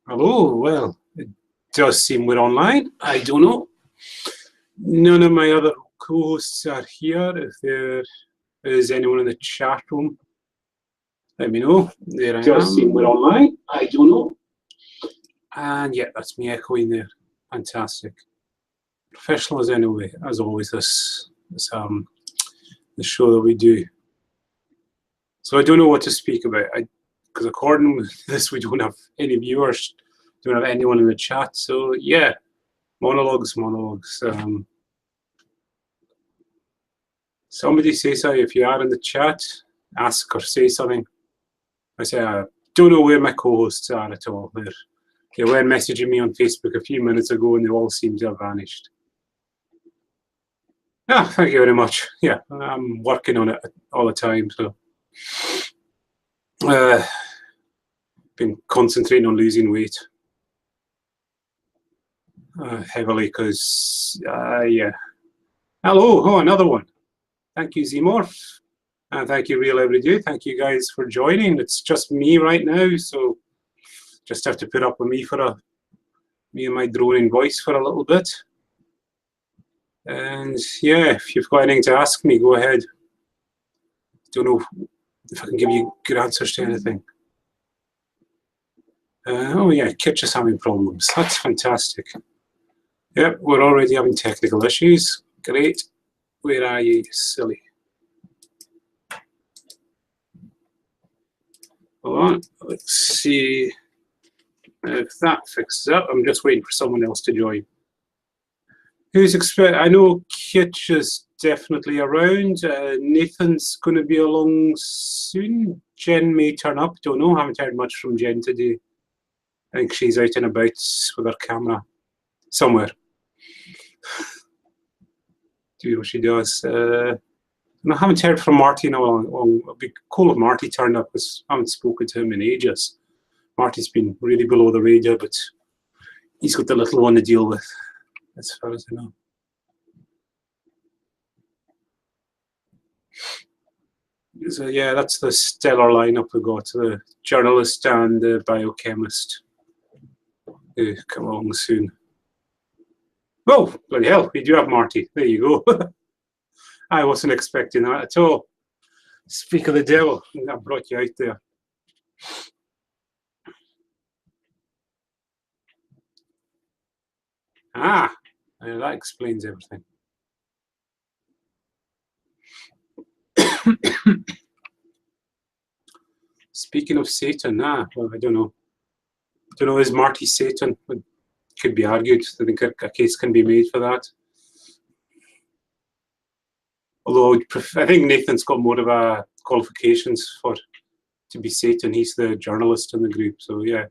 Hello, well, it does seem we're online. I don't know. None of my other co-hosts are here. If there is anyone in the chat room, let me know. There I am. Does seem we're online. I don't know. And yeah, that's me echoing there. Fantastic. Professional as anyway, as always, this the show that we do. So I don't know what to speak about. Because according with this, we don't have any viewers, don't have anyone in the chat. So yeah, monologues. Somebody say something if you are in the chat. Ask or say something. I say I don't know where my co-hosts are at all. They were messaging me on Facebook a few minutes ago, and they all seem to have vanished. Ah, thank you very much. Yeah, I'm working on it all the time. So. Been concentrating on losing weight heavily because yeah. Hello, another one. Thank you, Zmorph, and thank you, Real Everyday. Thank you guys for joining. It's just me right now, so just have to put up with me and my droning voice for a little bit. And yeah, if you've got anything to ask me, go ahead. Don't know if I can give you good answers to anything. Oh yeah, Kitch is having problems. That's fantastic. Yep, we're already having technical issues. Great. Where are you, silly? Hold on. Let's see if that fixes up. I'm just waiting for someone else to join. I know Kitch is definitely around. Nathan's going to be along soon. Jen may turn up. Don't know. Haven't heard much from Jen today. I think she's out and about with her camera somewhere. Do what she does. I haven't heard from Marty in a long. It'd be cool if Marty turned up, because I haven't spoken to him in ages. Marty's been really below the radar, but he's got the little one to deal with, as far as I know. So yeah, that's the stellar lineup we got: the journalist and the biochemist. Who come along soon. Oh, bloody hell, we do have Marty. There you go. I wasn't expecting that at all. Speak of the devil, I brought you out there. Ah, that explains everything. Speaking of Satan, well, I don't know. Is Marty Satan? It could be argued. I think a case can be made for that. Although I think Nathan's got more of a qualifications to be Satan. He's the journalist in the group, so yeah,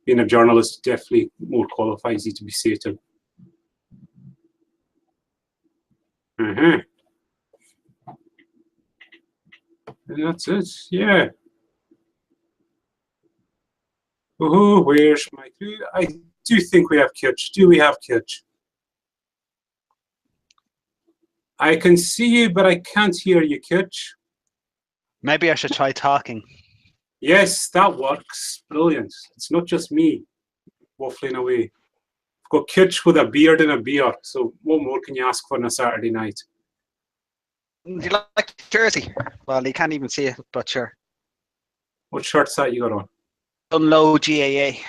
being a journalist definitely more qualifies you to be Satan. And that's it. Yeah. Oh, where's my crew? I do think we have Kitch. Do we have Kitch? I can see you, but I can't hear you, Kitch. Maybe I should try talking. Yes, that works. Brilliant. It's not just me waffling away. I've got Kitch with a beard and a beer, so what more can you ask for on a Saturday night? Do you like the jersey? Well, you can't even see it, but sure. What shirt's that you got on? Unlow GAA.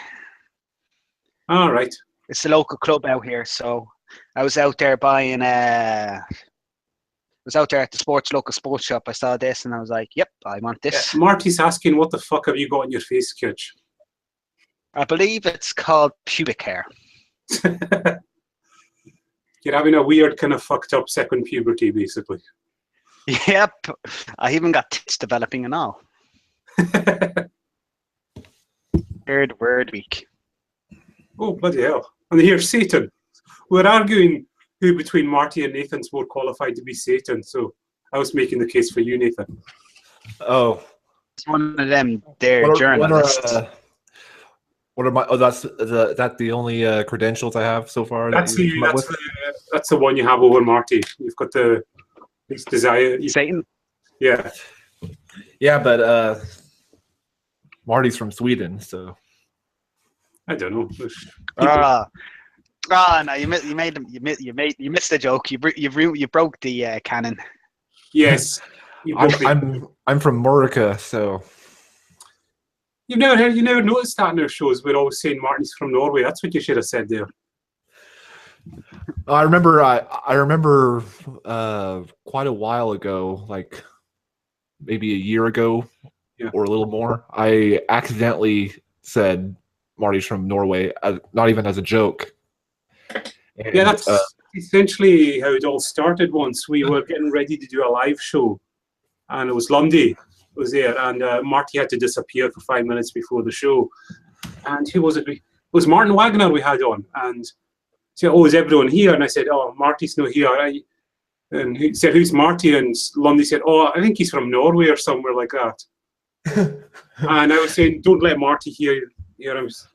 All right. It's the local club out here, so I was out there buying was out there at the local sports shop. I saw this and I was like, yep, I want this. Yeah, Marty's asking, what the fuck have you got on your face, Kitch? I believe it's called pubic hair. You're having a weird kind of fucked up second puberty, basically. Yep. I even got tits developing and all. Word week. Oh, bloody hell. And here's Satan. We're arguing who between Marty and Nathan's more qualified to be Satan, so I was making the case for you, Nathan. Oh. It's one of them there journalists. What are my? Oh, that's the only credentials I have so far. That's the one you have over Marty. You've got the desire. Satan. Yeah. Yeah, but Marty's from Sweden, so I don't know. No, you missed the joke. You broke the canon. Yes. I'm from Murica, so You never noticed that in our shows. We're always saying Martin's from Norway. That's what you should have said there. I remember quite a while ago, like maybe a year ago or a little more, I accidentally said Marty's from Norway, not even as a joke. And, yeah, that's essentially how it all started once. We were getting ready to do a live show, and it was Lundy was there, and Marty had to disappear for 5 minutes before the show. And who was it? It was Martin Wagner we had on, and he said, "Oh, is everyone here?" And I said, "Oh, Marty's not here." And he said, "Who's Marty?" And Lundy said, "Oh, I think he's from Norway or somewhere like that." And I was saying, "Don't let Marty hear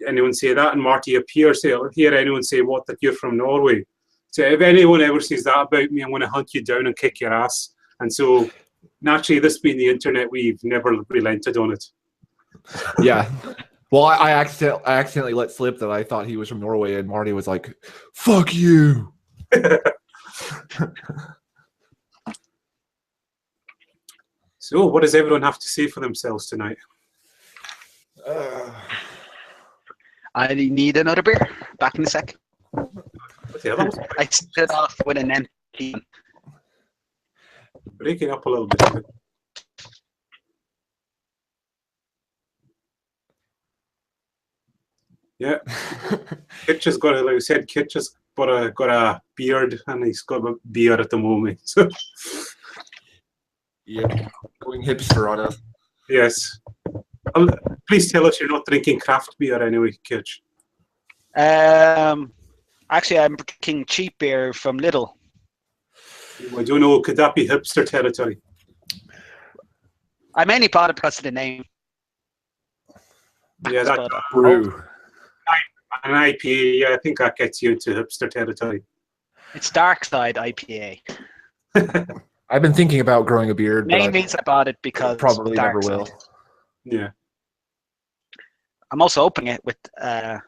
anyone say that." And Marty appears, say, "I'll hear anyone say what, that you're from Norway." So if anyone ever says that about me, I'm going to hunt you down and kick your ass. And so naturally, this being the internet, we've never relented on it. Yeah. Well, I accidentally let slip that I thought he was from Norway, and Marty was like, "Fuck you." So what does everyone have to say for themselves tonight? I need another beer. Back in a sec. I stood off with an empty one. Breaking up a little bit. Yeah. Kitch has got like I said, Kitch has got a beard, and he's got a beer at the moment. So. Yeah, going hipster on us. Yes. Please tell us you're not drinking craft beer anyway, Kitch. Actually, I'm drinking cheap beer from Lidl. I don't know. Could that be hipster territory? I mainly bought it because of the name. Yeah, that's brew. An IPA. Yeah, I think that gets you into hipster territory. It's Dark Side IPA. I've been thinking about growing a beard. Main reason I bought it because probably Dark never Side. will. Yeah. I'm also opening it with a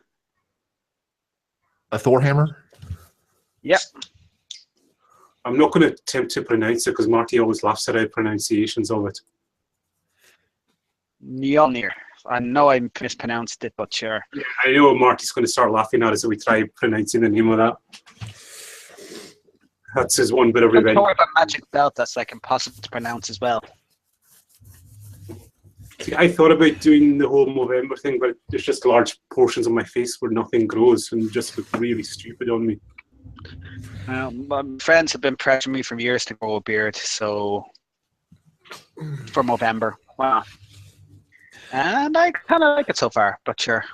Thor hammer. Yep. I'm not going to attempt to pronounce it because Marty always laughs at our pronunciations of it. Mjolnir. I know I mispronounced it, but sure. Yeah, I know Marty's going to start laughing at us if we try pronouncing the name of that. That's his one bit of revenge. Don't worry about magic belt. That's like impossible to pronounce as well. See, I thought about doing the whole Movember thing, but there's just large portions of my face where nothing grows and just look really stupid on me. My friends have been pressuring me for years to grow a beard, so for Movember. Wow. And I kind of like it so far, but sure.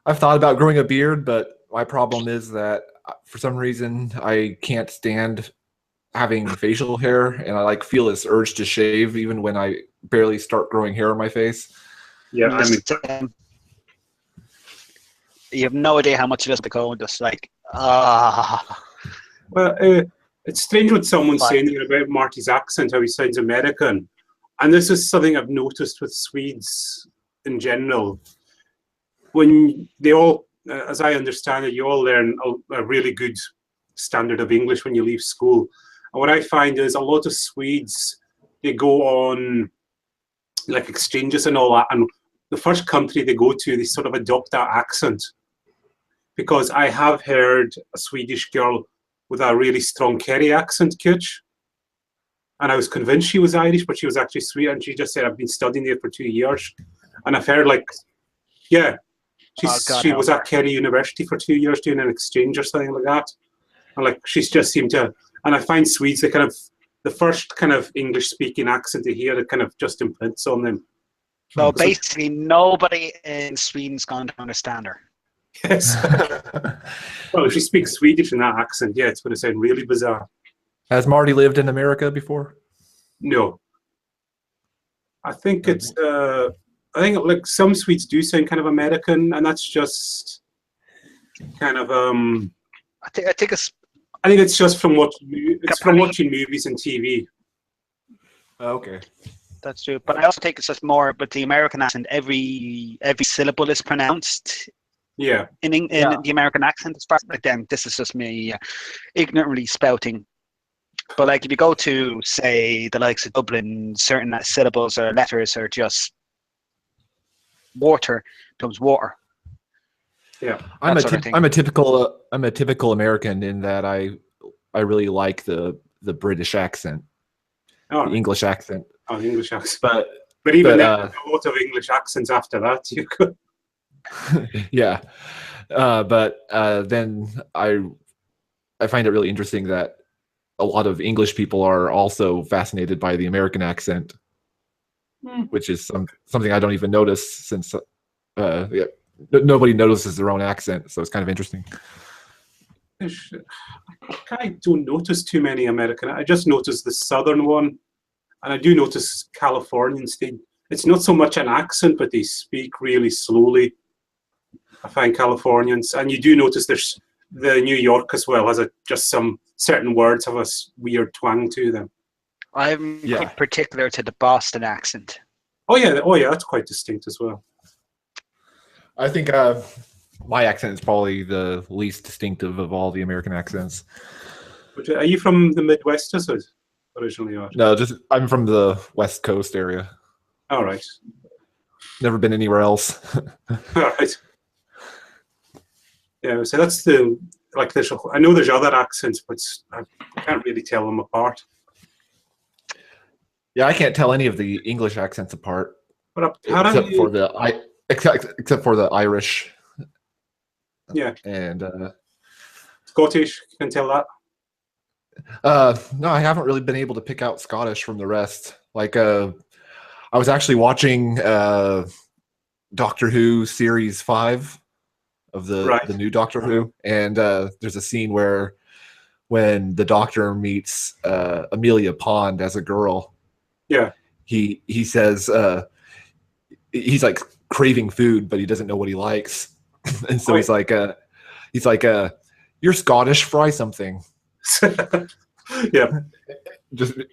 I've thought about growing a beard, but my problem is that for some reason I can't stand having facial hair, and I like feel this urge to shave even when I barely start growing hair on my face. Yeah, I mean, you have no idea how much it is to go and just like Well, it's strange what someone's saying here about Marty's accent, how he sounds American. And this is something I've noticed with Swedes in general. When they all, as I understand it, you all learn a really good standard of English when you leave school. And what I find is a lot of Swedes, they go on like exchanges and all that. And the first country they go to, they sort of adopt that accent. Because I have heard a Swedish girl with a really strong Kerry accent, Kitch. And I was convinced she was Irish, but she was actually Swedish. And she just said, I've been studying there for 2 years. And I've heard like, yeah, she was at Kerry University for 2 years doing an exchange or something like that. And like, she's just seemed to, and I find Swedes, they kind of, the first kind of English speaking accent they hear, it kind of just imprints on them. So basically nobody in Sweden's going to understand her. Yes. Well, if she speaks Swedish in that accent, yeah, it's going to sound really bizarre. Has Marty lived in America before? No. I think it's, I think like some Swedes do sound kind of American, and that's just kind of, I think it's just from watching movies and TV. Okay. that's true. But I also think it's just more with the American accent. Every syllable is pronounced. Yeah. In the American accent, as far like then this is just me ignorantly spouting. But like if you go to say the likes of Dublin, certain syllables or letters are just water becomes water. Yeah, I'm a typical American in that I really like the British accent, the English accent. Oh, the English accent. But even then, a lot of English accents after that. You could. Yeah, but then I find it really interesting that a lot of English people are also fascinated by the American accent, which is something I don't even notice since nobody notices their own accent, so it's kind of interesting. I don't notice too many American. I just notice the southern one, and I do notice Californians. It's not so much an accent, but they speak really slowly. I find Californians, and you do notice there's the New York as well has just some certain words have a weird twang to them. I'm quite particular to the Boston accent. Oh yeah, that's quite distinct as well. I think my accent is probably the least distinctive of all the American accents. Are you from the Midwest originally? Or? No, I'm from the West Coast area. All right. Never been anywhere else. All right. Yeah, so that's I know there's other accents, but I can't really tell them apart. Yeah, I can't tell any of the English accents apart. But except for the Irish. Yeah. And Scottish, you can tell that. No, I haven't really been able to pick out Scottish from the rest. Like I was actually watching Doctor Who series 5 of the new Doctor Who, and there's a scene where when the Doctor meets Amelia Pond as a girl, he says he's like craving food, but he doesn't know what he likes, and so he's like, "You're Scottish, fry something." Yeah,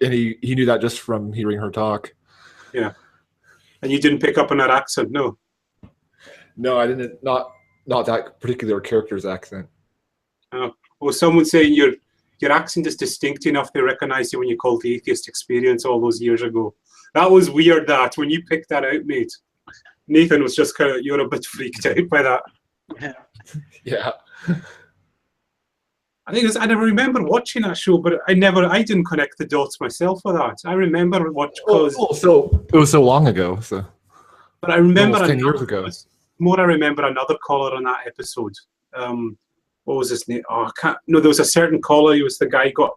and he knew that just from hearing her talk. Yeah, and you didn't pick up on that accent, no? No, I didn't. Not that particular character's accent. Well, someone saying your accent is distinct enough they recognize you when you called the Atheist Experience all those years ago. That was weird. That when you picked that out, mate. Nathan was just kind of, you're a bit freaked out by that. Yeah. I think I never remember watching that show, but I didn't connect the dots myself for that. I remember so it was so long ago. So, but I remember 10 years ago. I remember another caller on that episode. What was his name? Oh, I can't. No, there was a certain caller. He was the guy who got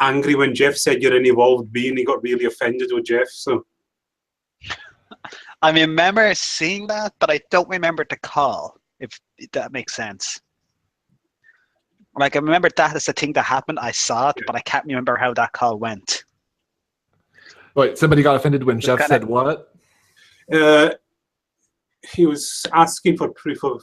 angry when Jeff said you're an evolved being. He got really offended with Jeff. So I remember seeing that, but I don't remember the call. If that makes sense. Like I remember that as the thing that happened. I saw it, but I can't remember how that call went. Wait, somebody got offended when Jeff said what? He was asking for proof of,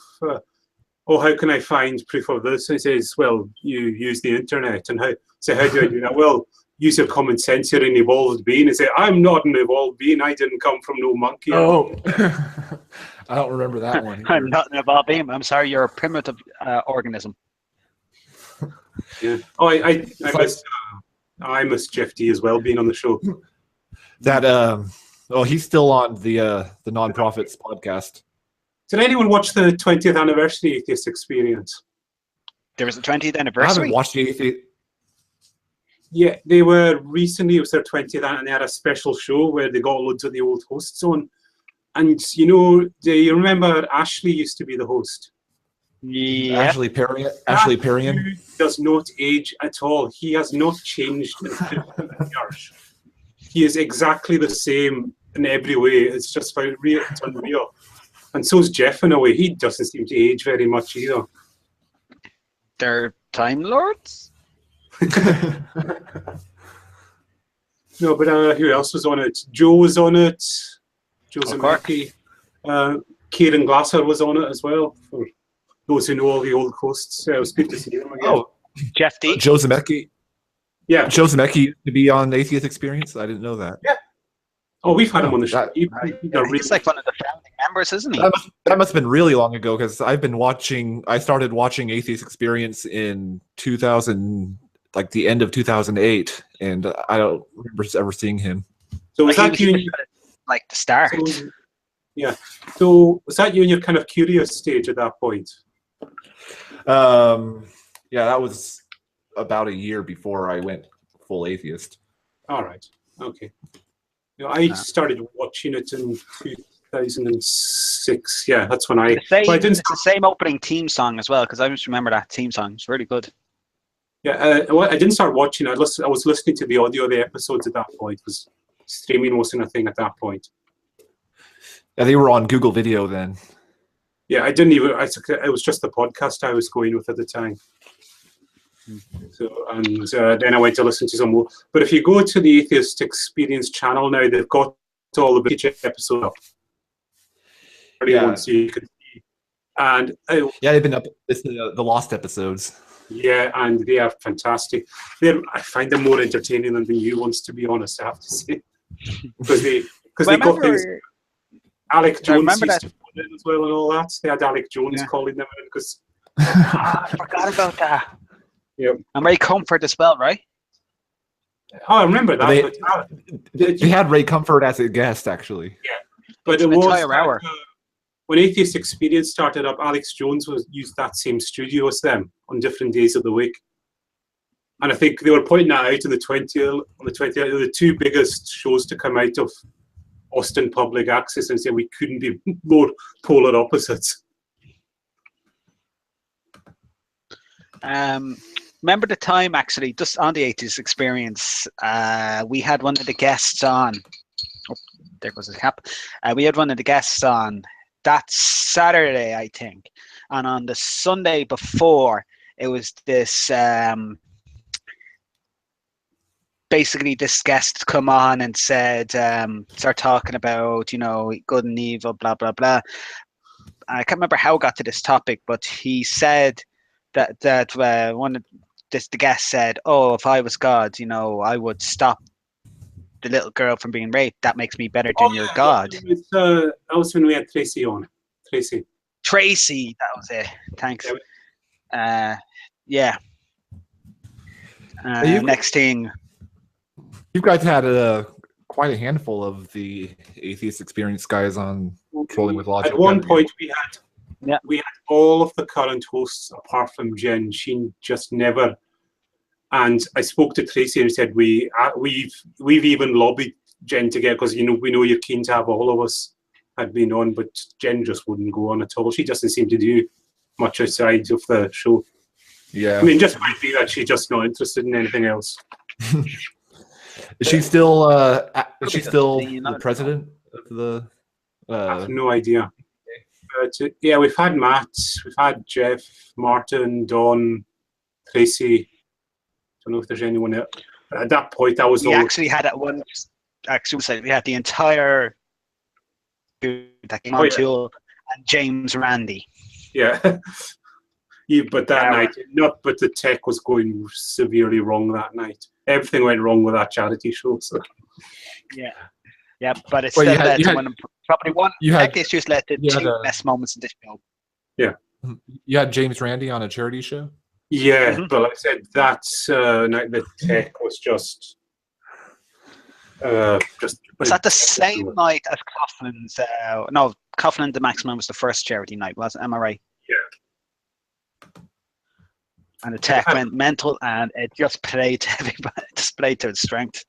how can I find proof of this? And he says, well, you use the internet. And how do I do that? Well, use your common sense. You're an evolved being. And say, I'm not an evolved being. I didn't come from no monkey. Oh, I don't remember that one. I'm not an evolved being. I'm sorry, you're a primitive organism. Yeah. Oh, I miss Jeff D as well being on the show. That he's still on the Nonprofits podcast. Did anyone watch the 20th anniversary Atheist Experience? There was a 20th anniversary? I haven't watched the Atheist. Yeah, they were recently, it was their 20th, and they had a special show where they got loads of the old hosts on. And, do you remember Ashley used to be the host? Yeah. Ashley Perrion does not age at all. He has not changed in 15 years. He is exactly the same in every way. It's just it's unreal. And so is Jeff in a way. He doesn't seem to age very much either. They're Time Lords? No, but who else was on it? Joe was on it. Joe Zemecki. Kieran Glasser was on it as well. For those who know all the old hosts. It was good to see them again. Oh, Jeff D. Joe Zemecki. Yeah. Joe Zemecki used to be on Atheist Experience. I didn't know that. Yeah. Oh, we've had him on the show. He's like one of the founding members, isn't he? That must have been really long ago, because I started watching Atheist Experience in 2000, like the end of 2008, and I don't remember ever seeing him. So was that you? Like the start. Yeah. So was that you in your kind of curious stage at that point? Yeah, that was about a year before I went full atheist. All right. Okay. I started watching it in 2006. Yeah, that's when it's the same opening theme song as well, because I just remember that theme song. It's really good. Yeah, I didn't start watching. I was listening to the audio of the episodes at that point, because streaming wasn't a thing at that point. Yeah, they were on Google Video then. Yeah, it was just the podcast I was going with at the time. So, and then I went to listen to some more. But if you go to the Atheist Experience channel now, they've got all the each episode up. Yeah. So you can see. And they've been up. This the lost episodes. Yeah, and they are fantastic. I find them more entertaining than the new ones, to be honest. I have to say, because they got things. Alec Jones used to put in as well and all that. They had Alec Jones calling them in because. I forgot about that. Yep. And Ray Comfort as well, right? Oh, I remember that. They had Ray Comfort as a guest, actually. Yeah, but it was entire hour. When Atheist Experience started up, Alex Jones used that same studio as them on different days of the week, and I think they were pointing that out on the 20th. The two biggest shows to come out of Austin Public Access, and saying we couldn't be more polar opposites. Remember the time, actually, just on the Atheist Experience, we had one of the guests on. Oh, there goes his cap. We had one of the guests on that Saturday, I think. And on the Sunday before, it was this, basically this guest come on and said, start talking about, good and evil, blah, blah, blah. I can't remember how it got to this topic, but he said that the guest said, "Oh, if I was God, I would stop the little girl from being raped. That makes me better than your God." That was when we had Tracy on. Tracy, that was it. Thanks. Yeah. Next thing. You guys had quite a handful of the Atheist Experience guys on Trolling with Logic. At one point, we had all of the current hosts apart from Jen. She just never. And I spoke to Tracy and said we've even lobbied Jen to get, because we know you're keen to have all of us had been on, but Jen just wouldn't go on at all. She doesn't seem to do much outside of the show. Yeah, I mean, just might be that she's just not interested in anything else. Is she still? Is she still the president of the? I have no idea. But yeah, we've had Matt, we've had Jeff, Martin, Don, Tracy. I don't know if there's anyone else. At that point, that was. We actually had at one. Actually, we had the entire that came on tour, and James Randy. Yeah. But that night, but the tech was going severely wrong that night. Everything went wrong with that charity show. So. Yeah, but it still led to probably one tech issues led to two best moments in this show. Yeah. You had James Randy on a charity show? Yeah, but like I said, that night the tech was just. Was that the same night as Coughlin's? No, Coughlin the Maximum was the first charity night, wasn't it? Am I right? Yeah. And the tech went mental, and it just played to everybody, just played to its strength.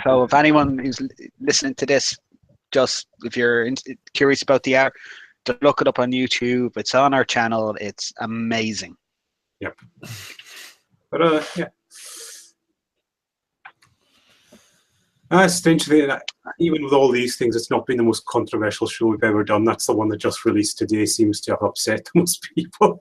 So if anyone who's listening to this, just if you're curious about the art, just look it up on YouTube. It's on our channel. It's amazing. Yep. But yeah. Strangely, even with all these things, it's not been the most controversial show we've ever done. That's the one that just released today. Seems to have upset most people.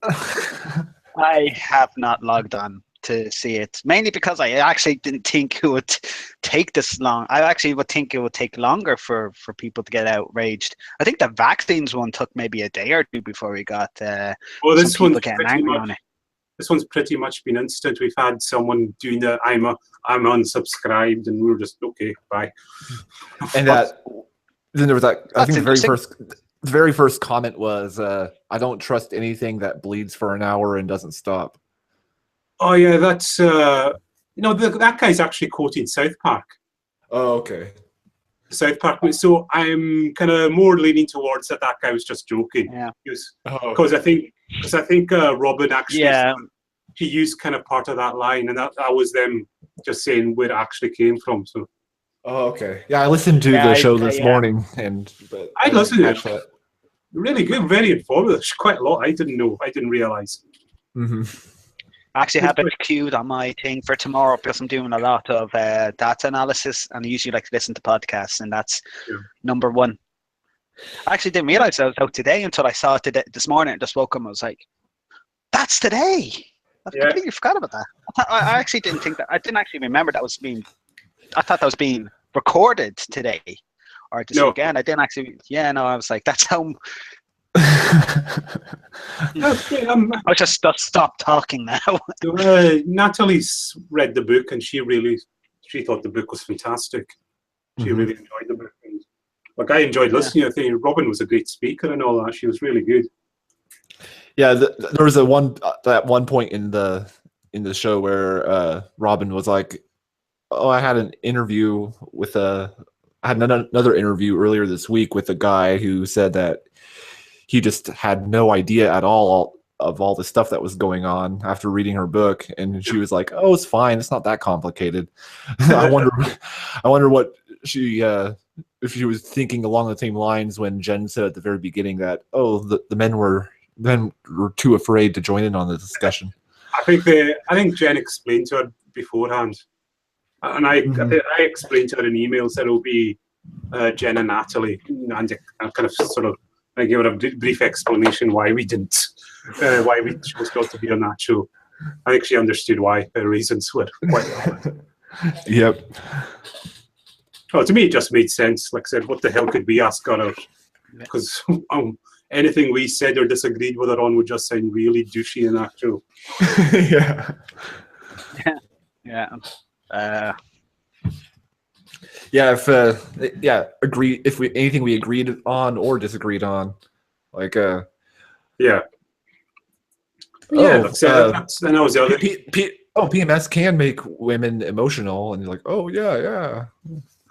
I have not logged on to see it, mainly because I actually didn't think it would take this long. I actually would think it would take longer for people to get outraged. I think the vaccines one took maybe a day or two before we got this some people one's getting angry on it. This one's pretty much been instant. We've had someone doing the I'm unsubscribed, and we were just okay, bye. And then there was that. I think the very first comment was, "I don't trust anything that bleeds for an hour and doesn't stop." Oh yeah, that's that guy's actually quoting South Park. Oh, okay. South Park. So I'm kind of more leaning towards that guy was just joking. Yeah. Because I think Robin actually he used kind of part of that line, and that was them just saying where it actually came from. So. Oh, okay. Yeah, I listened to the show this morning, but I listened to it. Really good, very informative. There's quite a lot I didn't know. I didn't realize. Mm-hmm. I actually have it queued on my thing for tomorrow because I'm doing a lot of data analysis, and I usually like to listen to podcasts, and that's number one. I actually didn't realize I was out today until I saw it this morning. I just woke up and I was like, "That's today." I completely forgot about that. I actually didn't think that. I didn't actually remember that was being. I thought that was being recorded today, or this weekend. I didn't actually. Yeah, no, I was like, "That's how." I'll just stop talking now. Natalie's read the book, and she thought the book was fantastic. She really enjoyed the book. And, like, I enjoyed listening. I think Robin was a great speaker and all that. She was really good. Yeah, there was at one point in the show where Robin was like, "Oh, I had an interview with another interview earlier this week with a guy who said that he just had no idea at all of all the stuff that was going on after reading her book." And she was like, "Oh, it's fine. It's not that complicated." I wonder what she if she was thinking along the same lines when Jen said at the very beginning that the men were too afraid to join in on the discussion. I think Jen explained to her beforehand, and I explained to her in email, said it'll be Jen and Natalie, and I kind of sort of. I gave her a brief explanation why we chose not to be on that show. I think she understood why. Her reasons were quite valid. Yep. Well, to me, it just made sense. Like I said, what the hell could we ask her out? Because anything we said or disagreed with her on would just sound really douchey in that show. Agree if anything we agreed on or disagreed on, like that was the other. PMS can make women emotional, and you're like, oh yeah.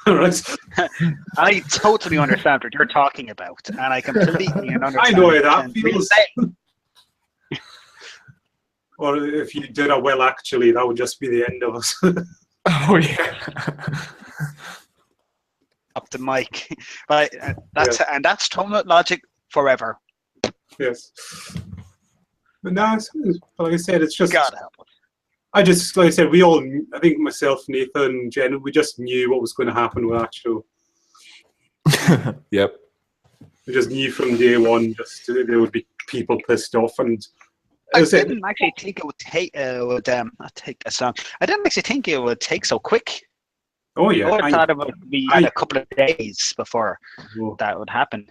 Right. I totally understand what you're talking about, and I completely understand. I know how that feels. Or if you did a well, actually, that would just be the end of us. Oh yeah. Up the mic, but that's tone logic forever. Yes, but no, like I said, it's just. God help us. Like I said, I think myself, Nathan, Jen, we just knew what was going to happen with that show. Yep. We just knew from day one, there would be people pissed off, and I didn't actually think it would take. Not take a song. I didn't actually think it would take so quick. Oh yeah, I thought it would be a couple of days before that would happen.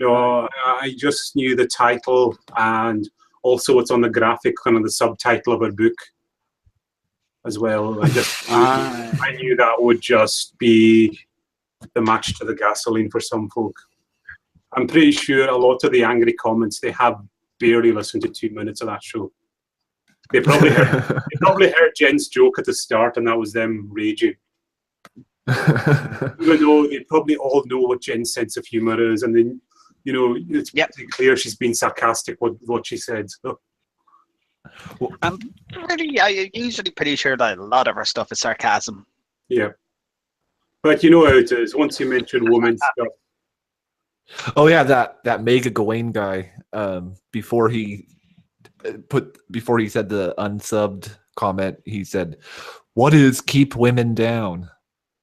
No, I just knew the title and also what's on the graphic, kind of the subtitle of our book as well. I knew that would just be the match to the gasoline for some folk. I'm pretty sure a lot of the angry comments, they have barely listened to 2 minutes of that show. They probably heard Jen's joke at the start, and that was them raging. Even though they probably all know what Jen's sense of humor is, and then it's pretty clear she's been sarcastic with what she said. So. Well, I'm usually pretty sure that a lot of her stuff is sarcasm. Yeah, but you know how it is. Once you mention women stuff. Oh yeah, that Mega Gawain guy. Before he said the unsubbed comment, he said, "What is keep women down?"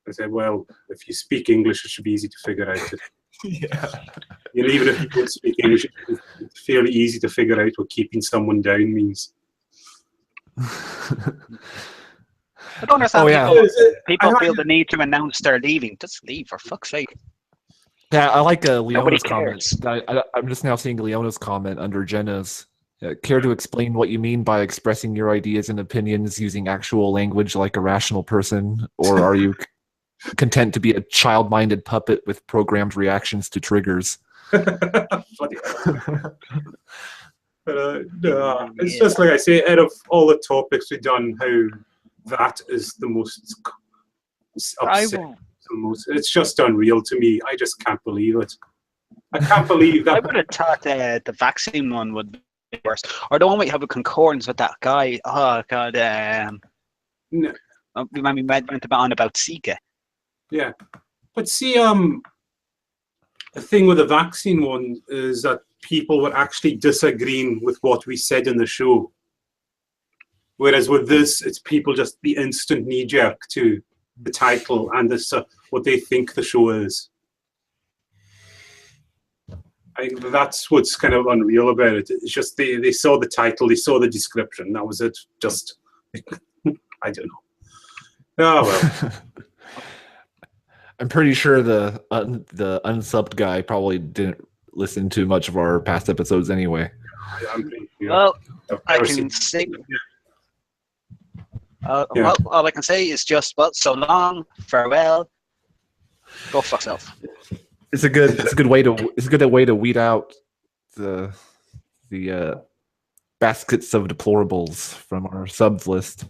I said, well, if you speak English, it should be easy to figure out. Yeah. Even if you don't speak English, it's fairly easy to figure out what keeping someone down means. I don't understand. People feel the need to announce they're leaving. Just leave, for fuck's sake. Yeah, I like Leona's comment. I'm just now seeing Leona's comment under Jenna's. Care to explain what you mean by expressing your ideas and opinions using actual language like a rational person, or are you content to be a child-minded puppet with programmed reactions to triggers? It's just like I say, out of all the topics we've done, how that is the most upsetting. It's just unreal to me. I just can't believe it. I can't believe that. I would have thought the vaccine one would be worse, or the one where you have a concordance with that guy. Oh God, No. we went on about Zika. Yeah, but see, the thing with the vaccine one is that people were actually disagreeing with what we said in the show, whereas with this, it's people just the instant knee jerk to the title and what they think the show is. I think that's what's kind of unreal about it. It's just they saw the title, they saw the description, that was it. Just, I don't know. Oh, well. I'm pretty sure the unsubbed guy probably didn't listen to much of our past episodes anyway. Well, I can say... Well, all I can say is just, well, so long, farewell, go fuck yourself. It's a good way to weed out the baskets of deplorables from our subs list.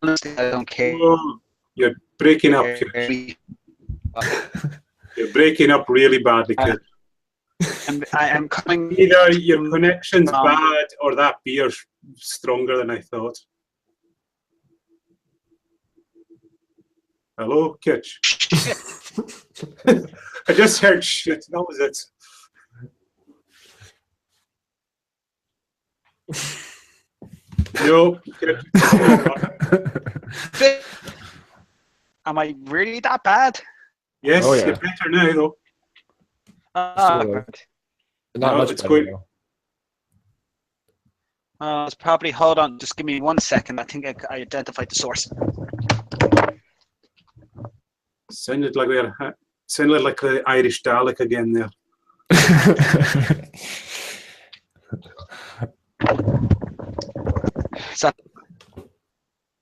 Honestly, I don't care. Whoa, you're breaking up. You're breaking up really badly, kid. I'm coming. Either your connection's bad or that beer's stronger than I thought. Hello, Kitch. I just heard shit. That was it. No. Am I really that bad? Yes, oh, yeah. You're better now, though. Not much it's better, going. It's probably, hold on, just give me 1 second. I think I identified the source. Sounded like the Irish Dalek again there.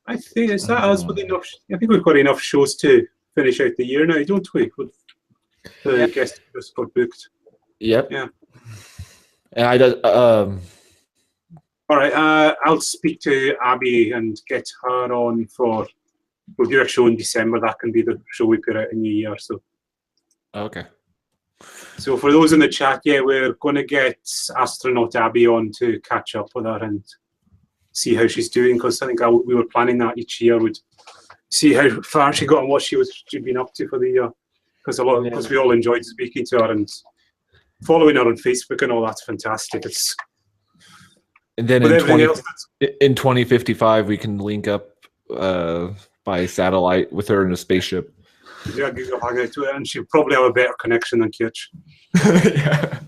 I think is that us with enough. I think we've got enough shows to finish out the year now, don't we? With the guest just got booked. Yep. Yeah. And I don't. All right. I'll speak to Abby and get her on for. We'll do a show in December. That can be the show we put out in the year. So. Okay. So for those in the chat, yeah, we're going to get astronaut Abby on to catch up with her and see how she's doing, because I think we were planning that each year. We'd see how far she got and what she'd been up to for the year, because we all enjoyed speaking to her and following her on Facebook and all. That's fantastic. And then in 2055 we can link up by satellite with her in a spaceship. Yeah, Google Hangout to it, and she'll probably have a better connection than Kitch. Yeah.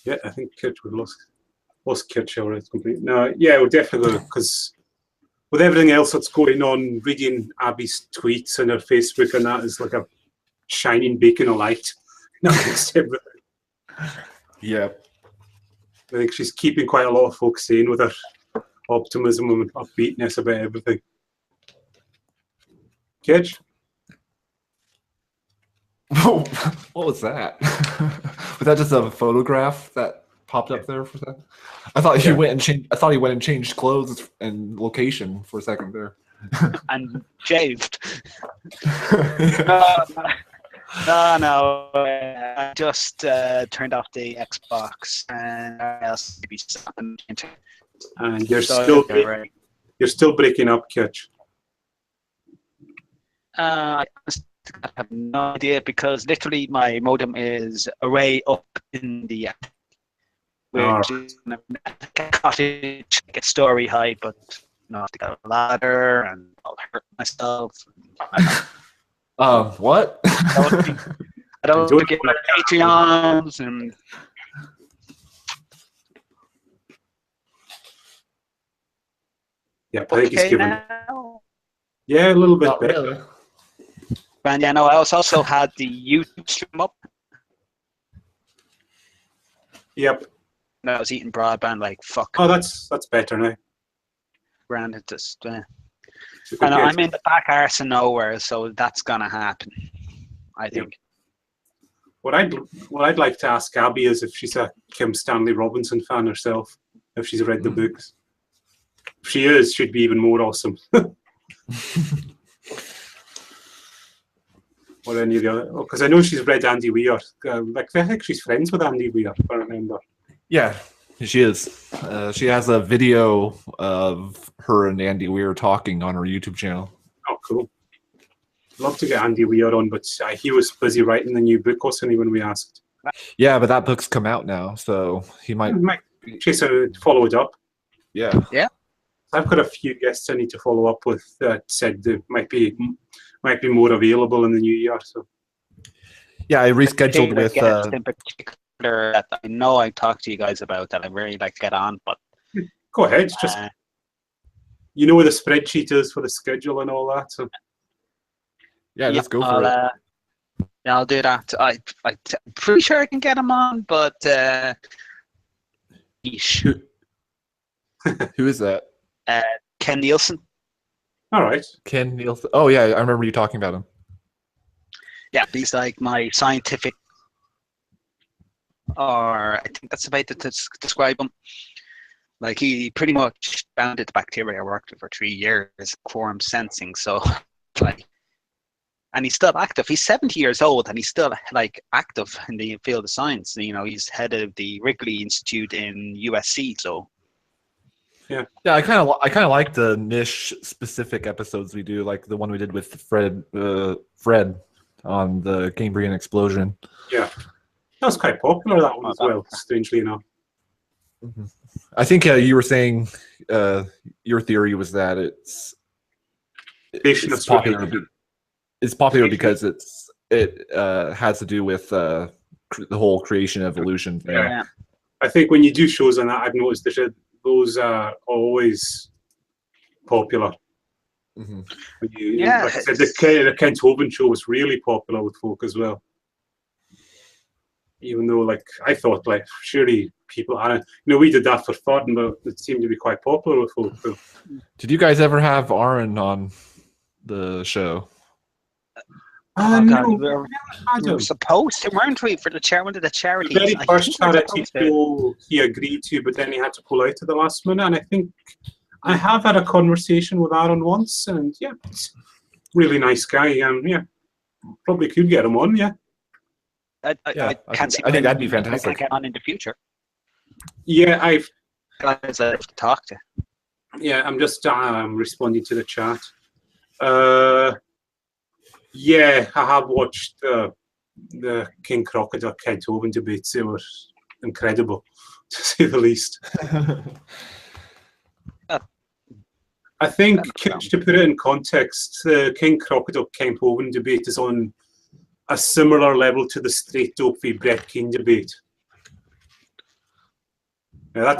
Yeah, I think Kitch would lost Kitch already completely. No, yeah, we'll definitely, because with everything else that's going on, reading Abby's tweets and her Facebook and that is like a shining beacon of light. Yeah. I think she's keeping quite a lot of folks sane with her optimism and upbeatness about everything. Kitch? What was that? Was that just a photograph that popped up there for a second? I thought he went and changed. I thought he went and changed clothes and location for a second there. And shaved. No. I just turned off the Xbox and else maybe something. And you're still breaking up, Kitch. I have no idea, because literally my modem is array up in the which is a cottage, like a story high, but I have to get a ladder and I'll hurt myself. What? I don't get my Patreons and. Yeah, I think he's Okay, given. now. Yeah, a little bit Not better. really. And yeah, no, I also had the YouTube stream up. Yep. And I was eating broadband like fuck. Oh, that's better now. Granted, just So I know compared I'm in the back arse of nowhere, so that's gonna happen. I think. What I'd like to ask Abby is if she's a Kim Stanley Robinson fan herself, if she's read the books. If she is, she'd be even more awesome. Or any of the other, because I know she's read Andy Weir. I think she's friends with Andy Weir, if I remember. Yeah, she is. She has a video of her and Andy Weir talking on her YouTube channel. Oh, cool. Love to get Andy Weir on, but he was busy writing the new book, wasn't he, when we asked? Yeah, but that book's come out now, so he might chase it, follow it up. Yeah. Yeah. I've got a few guests I need to follow up with that said there might be more available in the new year. So yeah, I rescheduled with. In particular, that I know I talked to you guys about that I really like to get on, but go ahead. Just you know where the spreadsheet is for the schedule and all that. So yeah, let's go for it. Yeah, I'll do that. I'm pretty sure I can get him on, but Who is that? Ken Nielsen. All right. Ken Nielsen. Oh yeah, I remember you talking about him. Yeah, he's like my scientific, or I think that's the way to describe him. Like he pretty much founded the bacteria I worked with for 3 years, quorum sensing. So like, and he's still active. He's 70 years old, and he's still like active in the field of science. You know, he's head of the Wrigley Institute in USC. So. Yeah, I kind of like the niche specific episodes we do, like the one we did with Fred on the Cambrian explosion. Yeah, that was quite popular, that one as well. Strangely enough. Mm-hmm. I think you were saying your theory was that it's popular. It's popular because it has to do with the whole creation evolution thing. Yeah. I think when you do shows on that, I've noticed that those are always popular. Mm-hmm. Like I said, the Kent Hovind show was really popular with folk as well. Even though, like, I thought, like, surely people aren't. We did that for fun, but it seemed to be quite popular with folk. So. Did you guys ever have Aaron on the show? No, we were supposed to, weren't we, for the one of the charities? The very first charity show he agreed to, but then he had to pull out at the last minute. And I think I have had a conversation with Aaron once, and yeah, really nice guy. Yeah, probably could get him on. Yeah, I can't see. I think that'd be fantastic. I can get on in the future. Yeah, I've guys I have to talk to. Yeah, I'm just responding to the chat. Yeah, I have watched the King Crocodile Kent Hovind debates. They were incredible, to say the least. I think, to put it in context, the King Crocodile Kent Hovind debate is on a similar level to the Straight Dope v Brett Keane debate. Yeah,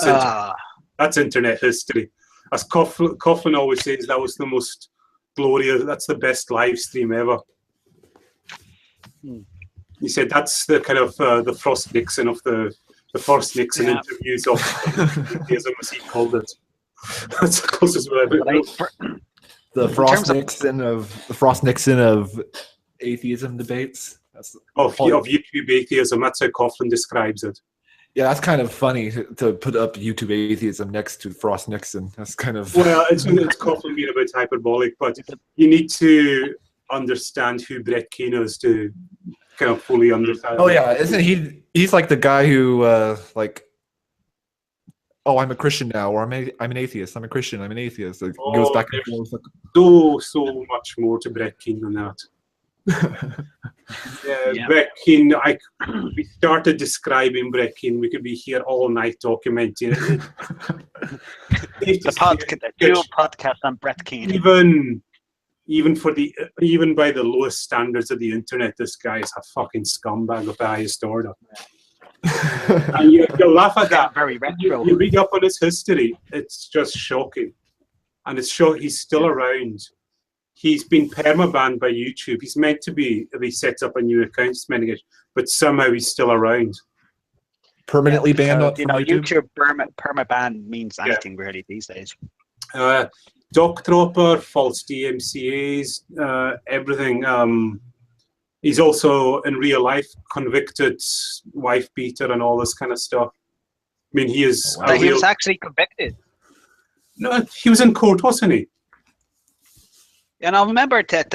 that's internet history. As Coughlin always says, that was the most glorious, that's the best live stream ever. He said that's the kind of the Frost Nixon of the first Nixon interviews of atheism, as he called it. That's the closest way I've ever. The Frost Nixon of atheism debates. Of YouTube atheism, that's how Coughlin describes it. Yeah, that's kind of funny to put up YouTube atheism next to Frost Nixon. That's kind of it's Coughlin being a bit hyperbolic, but you need to understand who Brett Keane is to kind of fully understand. Oh yeah, isn't he? He's like the guy who I'm a Christian now, or I'm an atheist. I'm a Christian. I'm an atheist. It goes back and forth. So much more to Brett Keane than that. Brett Keane, we started describing Brett Keane. We could be here all night documenting it. The podcast on Brett Keane. Even by the lowest standards of the internet, this guy is a fucking scumbag of the highest order. And you'll laugh at that. Very retro. You read up on his history, it's just shocking. and it's sure he's still around. He's been perma-banned by YouTube. He's meant to be if he sets up a new account, but somehow he's still around. Permanently banned so, from you know, YouTube? perma ban means anything really these days. Doc Dropper, false DMCAs, everything. He's also, in real life, convicted wife beater and all this kind of stuff. I mean, he is So he was actually convicted. No, he was in court, wasn't he? And I remember that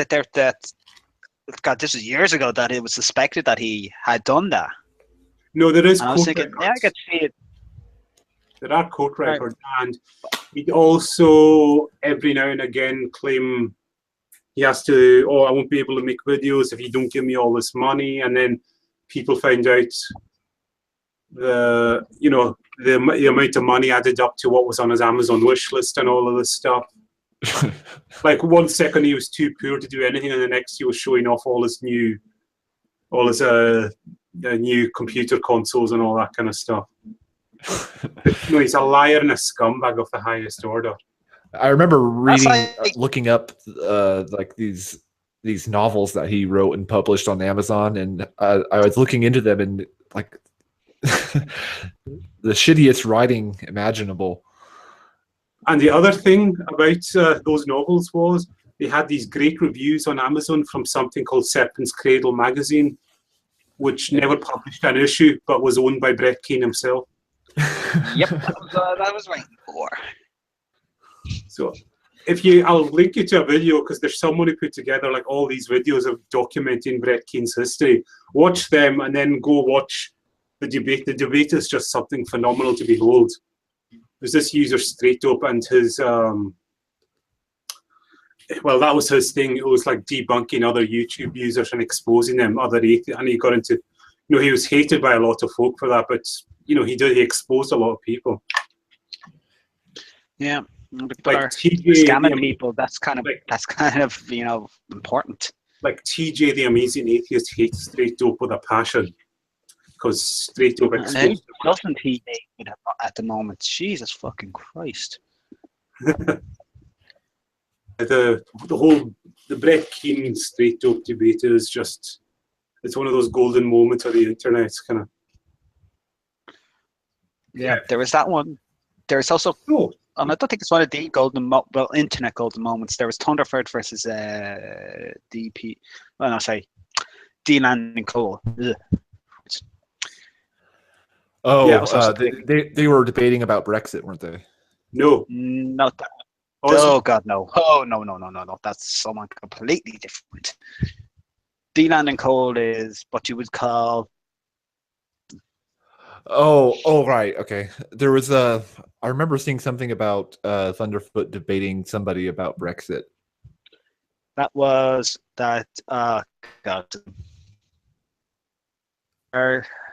God, this was years ago, that it was suspected that he had done that. No, there is and I court was thinking, records. yeah, I could see it. There are court records, and he also every now and again claim he has to, oh, I won't be able to make videos if you don't give me all this money, and then people find out the amount of money added up to what was on his Amazon wish list and all of this stuff. Like 1 second he was too poor to do anything, and the next he was showing off all his new computer consoles and all that kind of stuff. No, he's a liar and a scumbag of the highest order. I remember reading, looking up like these novels that he wrote and published on Amazon, and I was looking into them, and like the shittiest writing imaginable. And the other thing about those novels was they had these great reviews on Amazon from something called Serpent's Cradle magazine, which never published an issue but was owned by Brett Keane himself. Yep, that was right before. So I'll link you to a video, because there's someone who put together like all these videos of documenting Brett Keane's history. Watch them and then go watch the debate. The debate is just something phenomenal to behold. There's this user Straight Up, and his well, that was his thing. It was like debunking other YouTube users and exposing them, and he got into, he was hated by a lot of folk for that, but he exposed a lot of people. Yeah, like scamming people. That's kind of important. Like TJ the Amazing Atheist hates Straight Up with a passion, because Straight Up exposed. Doesn't he at the moment? Jesus fucking Christ. The Brett Keane Straight Up debate is just, it's one of those golden moments of the internet. Kind of. Yeah, there was that one. There's also, and I don't think it's one of the internet golden moments. There was Thunderford versus DP. Well, no, sorry, Dylan and Cole. Ugh. Oh, yeah, they were debating about Brexit, weren't they? No, not that. Oh God, no! Oh no! That's someone completely different. Dylan and Cole is what you would call. Oh, right, okay. There was I remember seeing something about Thunderfoot debating somebody about Brexit. That was that. God.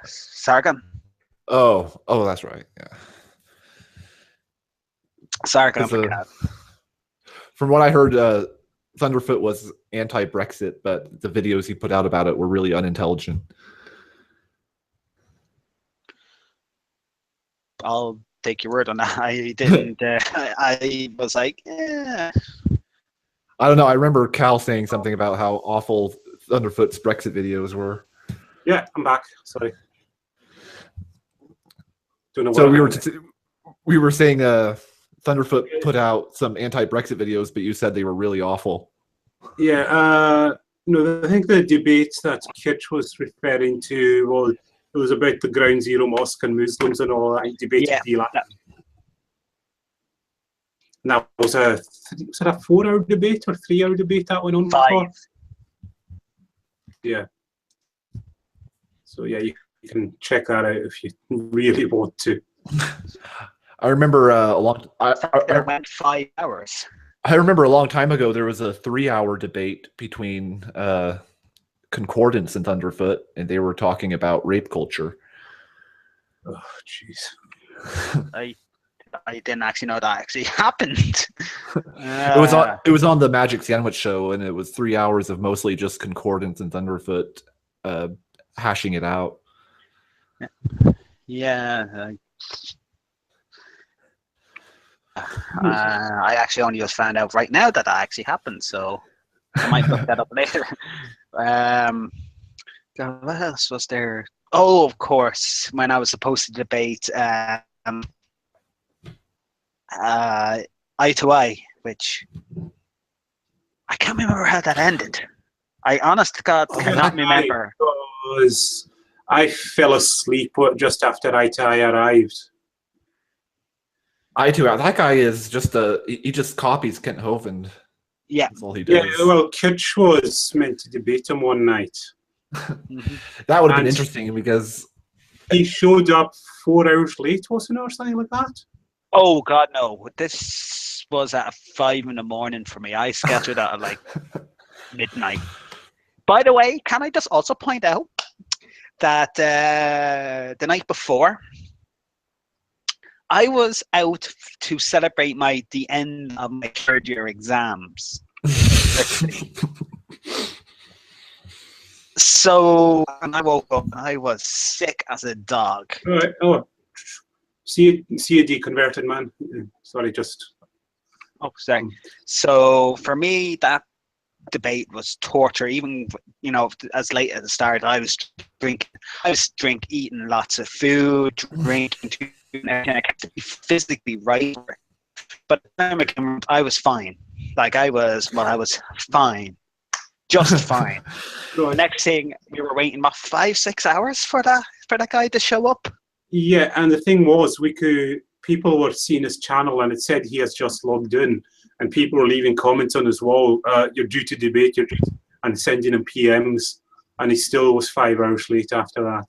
Sargon. Oh, that's right. Yeah. Sargon. From what I heard, Thunderfoot was anti-Brexit, but the videos he put out about it were really unintelligent. I'll take your word on that. I didn't. I was like, yeah. I don't know. I remember Cal saying something about how awful Thunderfoot's Brexit videos were. Yeah, I'm back. Sorry. Don't know what so we were saying Thunderfoot put out some anti-Brexit videos, but you said they were really awful. Yeah. No, I think the debate that Kitch was referring to was. It was about the Ground Zero Mosque and Muslims and all that. He debated Dylan. And that was a 4-hour debate or 3-hour debate that went on? 5. Yeah. So yeah, you can check that out if you really want to. I remember it went 5 hours. I remember a long time ago there was a 3-hour debate between Concordance and Thunderfoot, and they were talking about rape culture. Oh, jeez. I didn't actually know that actually happened. It was on the Magic Sandwich Show, and it was 3 hours of mostly just Concordance and Thunderfoot hashing it out. Yeah. I actually only just found out right now that actually happened, so I might look that up later. God, what else was there? Oh, of course, when I was supposed to debate eye to eye, which I can't remember how that ended. I honest to God cannot remember. Because I fell asleep just after Eye to Eye arrived. I too. That guy is just he just copies Kent Hovind. Yeah, that's all he does. Yeah, well, Kitch was meant to debate him one night. That would have been interesting because he showed up 4 hours late, wasn't it, or something like that? Oh God, no! This was at 5 a.m. for me. I scheduled out at like midnight. By the way, can I just also point out that the night before, I was out to celebrate the end of my third-year exams. So when I woke up, I was sick as a dog. All right. Oh, see you deconverted, man. Sorry, just. Oh, sorry. So for me, that debate was torture. Even as late at the start, I was eating lots of food, drinking, everything. I kept to be physically right, but I was fine. Like I was fine, just fine. Right. Next thing, we were waiting about 5-6 hours for that guy to show up. Yeah, and the thing was, people were seeing his channel, and it said he has just logged in, and people were leaving comments on his wall. You're due to debate, and sending him PMs, and he still was 5 hours late after that.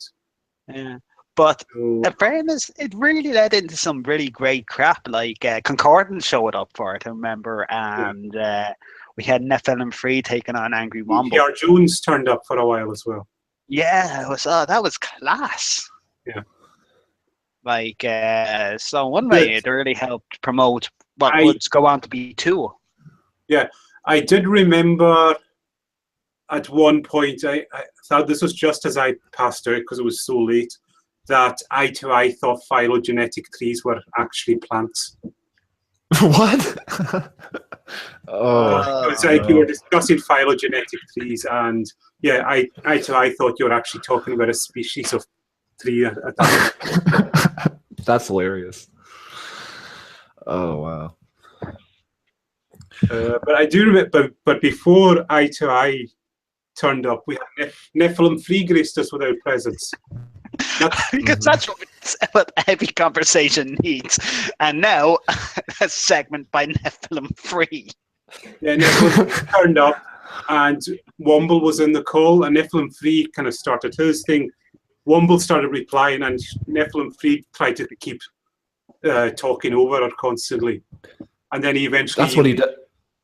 Yeah, but in fairness, it really led into some really great crap. Like Concordance showed up for it, I remember, and we had Nephilim Free taking on Angry Womble. PR Jones turned up for a while as well. Yeah, that was class. Yeah. Like, so one way it really helped promote what would go on to be 2. Yeah, I did remember at one point, I thought this was just as I passed out because it was so late, that Eye to Eye thought phylogenetic trees were actually plants. What? It's like you were discussing phylogenetic trees, and yeah, Eye to Eye thought you were actually talking about a species of tree at that. That's hilarious. Oh wow. But I do remember, but before Eye to Eye turned up, we had Nephilim Free graced us with our presence. Because that's what every conversation needs. And now, a segment by Nephilim Free. Yeah, Nephilim turned up, and Womble was in the call, and Nephilim Free kind of started his thing. Womble started replying, and Nephilim Free tried to keep talking over her constantly. And then he eventually... That's what he does.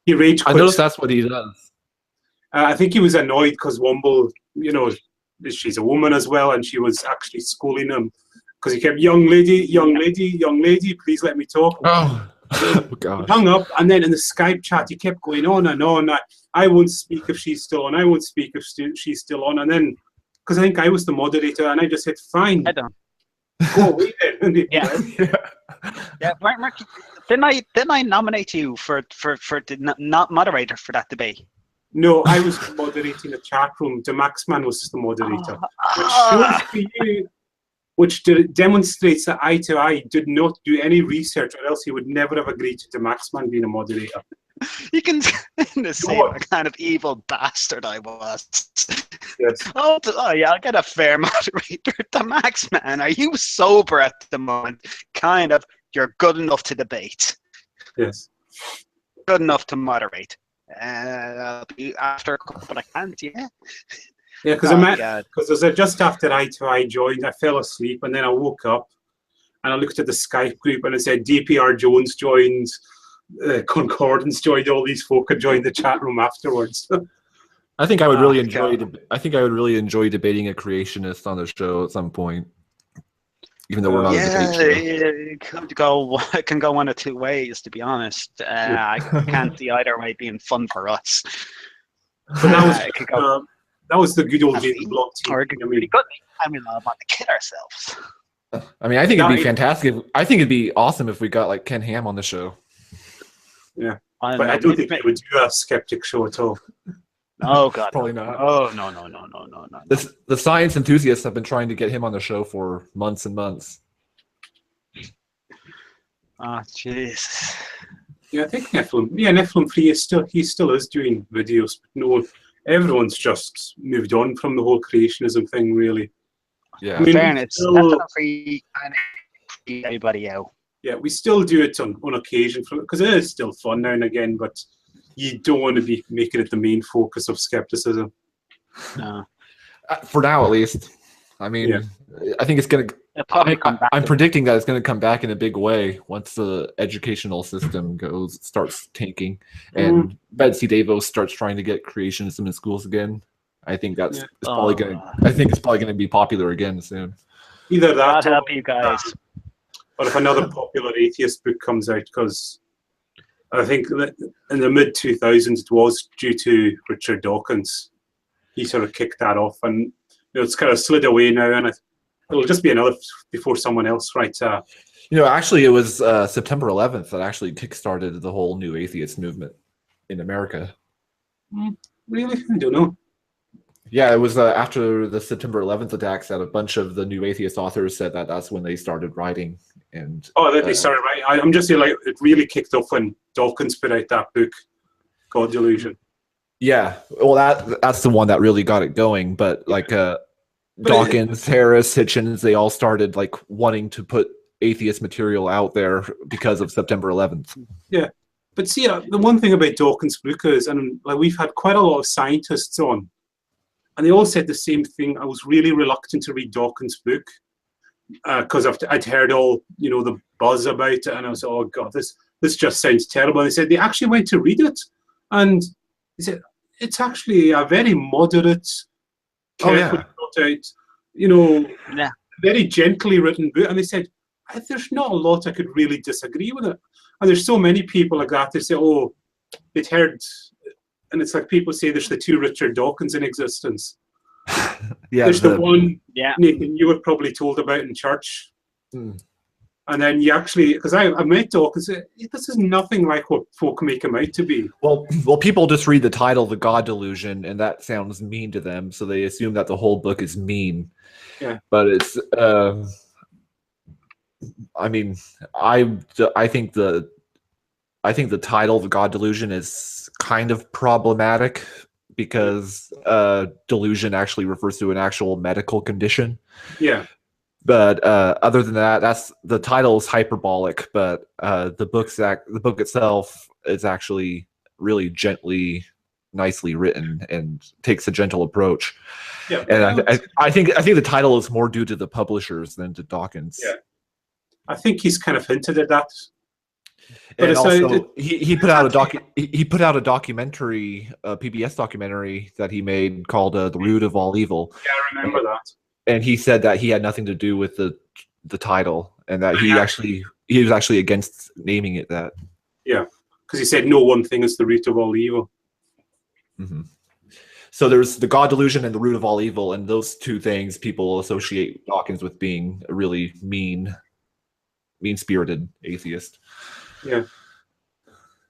He rage quit. I noticed that's what he does. I think he was annoyed because Womble, she's a woman as well, and she was actually schooling him because he kept, young lady, please let me talk. Oh gosh. He hung up, and then in the Skype chat, he kept going on and on. I won't speak if she's still on. I won't speak if she's still on. And then, because I think I was the moderator, and I just said, fine. I don't. Go away then. Yeah. Didn't I nominate you for the not moderator for that debate? No, I was moderating a chat room. The Maxman was the moderator, which shows for you, which demonstrates that Eye to Eye did not do any research, or else he would never have agreed to the Maxman being a moderator. You can say what kind of evil bastard I was. Yes. Oh yeah, I'll get a fair moderator. The Maxman, are you sober at the moment? Kind of. You're good enough to debate. Yes. Good enough to moderate. I'll be after a couple, but I can't. Yeah. Yeah, because just after Eye to Eye joined, I fell asleep, and then I woke up, and I looked at the Skype group, and it said DPR Jones joined, Concordance joined, all these folk had joined the chat room afterwards. I think I would really enjoy. I think I would really enjoy debating a creationist on the show at some point. Even though we're not a debate show. It can go one of 2 ways, to be honest. I can't see either way being fun for us. But that was the good old days of Block Team. Or it could be really good. I mean, I want to kill ourselves. I mean, I think it'd be fantastic. I think it'd be awesome if we got like Ken Ham on the show. Yeah, but I don't think he would do a skeptic show at all. Oh God, probably not. Oh no. The science enthusiasts have been trying to get him on the show for months and months. Oh jeez. Yeah, I think Nephilim 3 he still is doing videos, but no, everyone's just moved on from the whole creationism thing, really. Yeah, I mean, fairness, Nephilim 3 kind of freed everybody out. Yeah, we still do it on occasion because it is still fun now and again, but you don't want to be making it the main focus of skepticism. No. For now, at least. I mean, I think it's going to... I'm predicting that it's going to come back in a big way once the educational system starts tanking, and Betsy DeVos starts trying to get creationism in schools again. I think it's probably going to be popular again soon. Either that, God help you guys. Or if another popular atheist book comes out, because I think that in the mid-2000s it was due to Richard Dawkins. He sort of kicked that off, and it's kind of slid away now, and it'll just be another before someone else writes a... Actually, it was September 11th that actually kickstarted the whole new atheist movement in America. Really? I don't know. Yeah, it was after the September 11th attacks that a bunch of the new atheist authors said that that's when they started writing. And that they started writing. I'm just saying, like, it really kicked off when Dawkins put out that book, God Delusion. Yeah, well, that's the one that really got it going. But like Dawkins, Harris, Hitchens, they all started like wanting to put atheist material out there because of September 11th. Yeah, but see, the one thing about Dawkins' book is, and like we've had quite a lot of scientists on, and they all said the same thing. I was really reluctant to read Dawkins' book because I'd heard all the buzz about it, and I was, oh God, this just sounds terrible. And they said they actually went to read it, and they said it's actually a very moderate, carefully thought out, very gently written book. And they said there's not a lot I could really disagree with it. And there's so many people like that. They say, oh, they'd heard. And it's like people say there's the two Richard Dawkins in existence. There's the one, Nathan, you were probably told about in church. And then you actually, because I met Dawkins, this is nothing like what folk make him out to be. Well, people just read the title, The God Delusion, and that sounds mean to them, so they assume that the whole book is mean. Yeah. But it's, I mean, I think the title, The God Delusion, is kind of problematic because delusion actually refers to an actual medical condition. Yeah. But other than that, the title is hyperbolic. But the book itself is actually really gently, nicely written and takes a gentle approach. Yeah. And I think the title is more due to the publishers than to Dawkins. Yeah. I think he's kind of hinted at that. But and also, he put out a documentary, a PBS documentary that he made called "The Root of All Evil." Yeah, I remember that. And he said that he had nothing to do with the title, and that he was actually against naming it that. Yeah, because he said no one thing is the root of all evil. Mm-hmm. So there's the God Delusion and the root of all evil, and those two things people associate Dawkins with being a really mean-spirited atheist. Yeah,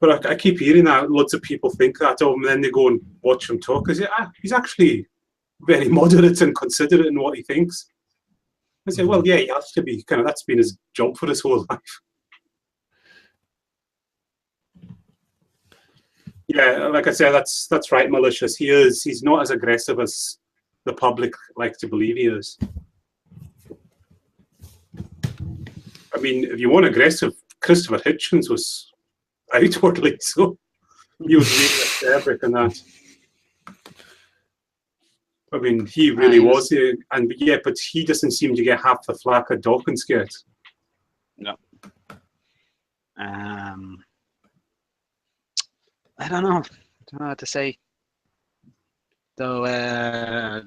but I keep hearing that lots of people think that of him, and then they go and watch him talk. He's actually very moderate and considerate in what he thinks. I say, well, yeah, he has to be. That's been his job for his whole life. Yeah, like I said, that's right, malicious. He's not as aggressive as the public like to believe he is. I mean, if you want aggressive, Christopher Hitchens was outwardly so. He was really acerbic in that. I mean, he really was, but he doesn't seem to get half the flack that Dawkins gets. No. I don't know what to say. Though, I've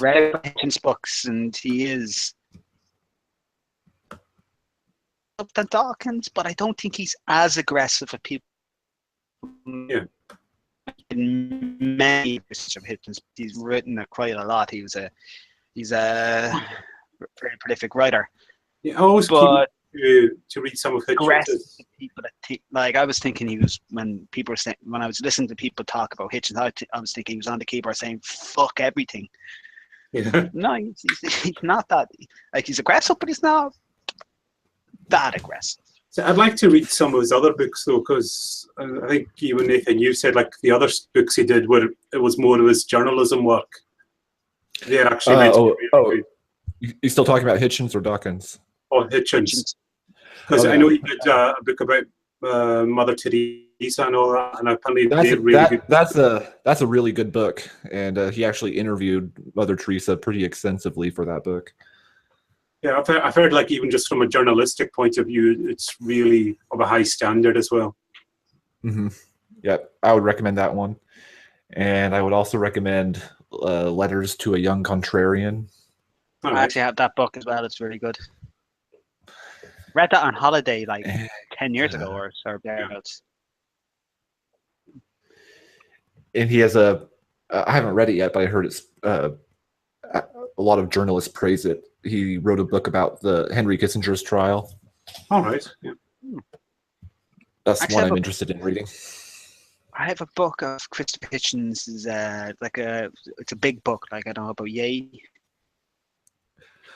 read Hitchens' books, and he is up to Dawkins, but I don't think he's as aggressive as people. Yeah. In many of Hitchens, he's written quite a lot. He's a very prolific writer. Yeah, I always But keep to read some of aggressive Hitchens'. people that like I was thinking he was when people were saying when I was listening to people talk about Hitchens, I was thinking he was on the keyboard saying "fuck everything." Yeah. No, he's not that. Like he's aggressive, but he's not that aggressive. So I'd like to read some of his other books though, because I think even Nathan, you said like the other books he did where it was more of his journalism work. They're actually meant to be really good. You still talking about Hitchens or Dawkins? Oh, Hitchens. Because I know he did a book about Mother Teresa and all that, and apparently they're really good. That's a really good book, and he actually interviewed Mother Teresa pretty extensively for that book. Yeah, I've heard like even just from a journalistic point of view, it's really of a high standard as well. Mm-hmm. Yeah, I would recommend that one, and I would also recommend Letters to a Young Contrarian. I actually have that book as well. It's really good. Read that on holiday like 10 years ago or thereabouts. And he has I haven't read it yet, but I heard it's a lot of journalists praise it. He wrote a book about the Henry Kissinger's trial. All right. Yeah. That's actually, one I'm interested in reading. I have a book of Christopher Hitchens. It's a big book. Like I don't know about Yay.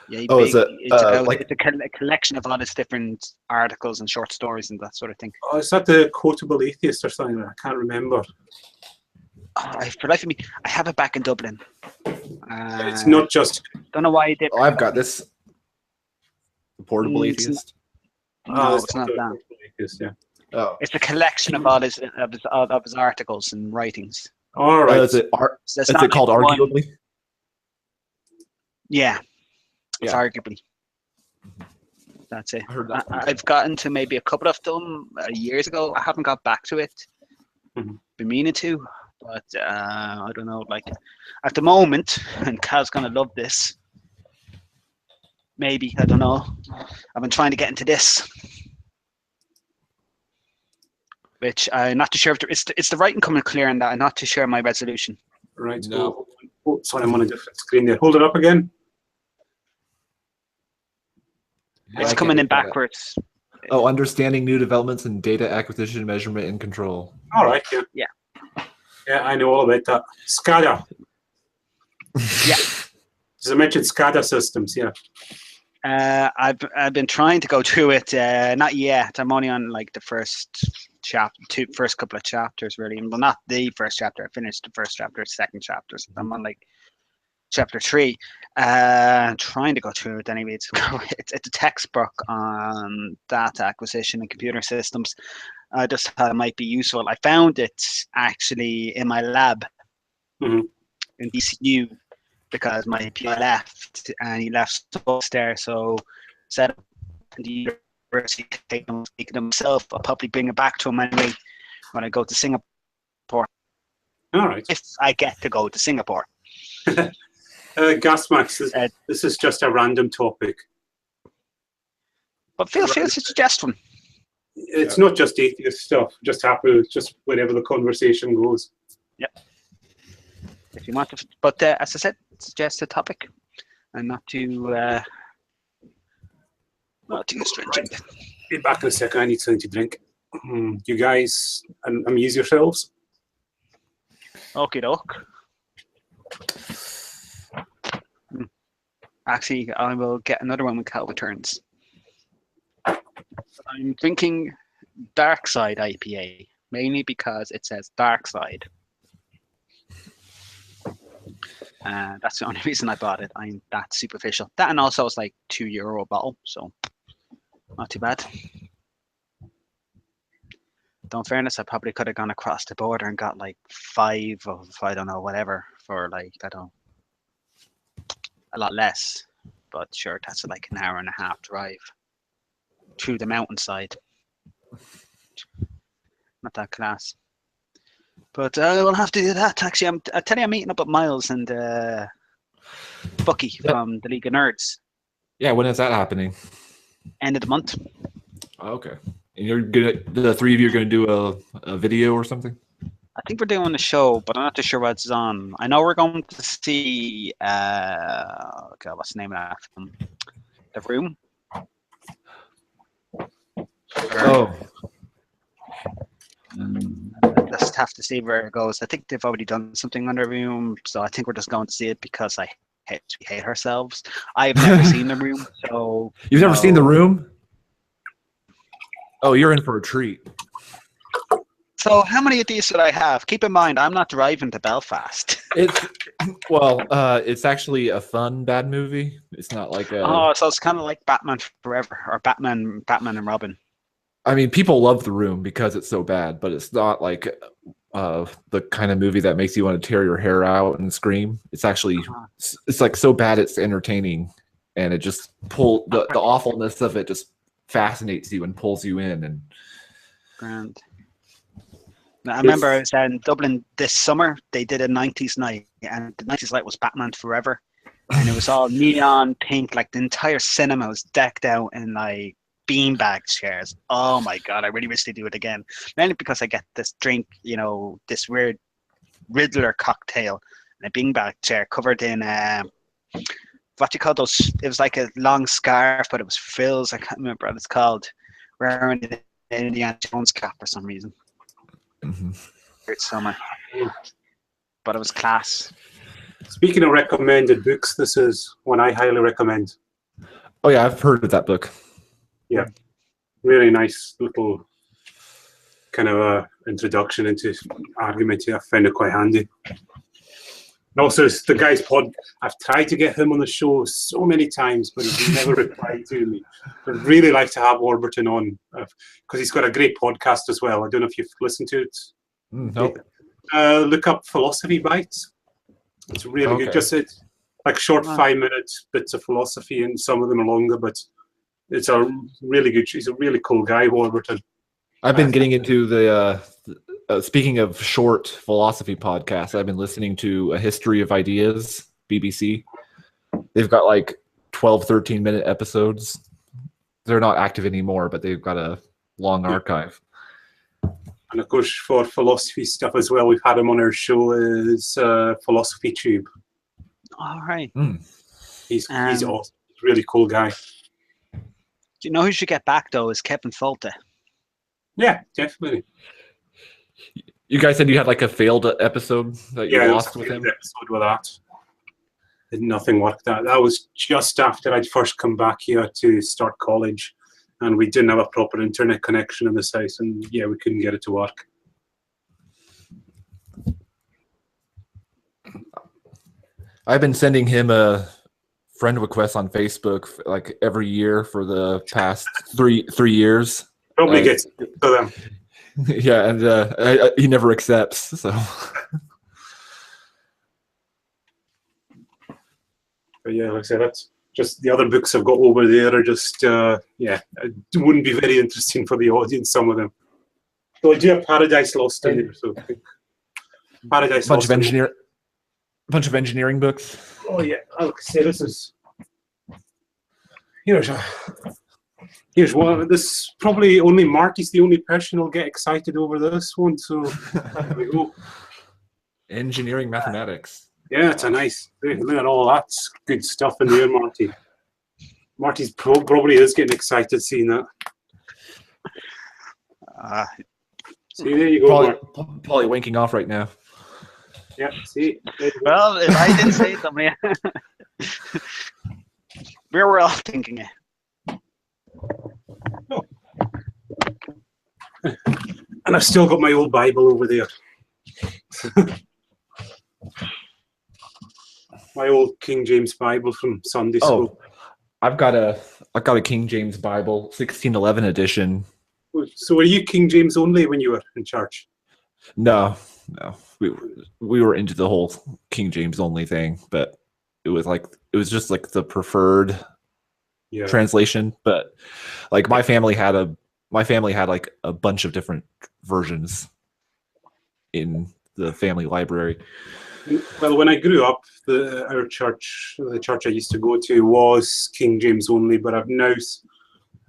Yeah, it's a collection of all his different articles and short stories and that sort of thing. Oh, is that the Quotable Atheist or something? I can't remember. For life of me, I have it back in Dublin. It's not just. Don't know why I did. Oh, I've got this. The Portable Atheist. No, it's not that. Atheist, yeah. Oh. It's a collection of all his articles and writings. All right. Is it called Arguably? Yeah. It's arguably. That's it. I've gotten to maybe a couple of them years ago. I haven't got back to it. Mm-hmm. Been meaning to, but I don't know. Like at the moment, and Cal's gonna love this. Maybe I don't know. I've been trying to get into this, which I'm not too sure if it's the writing coming clear in that. I'm not too sure my resolution. Right. No. Oh, sorry, I'm on a different screen there. Hold it up again. It's coming in backwards. Oh, understanding new developments in data acquisition, measurement, and control. All right. Yeah. Yeah, I know all about that. SCADA. Yeah. Does it mention SCADA systems? Yeah. I've been trying to go through it. Not yet. I'm only on like the first couple of chapters really. Well, not the first chapter. I finished the first chapter, second chapter. So I'm on like chapter 3. Trying to go through it anyway. It's a textbook on data acquisition and computer systems. I just thought it might be useful. I found it actually in my lab in DCU because my PI left and he left books there. So set up the university, taking them myself. I'll probably bring it back to him anyway when I go to Singapore. All right. If I get to go to Singapore. Gasmax, this is just a random topic. But feel free to suggest one. It's not just atheist stuff. Just wherever the conversation goes. Yep. If you want to, but as I said, suggest a topic, and not too stringent. Be back in a second. I need something to drink. You guys, amuse yourselves. Okie doke. Actually, I will get another one when Cal returns. I'm thinking Dark Side IPA, mainly because it says Dark Side. That's the only reason I bought it. I'm that superficial. That and also it's like €2 a bottle, so not too bad. Though in fairness, I probably could have gone across the border and got like 5 of I don't know whatever for like a lot less. But sure, that's like an hour and a half drive through the mountainside. Not that class. But I will have to do that. Actually, I tell you, I'm meeting up with Miles and Bucky from the League of Nerds. Yeah, when is that happening? End of the month. Oh, okay. And the 3 of you are going to do a video or something? I think we're doing a show, but I'm not too sure what it's on. I know we're going to see. God, what's the name of that film? The Room. Oh, Just have to see where it goes. I think they've already done something on The Room, so I think we're just going to see it because we hate ourselves. I've never seen The Room, so you've never seen The Room? Oh, you're in for a treat. So how many of these should I have? Keep in mind, I'm not driving to Belfast. It's actually a fun bad movie. It's not like a. Oh, so it's kind of like Batman Forever or Batman and Robin. I mean, people love The Room because it's so bad, but it's not like the kind of movie that makes you want to tear your hair out and scream. It's actually it's like so bad it's entertaining, and it just the awfulness of it just fascinates you and pulls you in. And grand. I remember I was in Dublin this summer. They did a 90s night, and the 90s night was Batman Forever, and it was all neon pink. Like the entire cinema was decked out in like beanbag chairs. Oh my god, I really wish they do it again. Mainly because I get this drink, this weird Riddler cocktail in a beanbag chair covered in what do you call those? It was like a long scarf, but it was frills. I can't remember what it's called. Wearing an Indiana Jones cap for some reason. Mm-hmm. Weird summer, but it was class. Speaking of recommended books, this is one I highly recommend. Oh yeah, I've heard of that book. Yeah, really nice little kind of introduction into argument. I found it quite handy. And also, it's the guy's pod. I've tried to get him on the show so many times, but he's never replied to me. I'd really like to have Warburton on because he's got a great podcast as well. I don't know if you've listened to it. Nope. Look up Philosophy Bites. It's really good. Just like short 5-minute bits of philosophy, and some of them are longer, but it's a really good. He's a really cool guy, Warburton. I've been getting into the. Speaking of short philosophy podcasts, I've been listening to A History of Ideas, BBC. They've got like 12, 13-minute episodes. They're not active anymore, but they've got a long archive. And of course, for philosophy stuff as well, we've had him on our show is Philosophy Tube. All right. He's awesome. He's a really cool guy. Do you know who should get back, though, is Kevin Folta. Yeah, definitely. You guys said you had like a failed episode that you lost with him? Episode with that. Nothing worked out. That was just after I'd first come back here to start college, and we didn't have a proper internet connection in this house, and we couldn't get it to work. I've been sending him a friend request on Facebook like every year for the past three years. Probably gets to them. Yeah, and he never accepts. So, but yeah, like I said, that's just the other books I've got over there are just it wouldn't be very interesting for the audience. Some of them. So I do have Paradise Lost in there. So Paradise Lost. Bunch of engineering books. Oh yeah, like I say, this is here's one. This probably only Marty's the only person who'll get excited over this one. So there we go. Engineering mathematics. Yeah, it's a nice. Look at all that good stuff in there, Marty. Marty's probably is getting excited seeing that. See, there you go. Probably winking off right now. Yeah, see. Well, if I didn't say something, we were all thinking it. Oh. And I've still got my old Bible over there. My old King James Bible from Sunday school. I've got a King James Bible, 1611 edition. So were you King James only when you were in church? No. We were into the whole King James only thing, but it was just like the preferred translation. But like my family had like a bunch of different versions in the family library. Well, when I grew up, the church I used to go to was King James only, but I've now,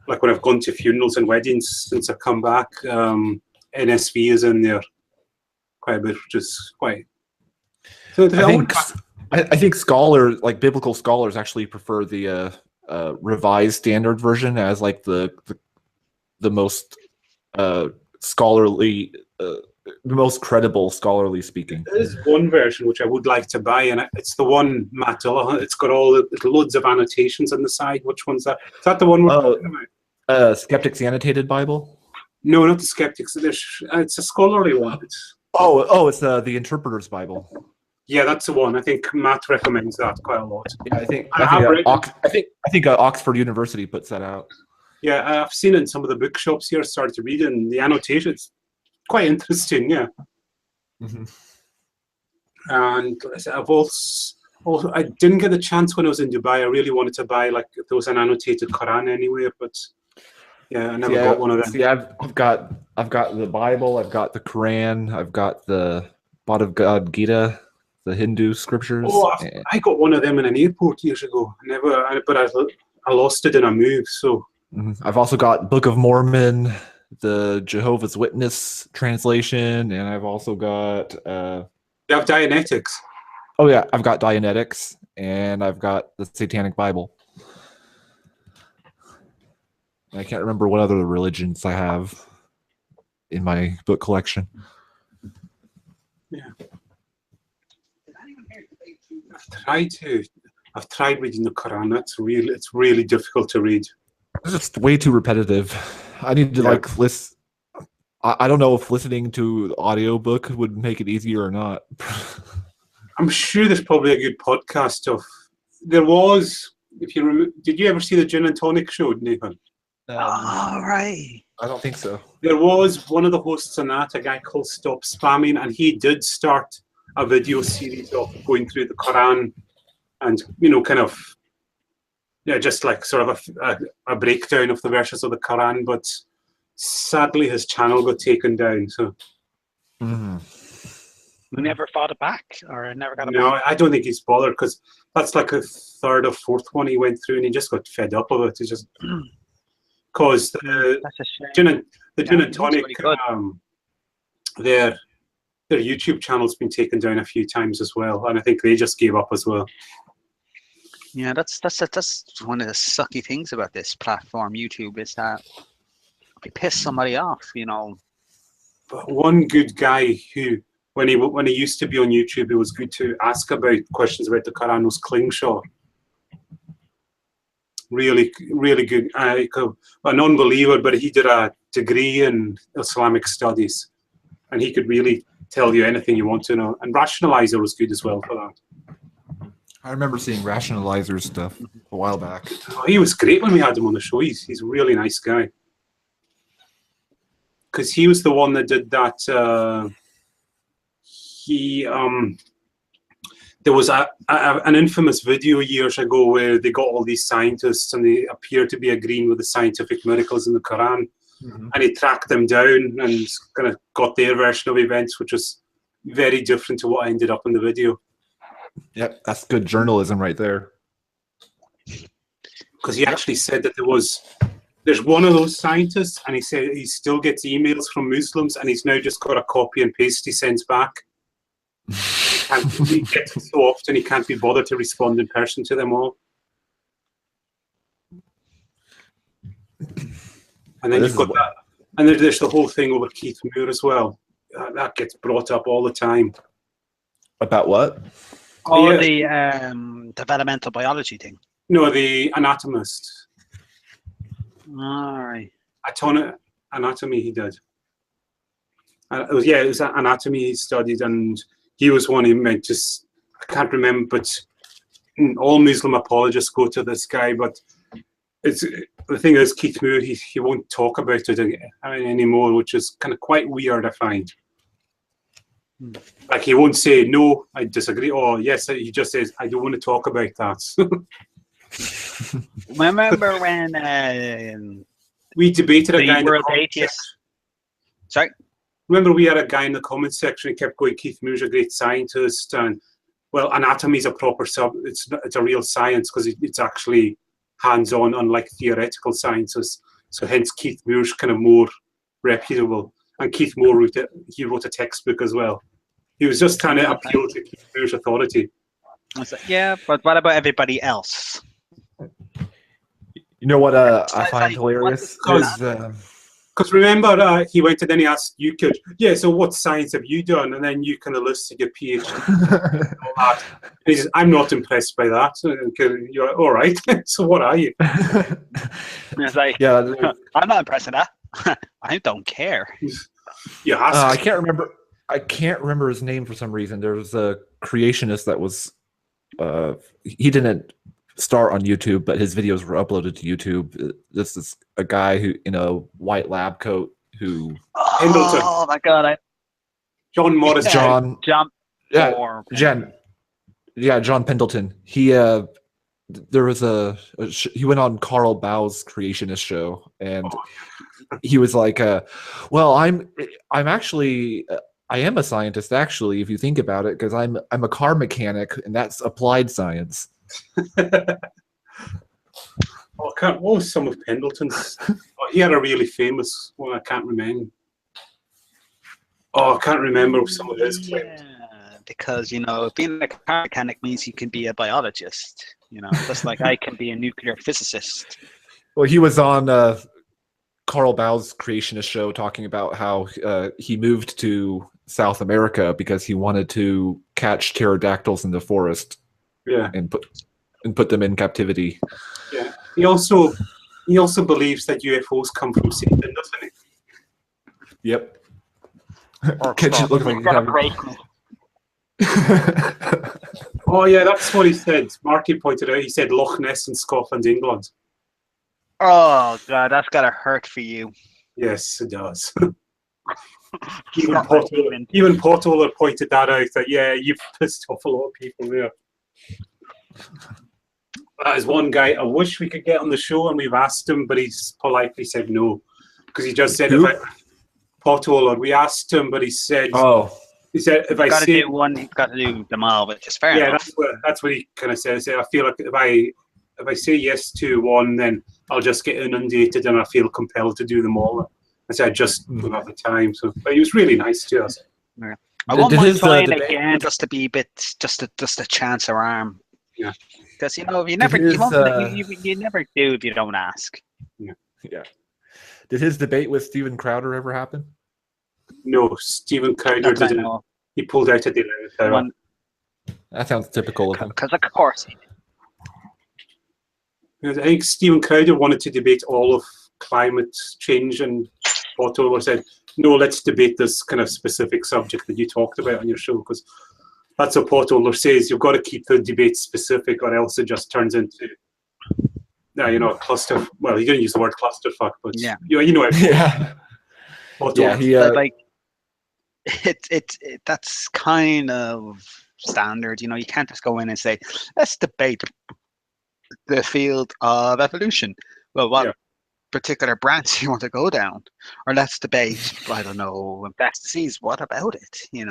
like when I've gone to funerals and weddings since I've come back, NSV is in there. quite a bit, which is quite. So I think scholars, like biblical scholars, actually prefer the revised standard version as like the most scholarly, the most credible scholarly speaking. There's one version which I would like to buy, and it's the one Matt Dillon. It's got all the loads of annotations on the side. Which one's that? Is that the one we're talking about? Skeptic's Annotated Bible? No, not the Skeptics. It's a scholarly one. It's the Interpreter's Bible. Yeah, that's the one. I think Matt recommends that quite a lot. Yeah, I think Oxford University puts that out. Yeah, I've seen it in some of the bookshops here. Started to read it, and the annotations quite interesting. Yeah. Mm-hmm. And I've also I didn't get the chance when I was in Dubai. I really wanted to buy like if there was an annotated Quran anywhere, but yeah, I never got one of them. See, I've got the Bible, I've got the Quran, I've got the Bhagavad Gita, the Hindu scriptures. Oh, I got one of them in an airport years ago. But I lost it in a move. So I've also got Book of Mormon, the Jehovah's Witness translation, and I've also got. You have Dianetics. Oh yeah, I've got Dianetics, and I've got the Satanic Bible. I can't remember what other religions I have in my book collection. Yeah. I've tried reading the Quran. It's really difficult to read. It's just way too repetitive. I need to like listen. I don't know if listening to the audiobook would make it easier or not. I'm sure there's probably a good podcast of. There was, if you remember, did you ever see the Gin and Tonic show, Nathan? Right. I don't think so. There was one of the hosts on that, a guy called Stop Spamming, and he did start a video series of going through the Quran and, kind of, just like sort of a breakdown of the verses of the Quran, but sadly his channel got taken down. So we never fought it back, or never got it back? No, I don't think he's bothered, because that's like a third or fourth one he went through, and he just got fed up of it. He just... Because the Gin and Tonic, their YouTube channel's been taken down a few times as well, and I think they just gave up as well. Yeah, that's one of the sucky things about this platform, YouTube, is that they piss somebody off, But one good guy who, when he used to be on YouTube, it was good to ask about questions about the Quran, was Klingshaw. Really, really good. A non-believer, but he did a degree in Islamic studies, and he could really tell you anything you want to know. And Rationalizer was good as well for that. I remember seeing Rationalizer's stuff a while back. Oh, he was great when we had him on the show. He's a really nice guy. Because he was the one that did that. There was an infamous video years ago where they got all these scientists and they appeared to be agreeing with the scientific miracles in the Quran. And he tracked them down and kind of got their version of events, which was very different to what ended up in the video. Yep, that's good journalism right there. Because he actually said that there's one of those scientists, and he said he still gets emails from Muslims, and he's now just got a copy and paste he sends back. He gets it so often he can't be bothered to respond in person to them all. And then you've got that, and there's the whole thing over Keith Moore as well. That gets brought up all the time. About what? Oh, the developmental biology thing. No, the anatomist. All right. Anatomy he did. It was anatomy he studied, and he was one he meant to. I can't remember, but all Muslim apologists go to this guy. But the thing is, Keith Moore, he won't talk about it anymore, which is kind of quite weird, I find. Like, he won't say, no, I disagree, or yes, he just says, I don't want to talk about that. Remember when we debated a guy in the World Atheist? Sorry? Remember we had a guy in the comments section who kept going, Keith Moore's a great scientist, and, well, anatomy is a proper it's a real science, because it's actually hands-on, unlike theoretical sciences. So hence Keith Moore's kind of more reputable. And Keith Moore wrote a textbook as well. He was just trying to appeal to British authority. I was like, yeah, but what about everybody else? You know what I It's find like, hilarious what is Because remember, he went and then he asked Euclid, yeah, so what science have you done? And then you kind of listed your PhD and all that. And he says, I'm not impressed by that. And you're all right. So what are you? It's like, yeah, I'm not impressed with that. I don't care. You asked. I can't remember. I can't remember his name for some reason. There was a creationist that was. He didn't start on YouTube, but his videos were uploaded to YouTube. This is a guy who in a white lab coat who. Pendleton. Oh my god! John Morris. John. Yeah, John Pendleton. He there was he went on Carl Bau's creationist show, and he was like, well, I'm actually I am a scientist actually, if you think about it, because I'm a car mechanic, and that's applied science. What was some of Pendleton's? He had a really famous one. I can't remember. I can't remember some of his claims. Yeah, because being a car mechanic means you can be a biologist. Just like I can be a nuclear physicist. Well, he was on Carl Bau's creationist show talking about how he moved to South America because he wanted to catch pterodactyls in the forest. Yeah, and put them in captivity. Yeah, he also believes that UFOs come from Satan, doesn't he? Yep. Look like break me. Oh yeah, that's what he said. Marty pointed out. He said Loch Ness in Scotland, England. Oh god, that's gotta hurt for you. Yes, it does. Even Pottoler pointed that out. That you've pissed off a lot of people there. That is one guy I wish we could get on the show, and we've asked him, but he's politely said no, because he just said Pottoler. We asked him, but he said if I say do one, he's got to do them all, which is fair enough. That's what he kind of said. I feel like if I say yes to one, then I'll just get inundated, and I feel compelled to do them all. I said I just don't have the time. So, but he was really nice to us. Yeah. I won't mind trying again, just to be a bit, just a chance of arm. Yeah. Because you never do if you don't ask. Yeah. Did his debate with Steven Crowder ever happen? No, Steven Crowder didn't. He pulled out at the 11th hour. That sounds typical of him. Because of course he did. I think Steven Crowder wanted to debate all of climate change, and Pottoler said, "No, let's debate this kind of specific subject that you talked about on your show," because that's what Pottoler says. You've got to keep the debate specific, or else it just turns into, a cluster. Well, he didn't use the word clusterfuck, but you know. Yeah. That's kind of standard. You can't just go in and say, let's debate the field of evolution. Well, what particular branch you want to go down? Or let's debate, I don't know, infectious disease. What about it? You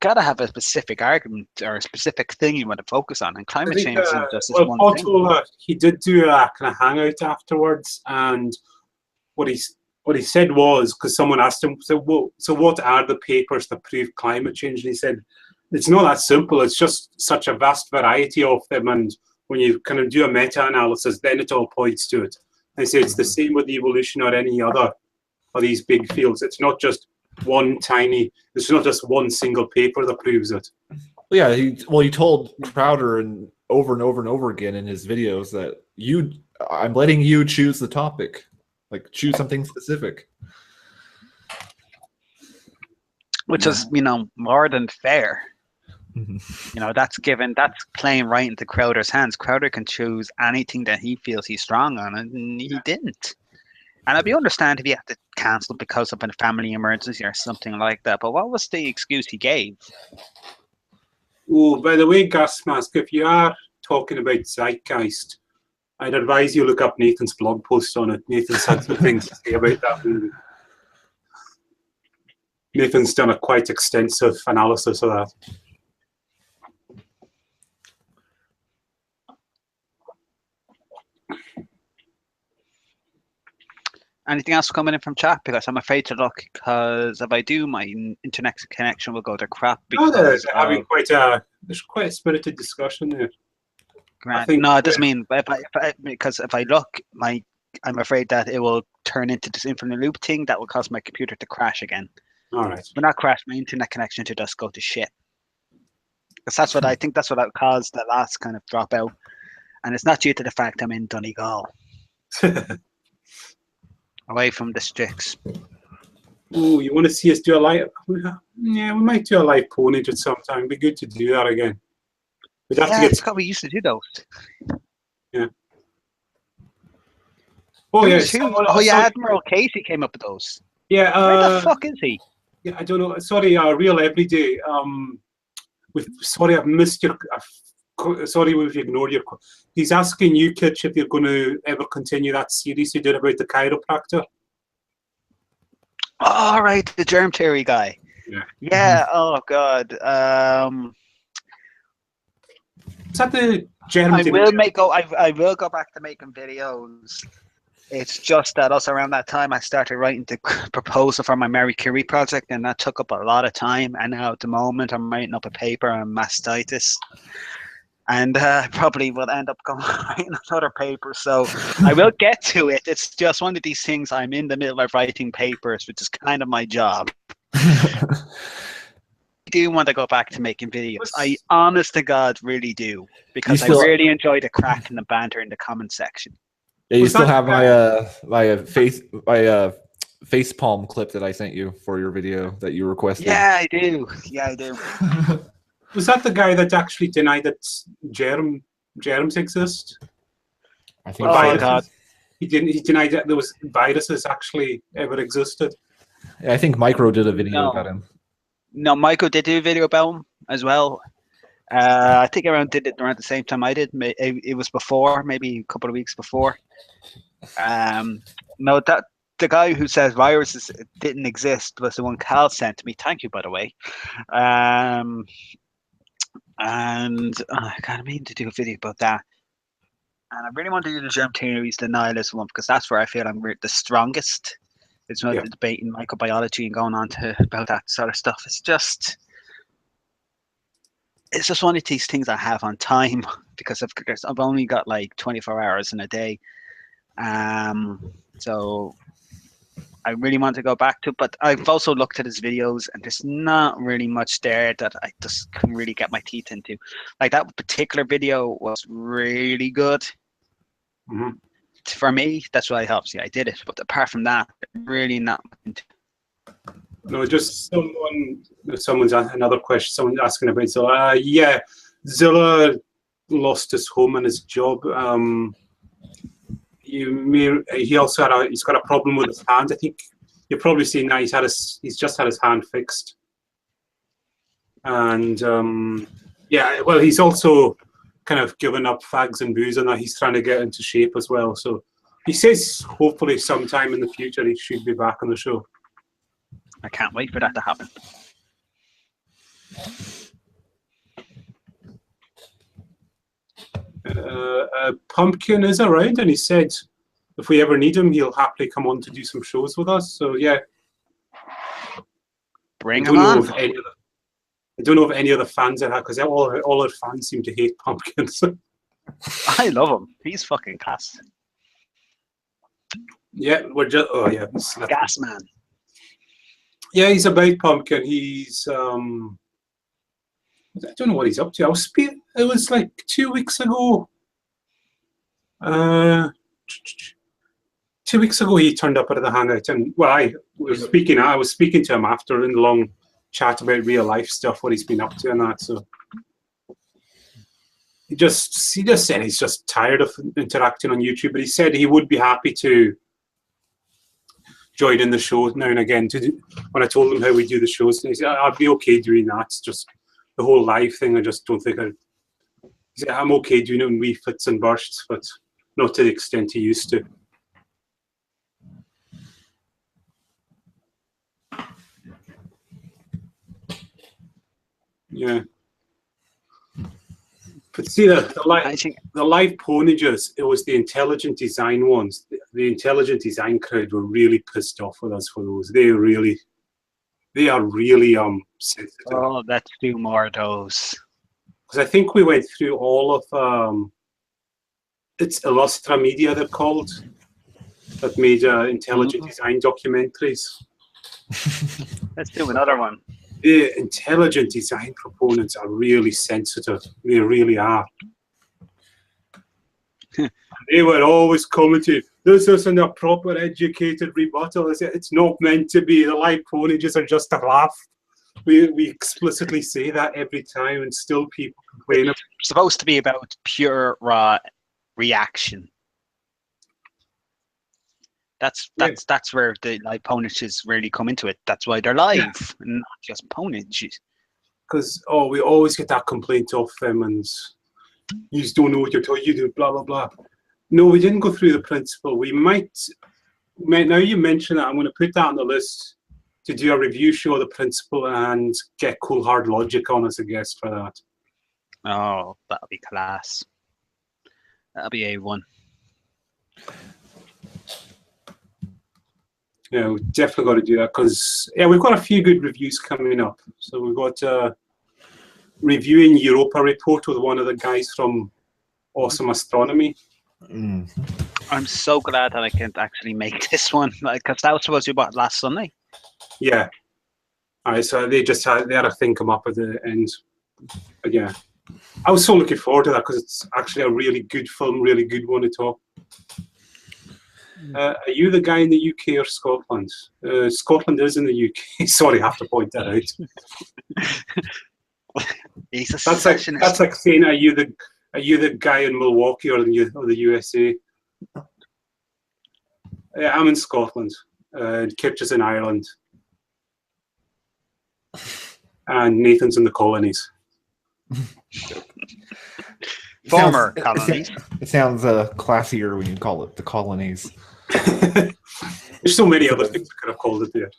got to have a specific argument or a specific thing you want to focus on. And climate change isn't just this one thing. He did do a kind of hangout afterwards, and what he said was, because someone asked him, so what are the papers that prove climate change? And he said, it's not that simple. It's just such a vast variety of them, and when you kind of do a meta-analysis, then it all points to it. And he said it's the same with evolution or any other of these big fields. It's not just it's not just one single paper that proves it. Yeah, he told Crowder and over again in his videos that I'm letting you choose the topic. Like, choose something specific. Which is, more than fair. Mm-hmm. That's playing right into Crowder's hands. Crowder can choose anything that he feels he's strong on, and he didn't. And I'd understand if he had to cancel because of a family emergency or something like that. But what was the excuse he gave? Oh, by the way, Gas Mask, if you are talking about Zeitgeist, I'd advise you look up Nathan's blog post on it. Nathan's had some things to say about that movie. Nathan's done a quite extensive analysis of that. Anything else coming in from chat? Because I'm afraid to look, because if I do, my internet connection will go to crap. No, Because they're having there's quite a spirited discussion there. no, it doesn't mean. Because if I look, I'm afraid that it will turn into this infinite loop thing that will cause my computer to crash again. All right. But not crash, my internet connection to just go to shit. Because that's what I think. That's what caused the last kind of dropout, and it's not due to the fact I'm in Donegal. Away from the sticks. Oh, you want to see us do a live? Yeah, we might do a live ponage at some time. It'd be good to do that again. We'd have to get. We used to do those. Yeah. Oh yeah. Admiral Casey came up with those. Yeah. Where the fuck is he? Yeah, I don't know. Sorry, Real Everyday. Sorry, I've missed your. Sorry, we've ignored your. He's asking you, Kitch, if you're going to ever continue that series you did about the chiropractor. All right, the germ theory guy. Yeah. Yeah. Oh God. Is that the germ? I will go back to making videos. It's just that also around that time I started writing the proposal for my Marie Curie project, and that took up a lot of time. And now at the moment I'm writing up a paper on mastitis. And probably will end up writing another paper. So I will get to it. It's just one of these things. I'm in the middle of writing papers, which is kind of my job. I do want to go back to making videos. I, honest to God, really do. Because I really enjoy the crack and the banter in the comment section. Yeah, you still have my face palm clip that I sent you for your video that you requested. Yeah, I do. Yeah, I do. Was that the guy that actually denied that germs exist? I think. Oh God! He denied that there was viruses actually ever existed. Yeah, I think Micro did a video about him. No, Micro did do a video about him as well. I think did it around the same time I did. It was before, maybe a couple of weeks before. No, that the guy who says viruses didn't exist was the one Cal sent to me. Thank you, by the way. And I kind of mean to do a video about that. And I really want to do the germ theories, the nihilism one, because that's where I feel I'm the strongest. It's not debating microbiology and going on to about that sort of stuff. It's just one of these things I have on time because I've only got like 24 hours in a day. So I really want to go back to, but I've also looked at his videos and there's not really much there that I just couldn't really get my teeth into. Like that particular video was really good. Mm-hmm. For me, that's why obviously I did it. But apart from that, really not into. No, just someone's another question. Someone's asking about Zilla. Yeah, Zilla lost his home and his job. He also he's got a problem with his hand. I think you're probably seeing now he's just had his hand fixed. And yeah, well, he's also kind of given up fags and booze and that. He's trying to get into shape as well. So he says hopefully sometime in the future he should be back on the show. I can't wait for that to happen. Pumpkin is around, and he said if we ever need him, he'll happily come on to do some shows with us. So yeah, bring him on. I don't know if any of the fans are, because all our fans seem to hate Pumpkin. So. I love him. He's fucking class. Yeah, we're just gas man. Yeah, he's about Pumpkin. He's I don't know what he's up to. It was like 2 weeks ago. 2 weeks ago, he turned up at the Hangout, and well, I was speaking to him after in a long chat about real life stuff, what he's been up to, and that. So he just said he's just tired of interacting on YouTube, but he said he would be happy to join in the show now and again. When I told him how we do the shows, he said I'd be okay doing that. It's just the whole live thing. I just don't think he said I'm okay doing it in wee fits and bursts, but not to the extent he used to. Yeah. But see, the live ponages, it was the intelligent design ones. the intelligent design crowd were really pissed off with us for those. They are really sensitive. Oh, let's do more of those. Because I think we went through all of it's Illustra Media, they're called, that made intelligent design documentaries. Let's do another one. The intelligent design proponents are really sensitive. They really are. They were always commenting, this isn't a proper educated rebuttal. It's not meant to be. The live ponies are just a laugh. We explicitly say that every time, and still people complain. It's supposed to be about pure raw reaction. That's where the live ponies really come into it. That's why they're live, and not just ponies. Because we always get that complaint off them, and you just don't know what you're talking. You do blah blah blah. No, we didn't go through the principle. We might. Now you mention that, I'm going to put that on the list to do a review show of the principle and get Cool Hard Logic on as a guest for that. Oh, that'll be class. That'll be A1. Yeah, we definitely got to do that because we've got a few good reviews coming up. So we've got reviewing Europa report with one of the guys from Awesome Astronomy. I'm so glad that I can't actually make this one, because that was supposed to be last Sunday. Yeah. All right, so they had to think them up at the end. But yeah, I was so looking forward to that because it's actually a really good film, really good one to talk. Are you the guy in the UK or Scotland? Scotland is in the UK. Sorry, I have to point that out. That's like saying, are you the guy in Milwaukee or the USA? I'm in Scotland. Kitch in Ireland. And Nathan's in the colonies. Former colonies. It sounds classier when you call it the colonies. There's so many other things I could have called it there.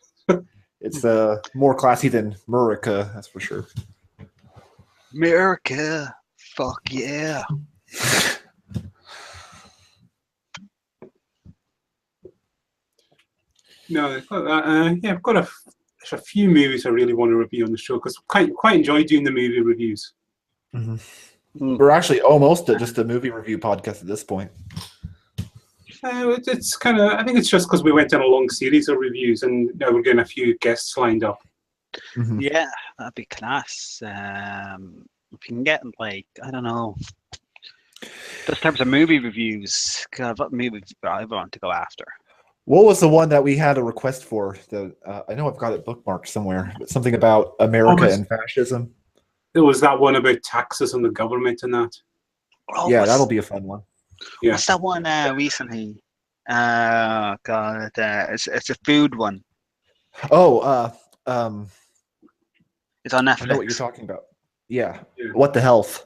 It's more classy than Murica, that's for sure. America, fuck yeah. No, I've got a few movies I really want to review on the show because quite enjoy doing the movie reviews. Mm-hmm. We're actually almost just a movie review podcast at this point. It's kind of, I think it's just because we went on a long series of reviews and now we're getting a few guests lined up. Mm-hmm. Yeah, that'd be class. If you can get, like, I don't know, just in terms of movie reviews, God, what movie I want to go after? What was the one that we had a request for? I know I've got it bookmarked somewhere, but something about America and fascism. There was that one about taxes on the government and that. Oh, yeah, that'll be a fun one. Yeah. What's that one recently? God, it's a food one. Oh, it's on Netflix. I know what you're talking about. Yeah. What the health?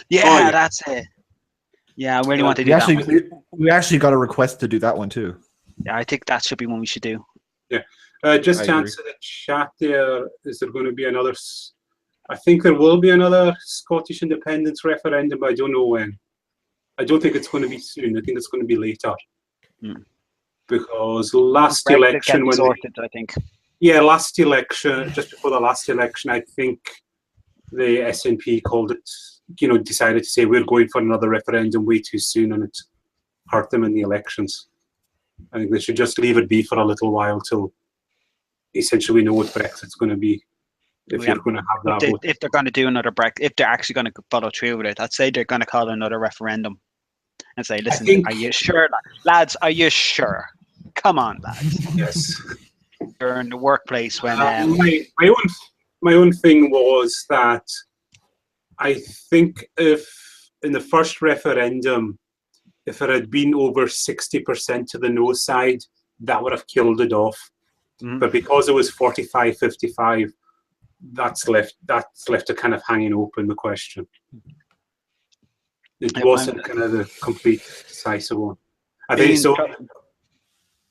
Yeah, that's it. Yeah, I really want to do that one. We actually got a request to do that one too. Yeah, I think that should be one we should do. Yeah. Just to answer the chat there, is there going to be another... I think there will be another Scottish independence referendum, but I don't know when. I don't think it's going to be soon. I think it's going to be later. Because last election... I think. Yeah, last election, just before the last election, I think the SNP called it, decided to say we're going for another referendum way too soon, and it hurt them in the elections. I think they should just leave it be for a little while till essentially we know what Brexit's going to be. If you're going to have that, if they're going to do another Brexit, if they're actually going to follow through with it, I'd say they're going to call another referendum and say, "Listen, are you sure, lads? Are you sure? Come on, lads." Yes. You're in the workplace when my own thing was that I think if in the first referendum, if it had been over 60% to the no side, that would have killed it off. But because it was 45-55, that's left it kind of hanging open, the question. It wasn't kind of the complete decisive one. I think so.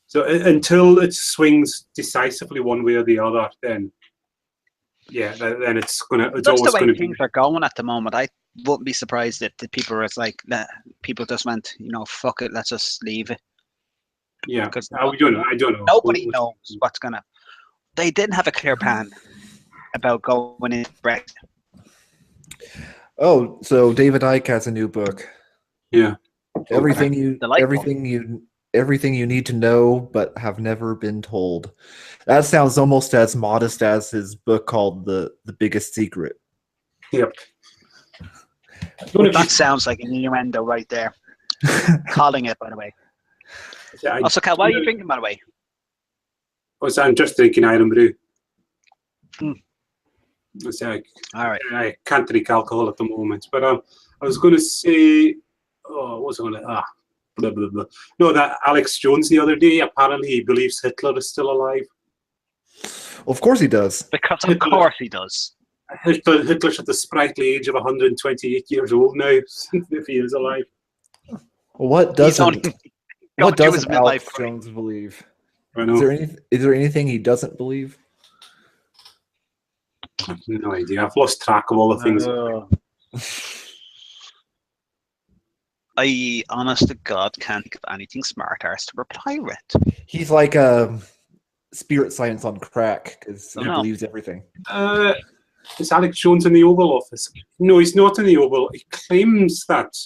So until it swings decisively one way or the other, then then it's gonna. It's that's always the way going to things are going at the moment. I wouldn't be surprised if the people are like that. People just went, fuck it, let's just leave it. Yeah, Because I don't know. I don't know. nobody knows what's gonna. They didn't have a clear plan about going into Brexit. Oh, so David Icke has a new book. Yeah. Everything you Delightful. everything you need to know but have never been told. That sounds almost as modest as his book called The Biggest Secret. Yep. That sounds like an innuendo right there. Calling it, by the way. Also, Cal, what are you drinking, by the way? I'm just drinking Iron Brew. Mm. All right. I can't drink alcohol at the moment, but I was going to say, what was I going to? Blah blah blah. No, that Alex Jones the other day. Apparently, he believes Hitler is still alive. Well, of course he does. Because of course he does. Hitler's at the sprightly age of 128 years old now, if he is alive. What doesn't Alex Jones believe? I know. Is there anything he doesn't believe? I have no idea. I've lost track of all the things. I, honest to God, can't think of anything smart arse to reply with. He's like spirit science on crack because he believes everything. Is Alex Jones in the Oval Office? No, he's not in the Oval. He claims that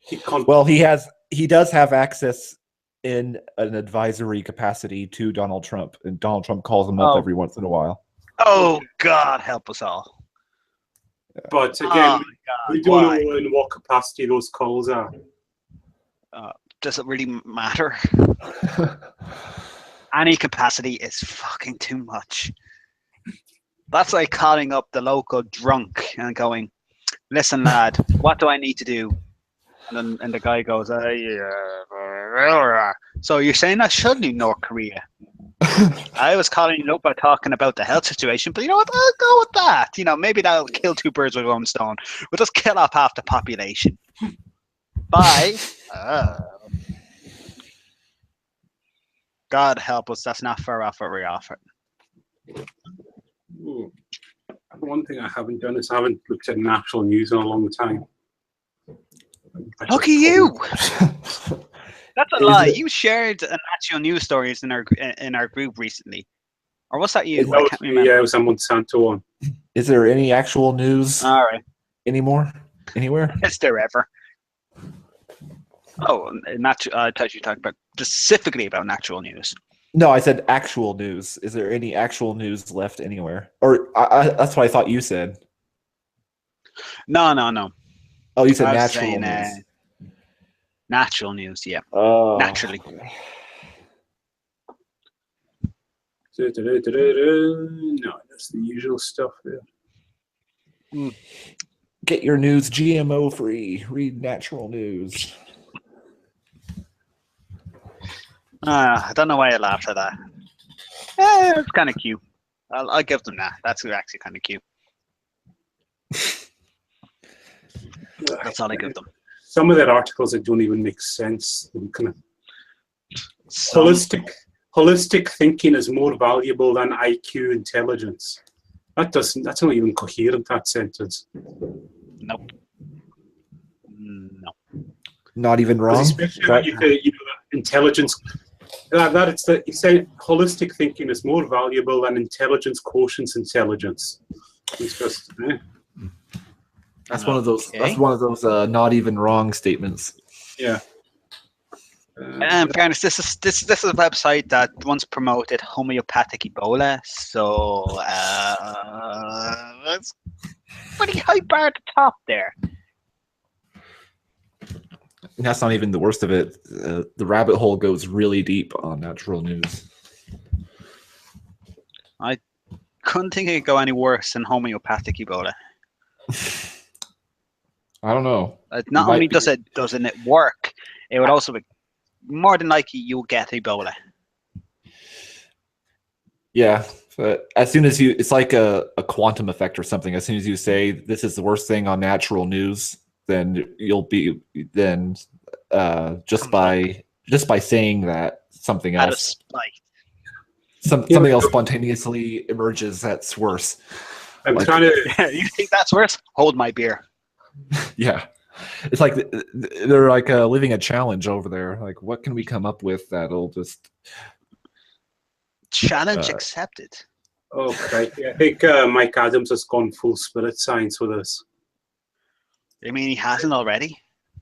he can't. Well, he does have access in an advisory capacity to Donald Trump, and Donald Trump calls him up every once in a while. Oh, God, help us all. But again, we don't know in what capacity those calls are. Does it really matter? Any capacity is fucking too much. That's like calling up the local drunk and going, "Listen, lad, what do I need to do?" And the guy goes, "So you're saying I should leave North Korea?" I was calling you up by talking about the health situation, but you know what? I'll go with that. You know, maybe that'll kill two birds with one stone. We'll just kill off half the population. Bye. God help us, that's not far off what we offer. One thing I haven't done is I haven't looked at national news in a long time. Look at you! That's a lie. You shared a national news stories in our group recently. Or was that you? I can't remember. Yeah, it was a Monsanto one. Is there any actual news anymore? Anywhere? Is there ever? Oh, I thought you were talking about specifically about natural news. No, I said actual news. Is there any actual news left anywhere? Or that's what I thought you said. No. Oh, you said natural news. Natural news, yeah. Oh. Naturally. No, that's the usual stuff there. Get your news GMO free. Read natural news. I don't know why I laughed at that. It's kind of cute. I'll give them that. That's actually kind of cute. That's all I give them. Some of their articles that don't even make sense. Kind of holistic thinking is more valuable than IQ intelligence. That's not even coherent, that sentence. Nope. No. Not even wrong. Especially when intelligence. You say holistic thinking is more valuable than intelligence quotients intelligence. It's just. That's one of those. Okay. That's one of those not even wrong statements. Yeah. In fairness, this is a website that once promoted homeopathic Ebola, so it's pretty high bar at the top there. That's not even the worst of it. The rabbit hole goes really deep on natural news. I couldn't think it could go any worse than homeopathic Ebola. I don't know. Not only doesn't it work, it would also be more than likely you'll get Ebola. Yeah, but as soon as it's like a quantum effect or something. As soon as you say this is the worst thing on natural news, then you'll be just by saying that something else. Something else spontaneously emerges that's worse. I'm trying to. You think that's worse? Hold my beer. Yeah. It's like they're like living a challenge over there. Like, what can we come up with that'll just challenge accepted? Oh, crikey. I think Mike Adams has gone full spirit science with us. I mean, he hasn't already.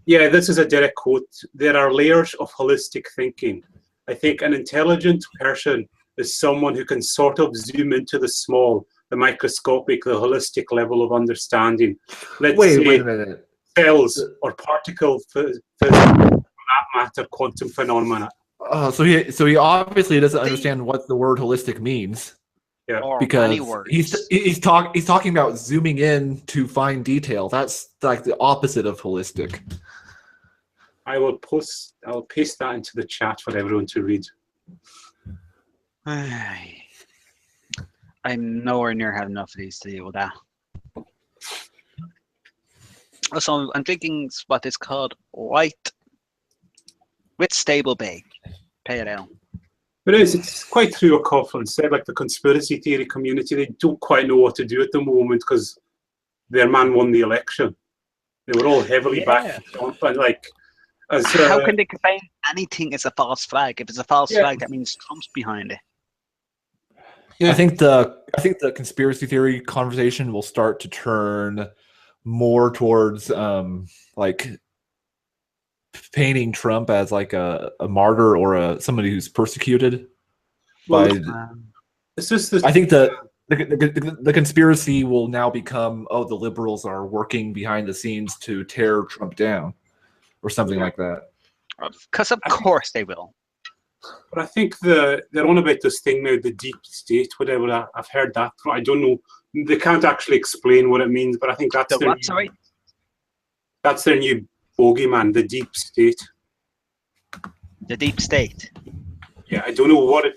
Yeah, this is a direct quote. There are layers of holistic thinking. I think an intelligent person is someone who can sort of zoom into the small, the microscopic, the holistic level of understanding. Let's say wait a minute. Cells or particle physics, for that matter, quantum phenomena. So he obviously doesn't understand what the word holistic means. Yeah, or because any words. he's talking about zooming in to find detail. That's like the opposite of holistic. I'll paste that into the chat for everyone to read. I'm nowhere near had enough of these to deal with that. Also, I'm drinking what is called white with stable bake. Pale ale. But it's quite true what Coughlin said, like the conspiracy theory community, they don't quite know what to do at the moment because their man won the election. They were all heavily backed Trump, and like, as how can they claim anything is a false flag? If it's a false flag, that means Trump's behind it. Yeah. I think the conspiracy theory conversation will start to turn more towards like painting Trump as like a martyr or somebody who's persecuted. Well, it's just I think the conspiracy will now become, oh, the liberals are working behind the scenes to tear Trump down or something like that. Because of course they will. But I think they're on about this thing now, the deep state, whatever. I've heard that. I don't know. They can't actually explain what it means, but I think that's that's their new bogeyman, the deep state. The deep state. Yeah, I don't know what it.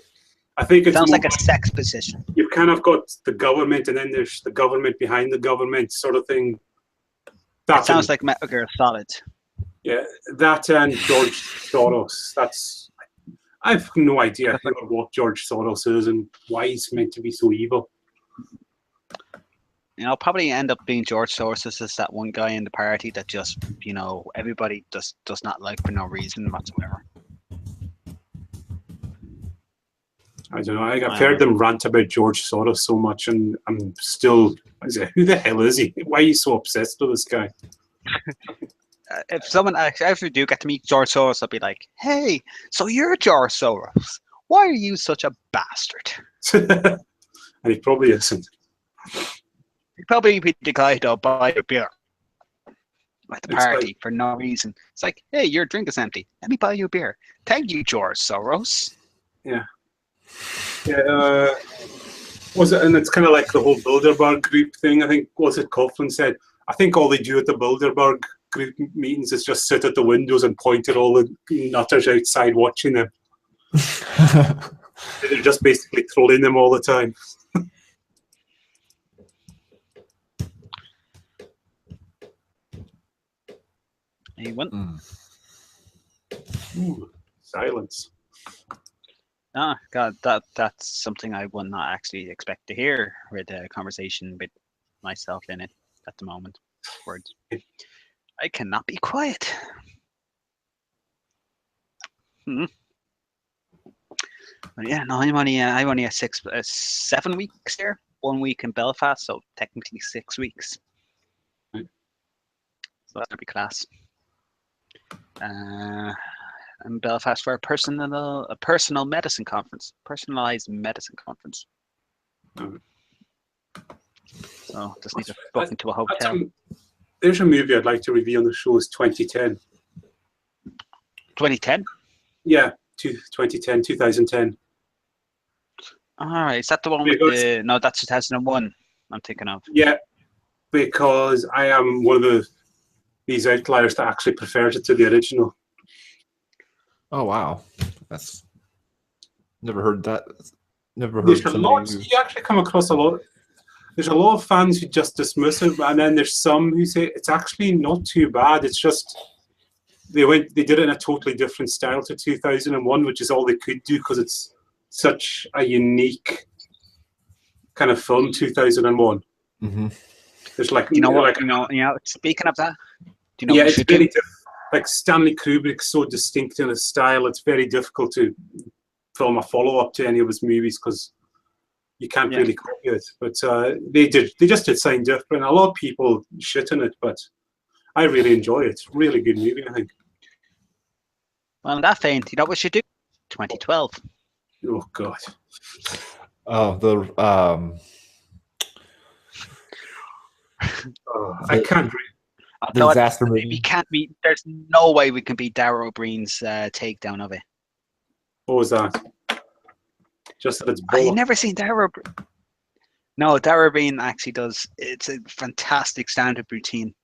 I think it sounds like a sex position. You've kind of got the government, and then there's the government behind the government, sort of thing. That sounds like Metal Gear Solid. Yeah, that and George Soros. That's. I've no idea what George Soros is and why he's meant to be so evil. You know, probably end up being George Soros is that one guy in the party that just, you know, everybody does not like for no reason whatsoever. I don't know. I've heard them rant about George Soros so much, and I'm still. Who the hell is he? Why are you so obsessed with this guy? If someone actually do get to meet George Soros, I'll be like, "Hey, so you're George Soros? Why are you such a bastard?" And he probably isn't. He'd probably be the guy that'll buy a beer at the party for no reason. It's like, "Hey, your drink is empty. Let me buy you a beer. Thank you, George Soros." Yeah. Yeah. Was it? And it's kind of like the whole Bilderberg group thing. I think Coughlin said. I think all they do at the Bilderberg group meetings is just sit at the windows and point at all the nutters outside watching them. They're just basically trolling them all the time. Ooh, silence. Ah, God, that's something I would not actually expect to hear with a conversation with myself in it at the moment. Words. I cannot be quiet. But yeah, no, I'm only at 7 weeks here. 1 week in Belfast, so technically 6 weeks. So that'll be class. In Belfast for a personal medicine conference, personalized medicine conference. So just need to book into a hotel. There's a movie I'd like to review on the show. Is 2010. 2010? Yeah, 2010. All right, is that the one with the? No, that's 2001. I'm thinking of. Yeah, because I am one of these outliers that actually prefers it to the original. Oh wow, that's never heard that. Never heard. There's a lot. You actually come across a lot. There's a lot of fans who just dismiss it, and then there's some who say it's actually not too bad. It's just they did it in a totally different style to 2001, which is all they could do because it's such a unique kind of film. 2001. Mm-hmm. There's like you know. Speaking of that, Do you know Yeah, what we it's should very do? like Stanley Kubrick's so distinct in his style. It's very difficult to film a follow-up to any of his movies because you can't really copy it. But they just did something different. A lot of people shit on it, but I really enjoy it. It's a really good movie, I think. Well, in that vein, you know what we should do? 2012. Oh God. Oh, I can't. The disaster movie. We can't be. There's no way we can beat Darrell O'Brien's takedown of it. What was that? Just that it's Oh, you've both. never seen Darrell? No, Darrell O'Brien actually does. It's a fantastic stand-up routine.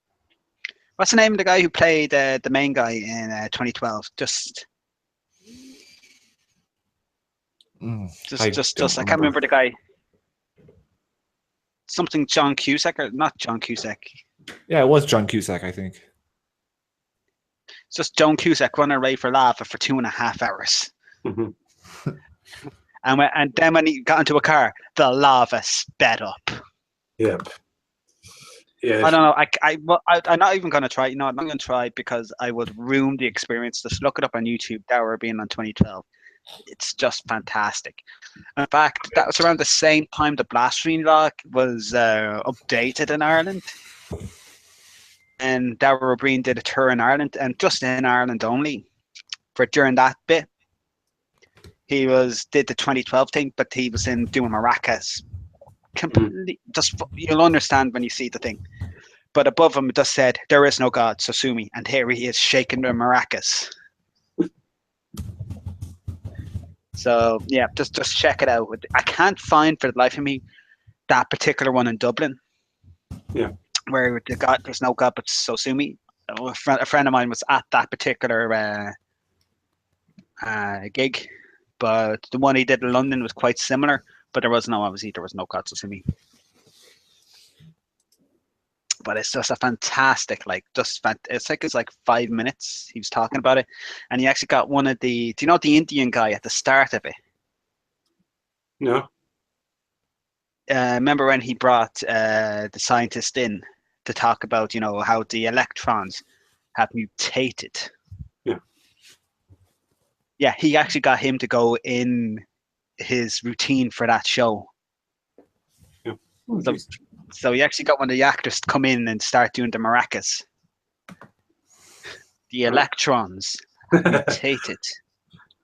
What's the name of the guy who played the main guy in 2012? Just I can't remember the guy. Something John Cusack or not John Cusack. Yeah, it was John Cusack, I think. It's just John Cusack running away for lava for 2.5 hours. Mm-hmm. And then when he got into a car, the lava sped up. Yep. Yeah. I don't know. I'm not even going to try. No, I'm not going to try because I would ruin the experience. Just look it up on YouTube. Darrell being on 2012. It's just fantastic. In fact, that was around the same time the blasphemy law was updated in Ireland. And Darrell O'Brien did a tour in Ireland, and just in Ireland only. For during that bit, he did the 2012 thing, but he was in doing maracas. Completely, just you'll understand when you see the thing. But above him, it just said, "There is no God, so sue me." And here he is shaking the maracas. So yeah, just check it out. I can't find for the life of me that particular one in Dublin. Yeah. Where the God, there's no God, but so sue me. A friend of mine was at that particular gig, but the one he did in London was quite similar. But there was no God, so sue me. But it's just a fantastic, it's like 5 minutes. He was talking about it, and he actually got one of do you know the Indian guy at the start of it? No. Remember when he brought the scientist in to talk about, how the electrons have mutated? Yeah. Yeah, he actually got him to go in his routine for that show. Yeah. So he actually got one of the actors to come in and start doing the maracas. The electrons have mutated.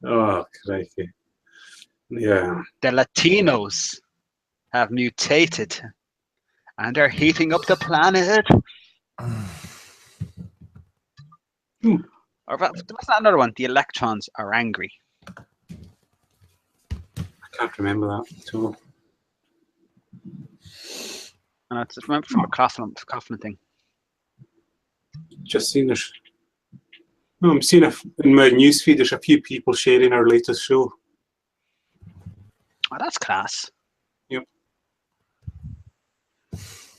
Oh, crikey. Yeah. The Latinos have mutated. And they're heating up the planet. Or what's that another one? The electrons are angry. I can't remember that at all. And I just remember from a Coughlin thing. Just seen this. No, I'm seeing in my newsfeed. There's a few people sharing our latest show. Oh, that's class. Yep.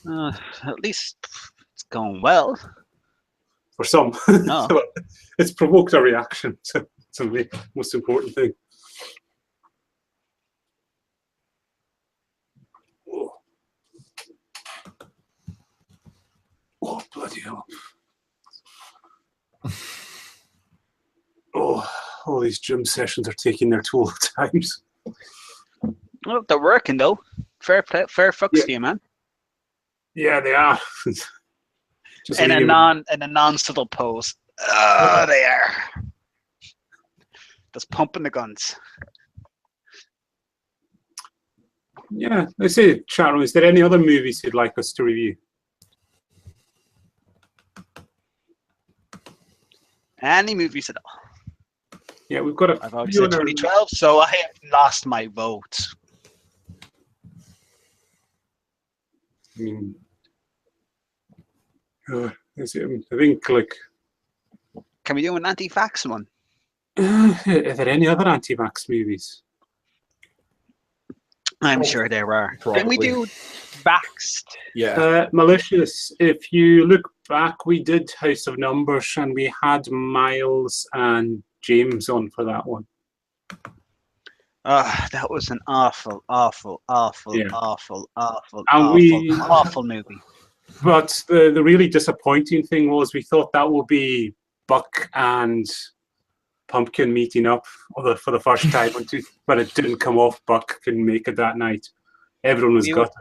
At least it's going well. For some, No. It's provoked a reaction. So it's the most important thing. Oh, bloody hell. Oh, all these gym sessions are taking their toll at times. Well, they're working though. Fair fucks to you, man. Yeah, they are. Just in a non-subtle pose. Oh, they are. Just pumping the guns. Yeah, I say, chat room, is there any other movies you'd like us to review? Any movies at all? Yeah, we've got I've already said 2012, so I have lost my vote. I mean, I think like. Can we do an anti-vax one? Are there any other anti-vax movies? I'm sure there are. Probably. Can we do Vaxxed? Yeah. Malicious. If you look back, we did House of Numbers, and we had Miles and James on for that one. That was an awful movie. But the really disappointing thing was we thought that would be Buck and Pumpkin meeting up for the first time, but it didn't come off. Buck couldn't make it that night. Everyone was gutted.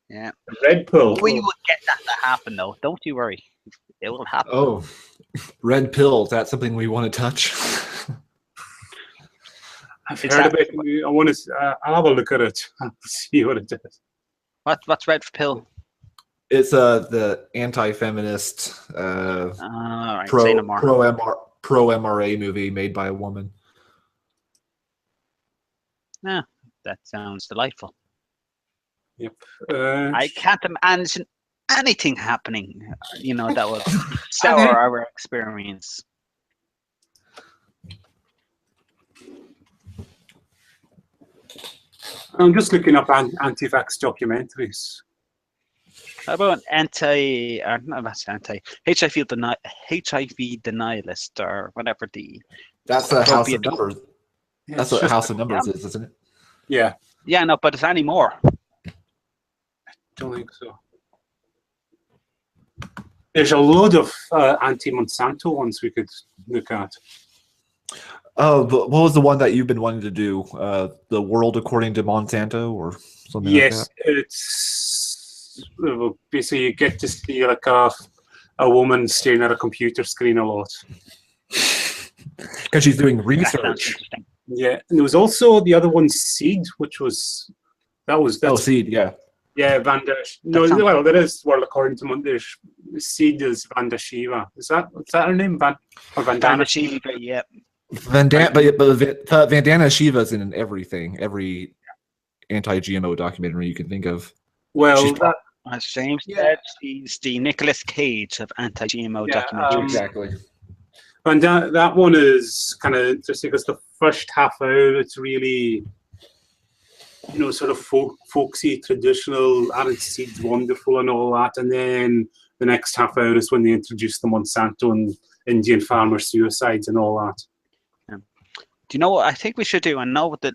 Yeah. Red Pill. We will get that to happen, though. Don't you worry. It will happen. Oh, Red Pill. Is that something we want to touch? I've heard of it. I want to. I'll have a look at it and see what it is. What's Red Pill? It's the anti-feminist right, pro MRA movie made by a woman. Yeah, that sounds delightful. Yep. I can't imagine anything happening, that would sour our experience. I'm just looking up anti-vax documentaries. How about HIV denialist or whatever the... That's a House of Numbers. That's what House of Numbers is, isn't it? Yeah. Yeah, no, but it's any more. Don't think so. There's a load of anti-Monsanto ones we could look at. Oh, but what was the one that you've been wanting to do? The World According to Monsanto or something like that? Yes, it's basically you get to see like a woman staring at a computer screen a lot. Because she's doing research. Yeah, and there was also the other one, Seed, which was Seed, yeah. Yeah, well, there is World According to Monsanto. Seed is Vanda Shiva. Is that her name? Vanda Shiva, yeah. But Vandana Shiva's in everything, every anti-GMO documentary you can think of. Well, as James said, he's the Nicolas Cage of anti-GMO documentaries. Exactly. And that one is kind of interesting because the first half hour, it's really, sort of folksy, traditional, added seeds, wonderful and all that. And then the next half hour is when they introduce the Monsanto and Indian farmer suicides and all that. Do you know what I think we should do? I know that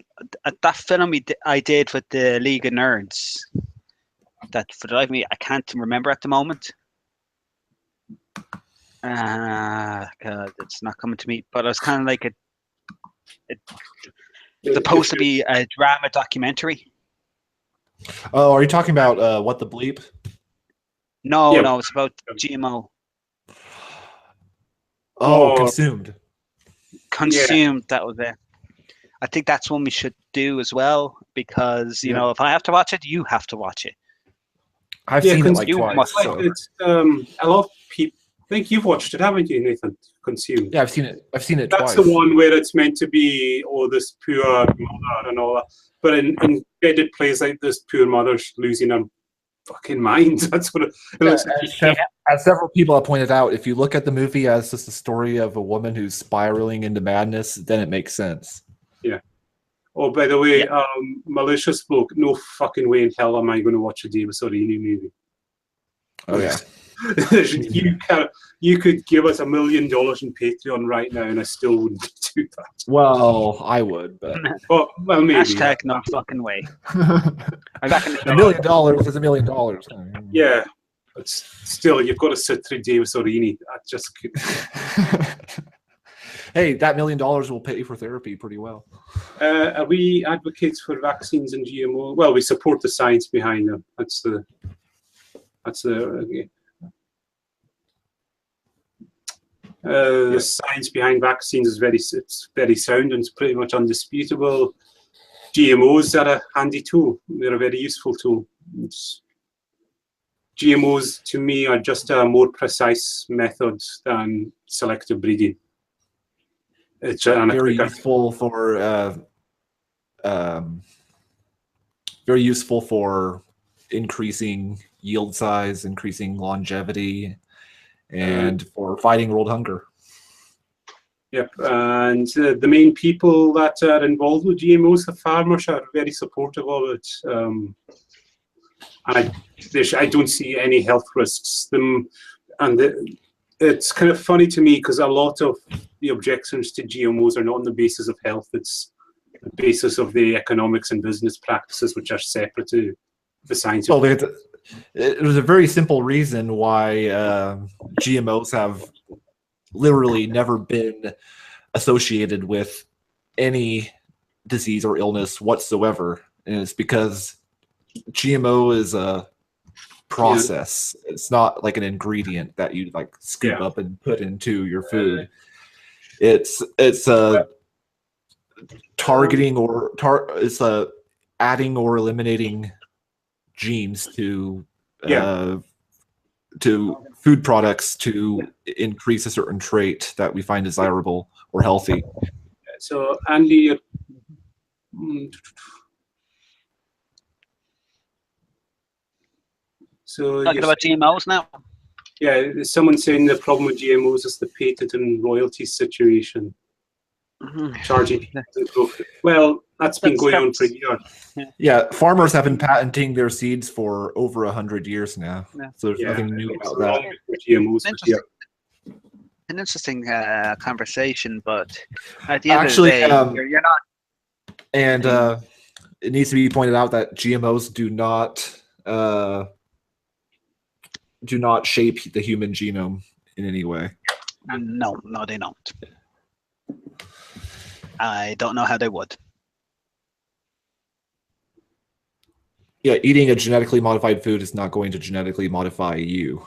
film I did with the League of Nerds. That for the life of me, I can't remember at the moment. God, it's not coming to me. But it was kind of like it's supposed to be a drama documentary. Oh, are you talking about What the Bleep? No, it's about GMO. Oh, Consumed. That was it. I think that's one we should do as well because if I have to watch it, you have to watch it. I've seen it like twice. It's a lot of people. I think you've watched it, haven't you, Nathan? Consumed. Yeah, I've seen it. I've seen it twice. That's the one where it's meant to be this poor mother and all that, but in it plays like this poor mother's losing her fucking mind. That's what it looks like. As several people have pointed out, if you look at the movie as just a story of a woman who's spiraling into madness, then it makes sense. Yeah. Oh, by the way, malicious bloke, no fucking way in hell am I going to watch a David Sorini movie. Oh yeah. You could give us $1 million in Patreon right now, and I still wouldn't do that. Well, I would, but well, maybe. Hashtag no fucking way. $1 million is $1 million. Yeah, but still, you've got to sit through David Sorini. I just could. Hey, that $1 million will pay for therapy pretty well. Are we advocates for vaccines and GMO? Well, we support the science behind them. That's the. The science behind vaccines is very sound and it's pretty much undisputable. GMOs are a handy tool. They're a very useful tool. GMOs to me are just a more precise method than selective breeding. It's very useful for increasing yield size, increasing longevity, and for fighting world hunger. Yep, and the main people that are involved with GMOs, the farmers, are very supportive of it. And I don't see any health risks. It's kind of funny to me because a lot of the objections to GMOs are not on the basis of health. It's the basis of the economics and business practices, which are separate to the science. Well, there's a very simple reason why GMOs have literally never been associated with any disease or illness whatsoever, and it's because GMO is a process. It's not like an ingredient that you like scoop up and put into your food. It's a targeting or it's a adding or eliminating genes to food products to increase a certain trait that we find desirable or healthy. So Andy, so talking about GMOs now. Yeah, someone's saying the problem with GMOs is the patent and royalty situation. Charging people. Well, that's been going on for years. Yeah, farmers have been patenting their seeds for over 100 years now. So there's nothing new about that. GMOs, an interesting conversation, but at the end of the day, you're not. And it needs to be pointed out that GMOs do not shape the human genome in any way. No, they don't. I don't know how they would. Yeah, eating a genetically modified food is not going to genetically modify you.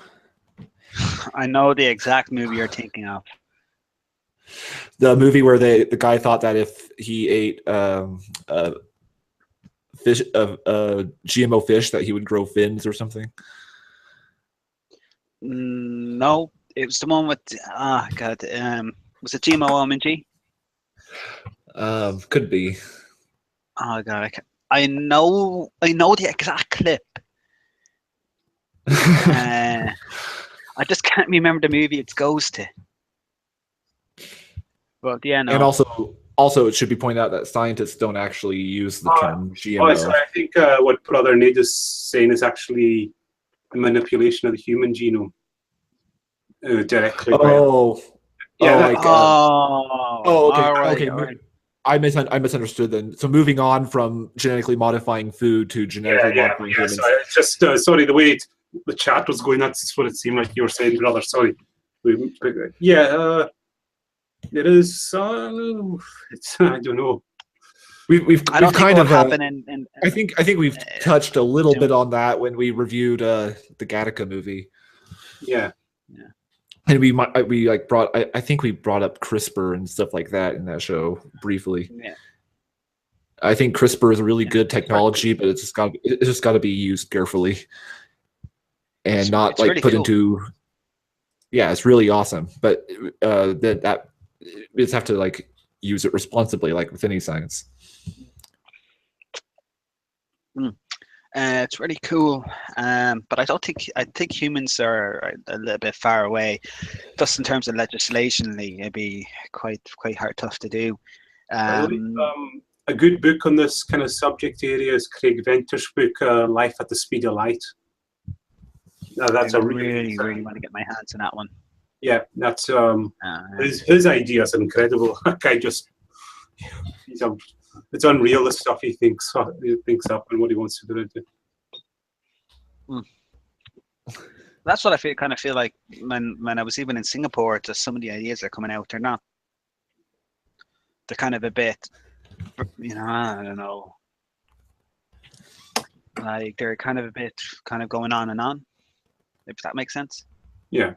I know the exact movie you're thinking of. The movie where the guy thought that if he ate fish, GMO fish, that he would grow fins or something. No, it was the one with was it GMO almond G? Could be. Oh god, I know the exact clip. I just can't remember the movie it goes to. But yeah, no. And also, it should be pointed out that scientists don't actually use the term GMO. So I think what Brother Nate is saying is actually a manipulation of the human genome directly. Okay. Right. I misunderstood then. So moving on from genetically modifying food to genetically modifying humans. Sorry, it's just sorry, the way the chat was going, that's what it seemed like you were saying, brother. Sorry. It is. It's I don't know. We've kind of happen in I think we've touched a little bit on that when we reviewed the Gattaca movie. Yeah. And we brought I think we brought up CRISPR and stuff like that in that show briefly. Yeah. I think CRISPR is a really good technology, but it's just got to be used carefully and it's not like really put cool. into. Yeah, it's really awesome, but that we just have to like use it responsibly, like with any science. It's really cool, but I think humans are a little bit far away. Just in terms of legislationally, it'd be quite tough to do. A good book on this kind of subject area is Craig Venter's book, Life at the Speed of Light. That's I really want to get my hands on that one. Yeah, that's his ideas are incredible. That guy just it's unreal the stuff he thinks up and what he wants to do it. That's what I kind of feel like when I was even in Singapore. Just some of the ideas that are coming out, they're kind of a bit, I don't know, like they're kind of a bit going on and on, if that makes sense. Yeah.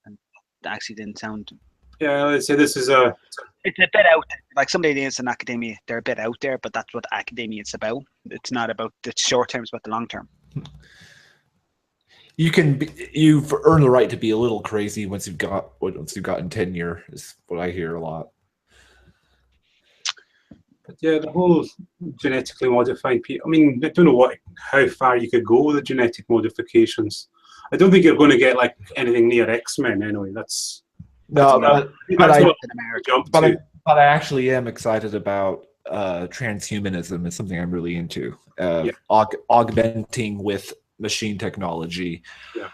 And that actually didn't sound. Yeah, I'd say this is it's a bit out there. Like some ideas in academia, they're a bit out there, but that's what academia is about. It's not about the short term, it's about the long term. You've earned the right to be a little crazy once you've gotten tenure, is what I hear a lot. But yeah, the whole genetically modified people. I mean, I don't know how far you could go with the genetic modifications. I don't think you're going to get like anything near X-Men anyway. But I actually am excited about transhumanism. Is something I'm really into. Augmenting with machine technology. Yeah.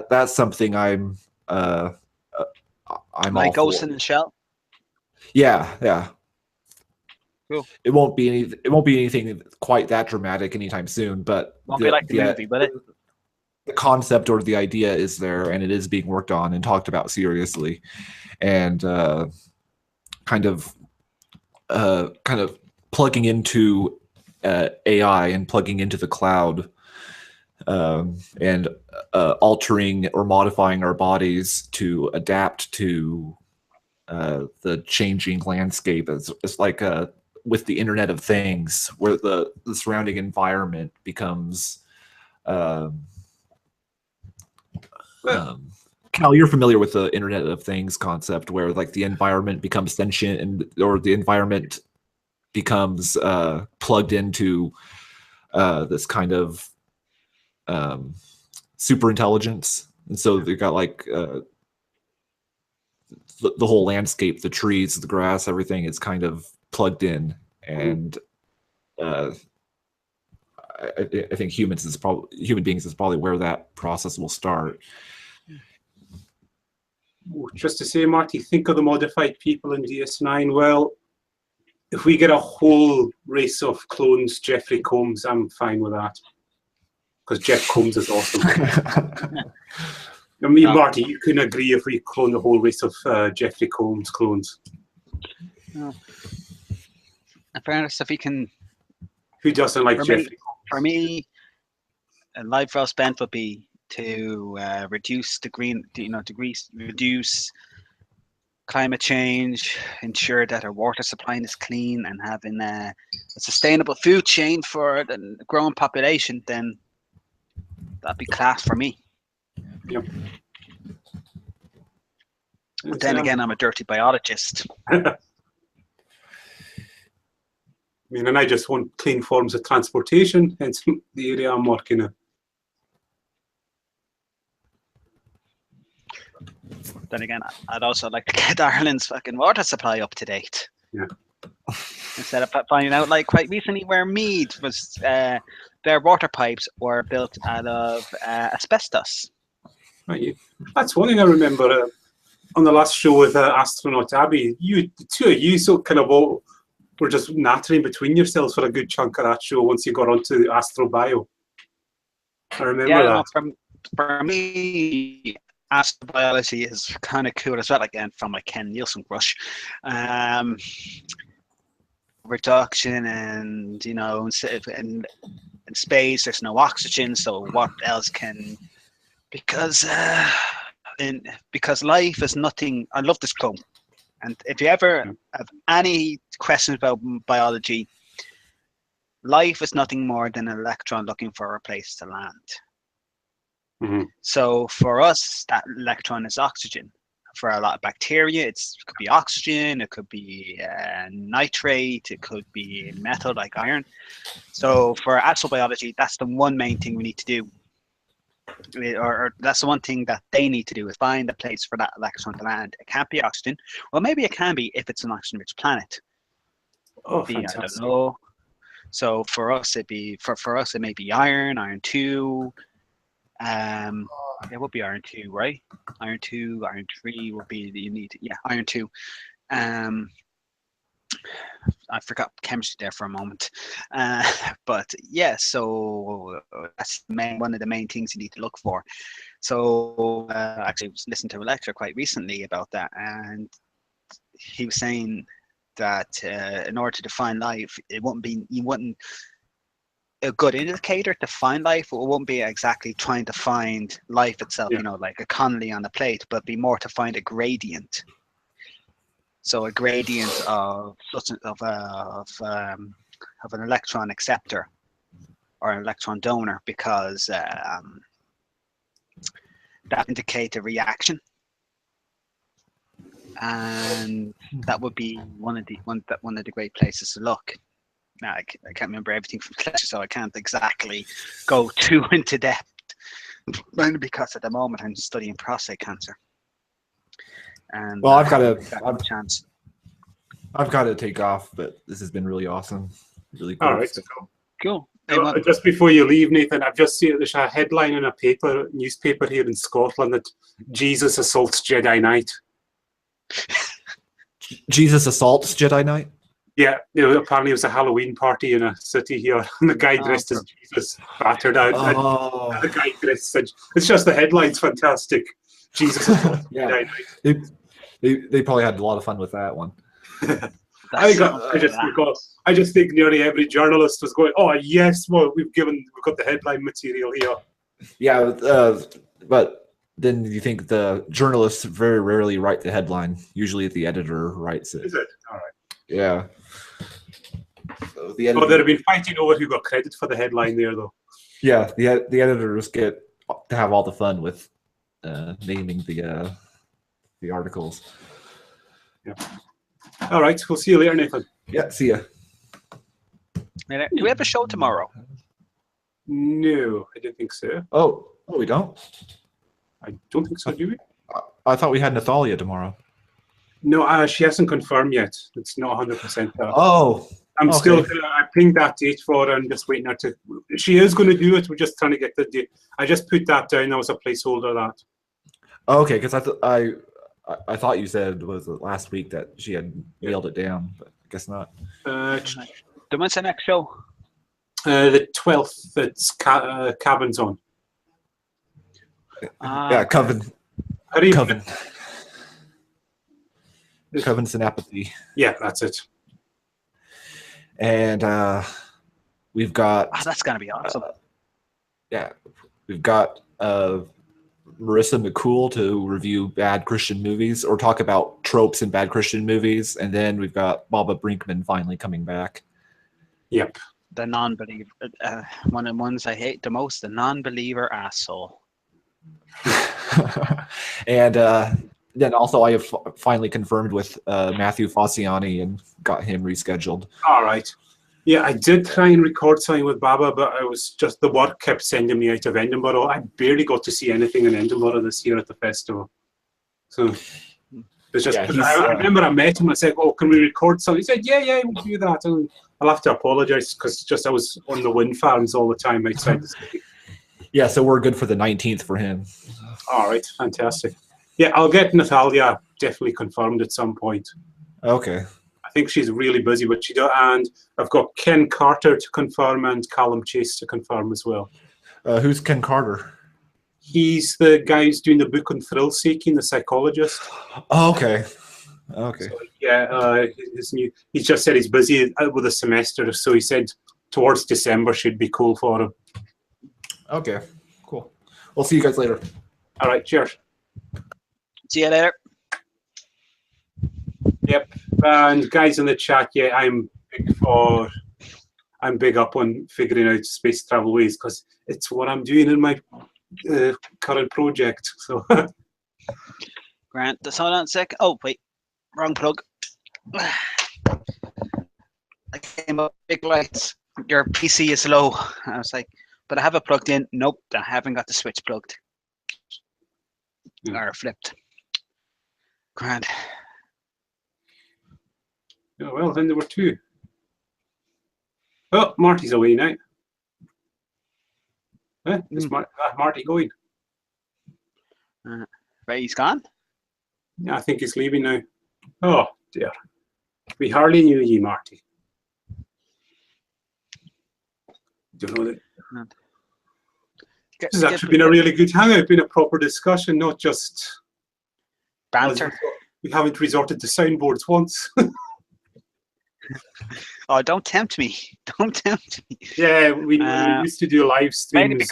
That's something I'm like Ghost in the Shell. Yeah. Cool. It won't be anything quite that dramatic anytime soon, but Won't be like the movie, will it? The concept or the idea is there, and it is being worked on and talked about seriously, and kind of plugging into AI and plugging into the cloud, and altering or modifying our bodies to adapt to the changing landscape. It's like with the Internet of Things, where the surrounding environment becomes Cal, you're familiar with the Internet of Things concept, where like the environment becomes sentient, or the environment becomes plugged into this kind of super intelligence, and so they got like the whole landscape, the trees, the grass, everything is kind of plugged in, and I think human beings is probably where that process will start. Just to say, Marty, think of the modified people in DS9. Well, if we get a whole race of clones, Jeffrey Combs, I'm fine with that. Because Jeff Combs is awesome. I mean, Marty, you can agree if we clone the whole race of Jeffrey Combs clones. No. In fairness, if we can... Who doesn't like Jeffrey Combs? For me, a life well spent would be to reduce reduce climate change, ensure that our water supply is clean, and having a sustainable food chain for the growing population, then that'd be class for me. Yep. But then again, I'm a dirty biologist. I mean, and I just want clean forms of transportation, hence the area I'm working in. Then again, I'd also like to get Ireland's fucking water supply up to date. Yeah. Instead of finding out, like quite recently, where Mead was, their water pipes were built out of asbestos. Right. That's one thing I remember on the last show with Astronaut Abby. The two of you so kind of all were just nattering between yourselves for a good chunk of that show once you got onto Astrobio. I remember that. No, for me, astrobiology is kind of cool as well. Again, from my Ken Nielsen crush. Reduction, and in space there's no oxygen, so what else can? Because life is nothing. I love this quote, and if you ever have any questions about biology, life is nothing more than an electron looking for a place to land. Mm-hmm. So for us, that electron is oxygen. For a lot of bacteria, it could be oxygen, it could be nitrate, it could be metal like iron. So for astrobiology, that's the one main thing we need to do. Or that's the one thing that they need to do, is find a place for that electron to land. It can't be oxygen. Well, maybe it can be if it's an oxygen-rich planet. Oh, fantastic. I don't know. So for us, it may be iron 2. It would be iron 2, right? Iron 2, iron 3 would be iron 2. I forgot chemistry there for a moment, but yeah. So that's one of the main things you need to look for. So actually, I was listening to a lecture quite recently about that, and he was saying that in order to define life, you wouldn't a good indicator to find life. It won't be exactly trying to find life itself, like a Connolly on a plate, but be more to find a gradient. So a gradient of an electron acceptor or an electron donor, because that indicates a reaction, and that would be one of the great places to look. Now, I can't remember everything from the lecture, so I can't exactly go too into depth, mainly because at the moment I'm studying prostate cancer. And well, I've got to take off, but this has been really awesome. Really cool. All right. Cool. Just before you leave, Nathan, I've just seen there's a headline in a newspaper here in Scotland that Jesus assaults Jedi Knight. Jesus assaults Jedi Knight? Yeah, apparently it was a Halloween party in a city here, and the guy dressed as Jesus battered out. Oh. And the guy dressed as, it's just the headline's fantastic. Jesus is going to Yeah. die. They probably had a lot of fun with that one. I just think nearly every journalist was going, "Oh yes, well we've got the headline material here." Yeah, but then you think the journalists very rarely write the headline. Usually the editor writes it. Is it? All right. Yeah. So the editor, they've been fighting over who got credit for the headline there, though. Yeah, the editors get to have all the fun with naming the articles. Yeah. All right, we'll see you later, Nathan. Yeah, see ya. Do we have a show tomorrow? No, I don't think so. Oh, we don't? I don't think so, do we? I thought we had Nathalia tomorrow. No, she hasn't confirmed yet. It's not 100%. Oh, I'm still. I pinged that date for her and just waiting her to. She is going to do it. We're just trying to get the date. I just put that down. That was a placeholder. That. Okay, because I thought you said was last week that she had nailed it down, but I guess not. When's the next show? The 12th. It's Cabin's on. Yeah, Coven. Coven. Covens and Apathy. Yeah, that's it. And we've got. Oh, that's gonna be awesome. Yeah, we've got Marissa McCool to review bad Christian movies or talk about tropes in bad Christian movies, and then we've got Baba Brinkman finally coming back. Yep. The non-believer, one of the ones I hate the most, the non-believer asshole. And then also I have finally confirmed with Matthew Fossiani and got him rescheduled. All right. Yeah, I did try and record something with Baba, but I was just, the work kept sending me out of Edinburgh. I barely got to see anything in Edinburgh this year at the festival. So it's just, I remember I met him and I said, "Oh, can we record something?" He said, yeah, we'll do that. And I'll have to apologize because just I was on the wind farms all the time outside the city. Yeah, so we're good for the 19th for him. All right, fantastic. Yeah, I'll get Natalia definitely confirmed at some point. Okay. I think she's really busy, but she does. And I've got Ken Carter to confirm and Callum Chase to confirm as well. Who's Ken Carter? He's the guy who's doing the book on thrill seeking, the psychologist. Oh, okay. Okay. So, yeah, he's just said he's busy with a semester, so he said towards December should be cool for him. Okay, cool. We'll see you guys later. All right, cheers. See you later. Yep, and guys in the chat, yeah, I'm big up on figuring out space travel ways because it's what I'm doing in my current project. So, Grant, just hold on a sec. Oh wait, wrong plug. I came up big lights. Your PC is low. I was like, but I have it plugged in. Nope, I haven't got the switch plugged. Or flipped. Grant. Oh, well, then there were two. Oh, Marty's away now. Is Marty going? Right, he's gone? Yeah, I think he's leaving now. Oh, dear. We hardly knew ye, Marty. Don't know that. This has actually been a really good hangout, been a proper discussion, not just banter. We haven't resorted to soundboards once. Oh, don't tempt me. Don't tempt me. Yeah, we used to do live streams.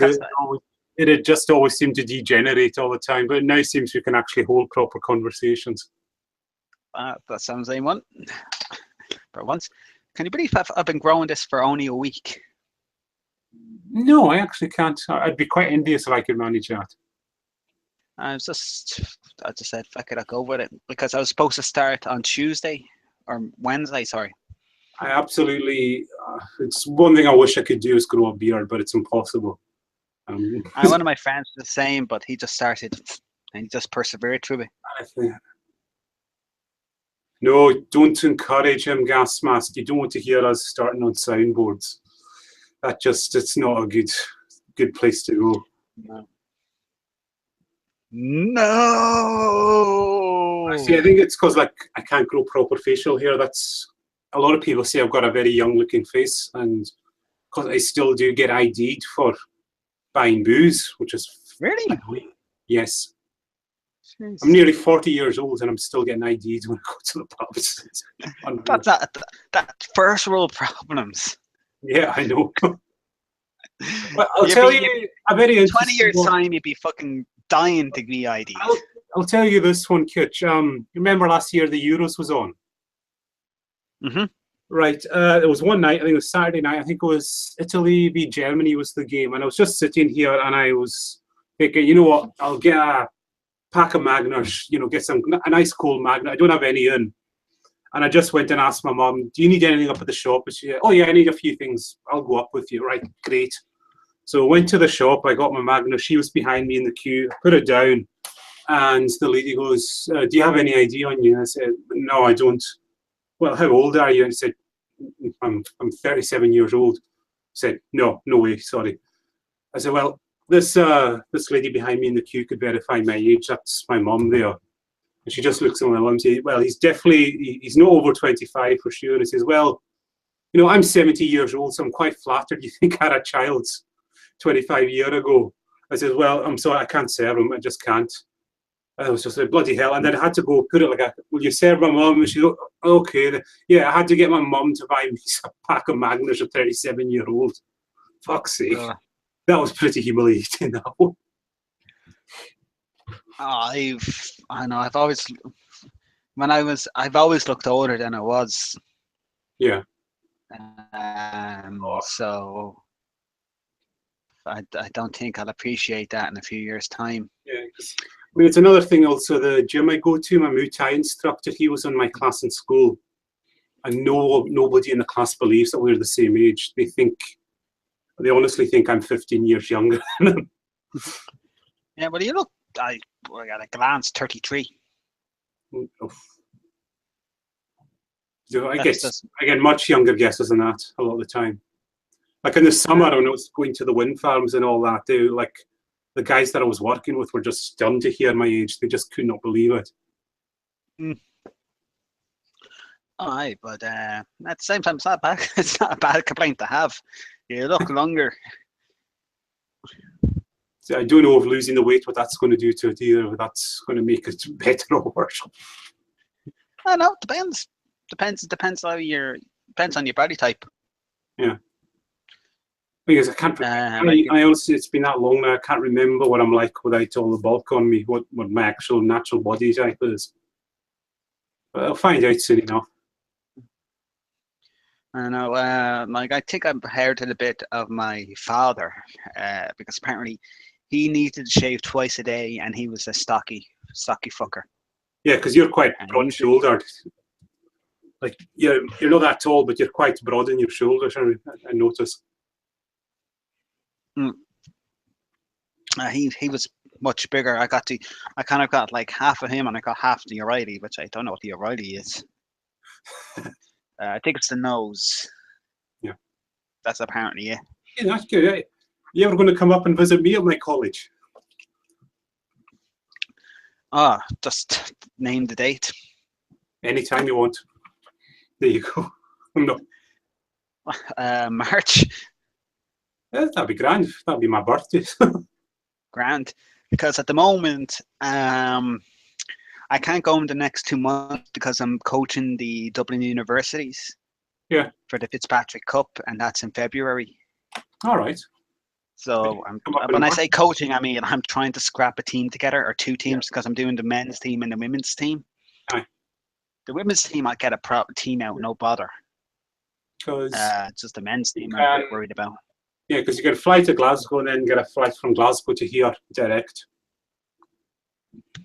It just always seemed to degenerate all the time, but it now seems we can actually hold proper conversations. That sounds like one. For once. Can you believe I've been growing this for only a week? No, I actually can't. I'd be quite envious if I could manage that. I just said, fuck it, I'll go with it. Because I was supposed to start on Tuesday or Wednesday, sorry. I absolutely, it's one thing I wish I could do is grow a beard, but it's impossible. One of my friends is the same, but he just started and he just persevered through it. No, don't encourage him, gas mask. You don't want to hear us starting on soundboards. It's not a good place to go. No. See, I think it's because I can't grow proper facial hair. That's a lot of people say I've got a very young-looking face, and because I still do get ID'd for buying booze, which is Really? annoying. Yes. Jeez. I'm nearly 40 years old, and I'm still getting ID'd when I go to the pubs. It's unreal. That first world problems. Yeah, I know. But I'll tell you a very interesting 20 years one. time, you'd be fucking dying to be ID'd. I'll tell you this one, Kitch. Remember last year the Euros was on? Mm-hmm. Right. It was one night, I think it was Saturday night, I think it was Italy v Germany was the game. And I was just sitting here and I was thinking, you know what, I'll get a pack of Magners, you know, get a nice cold Magna. I don't have any in. And I just went and asked my mum, do you need anything up at the shop? And she said, oh yeah, I need a few things. I'll go up with you. Right, great. So I went to the shop, I got my Magna. She was behind me in the queue, I put it down. And the lady goes, do you have any ID on you? And I said, no, I don't. Well, how old are you? And I said, I'm 37 years old. I said, no way, sorry. I said, well, this lady behind me in the queue could verify my age. That's my mum there. And she just looks at my mum and says, well, he's not over 25 for sure. And he says, well, you know, I'm 70 years old, so I'm quite flattered. You think I had a child 25 years ago? I said, well, I'm sorry, I can't serve him. I just can't. I was just like, bloody hell. And then I had to go put it like, will you serve my mum? And she goes, okay. Yeah, I had to get my mum to buy me a pack of Magners at 37-year-old. Fuck's sake. That was pretty humiliating, that one. I've always looked older than I was. Yeah. So I don't think I'll appreciate that in a few years' time. Yeah, I mean, it's another thing also, the gym I go to, my Muay Thai instructor, he was in my class in school. And nobody in the class believes that we're the same age. They honestly think I'm 15 years younger than them. Yeah, well, you look, I got a glance, 33. So I get much younger guesses than that a lot of the time. Like in the summer, when I was going to the wind farms and all that, the guys that I was working with were just stunned to hear my age. They just could not believe it. Aye, but at the same time, it's not bad. It's not a bad complaint to have. You look longer. So I don't know if losing the weight, what that's going to do to it either. If that's going to make it better or worse. I know. Depends. Depends on your body type. Yeah. Because I can't. I honestly, it's been that long now. I can't remember what I'm like without all the bulk on me. What my actual natural body type is. But I'll find out soon enough. I know. Like I think I've inherited a bit of my father, because apparently he needed to shave twice a day, and he was a stocky fucker. Yeah, because you're quite broad-shouldered. Like you're not that tall, but you're quite broad in your shoulders. I noticed. He was much bigger. I kind of got like half of him, and I got half the O'Reilly, which I don't know what the O'Reilly is. I think it's the nose. Yeah, that's apparently it. Yeah, that's good. Right? You ever going to come up and visit me at my college? Just name the date. Anytime you want. There you go. No. March. Yeah, that'd be grand. That'd be my birthday. Grand. Because at the moment, I can't go in the next 2 months because I'm coaching the Dublin universities. Yeah. For the Fitzpatrick Cup, and that's in February. All right. So when I say coaching, I mean I'm trying to scrap a team together, or two teams, because I'm doing the men's team and the women's team. Aye. The women's team, I'll get a proper team out, no bother. Because it's just the men's team I'm a bit worried about. Yeah, because you can fly to Glasgow and then get a flight from Glasgow to here direct,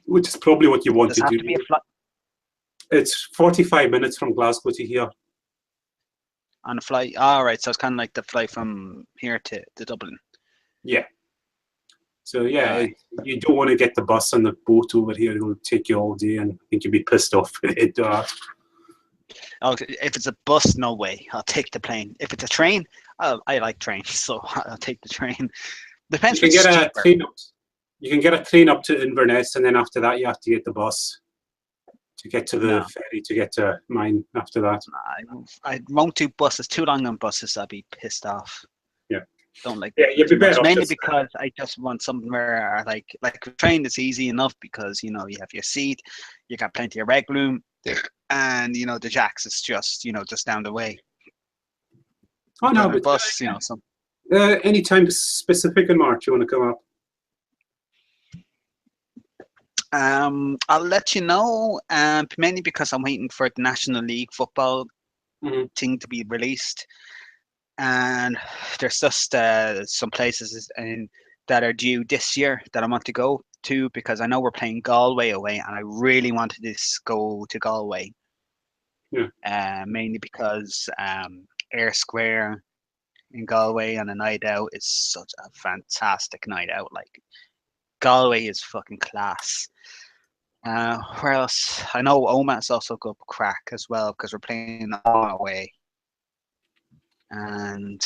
which is probably what you want to do. To be a flight? It's 45 minutes from Glasgow to here. On a flight? All right, so it's kind of like the flight from here to Dublin. Yeah. So yeah, you don't want to get the bus and the boat over here. It'll take you all day, and I think you'll be pissed off with it. Oh, if it's a bus, no way. I'll take the plane. If it's a train, I like trains, so I'll take the train. Depends. You can get a train up. You can get a train up to Inverness, and then after that, you have to get the bus to get to the ferry to get to mine after that. I won't do buses too long on buses. I'll be pissed off. Yeah. Don't like you'd be better off mainly just, because I just want somewhere like a train is easy enough because you have your seat, you got plenty of reg room, and the Jacks is just just down the way. Oh no, but but bus, some. Any time specific in March you want to come up? I'll let you know. Mainly because I'm waiting for the National League football thing to be released. And there's just some places that are due this year that I want to go to because I know we're playing Galway away, and I really wanted to go to Galway. Yeah. Mainly because Air Square in Galway on a night out is such a fantastic night out. Like Galway is fucking class. Where else? I know Oma's also good crack as well because we're playing Oma away. And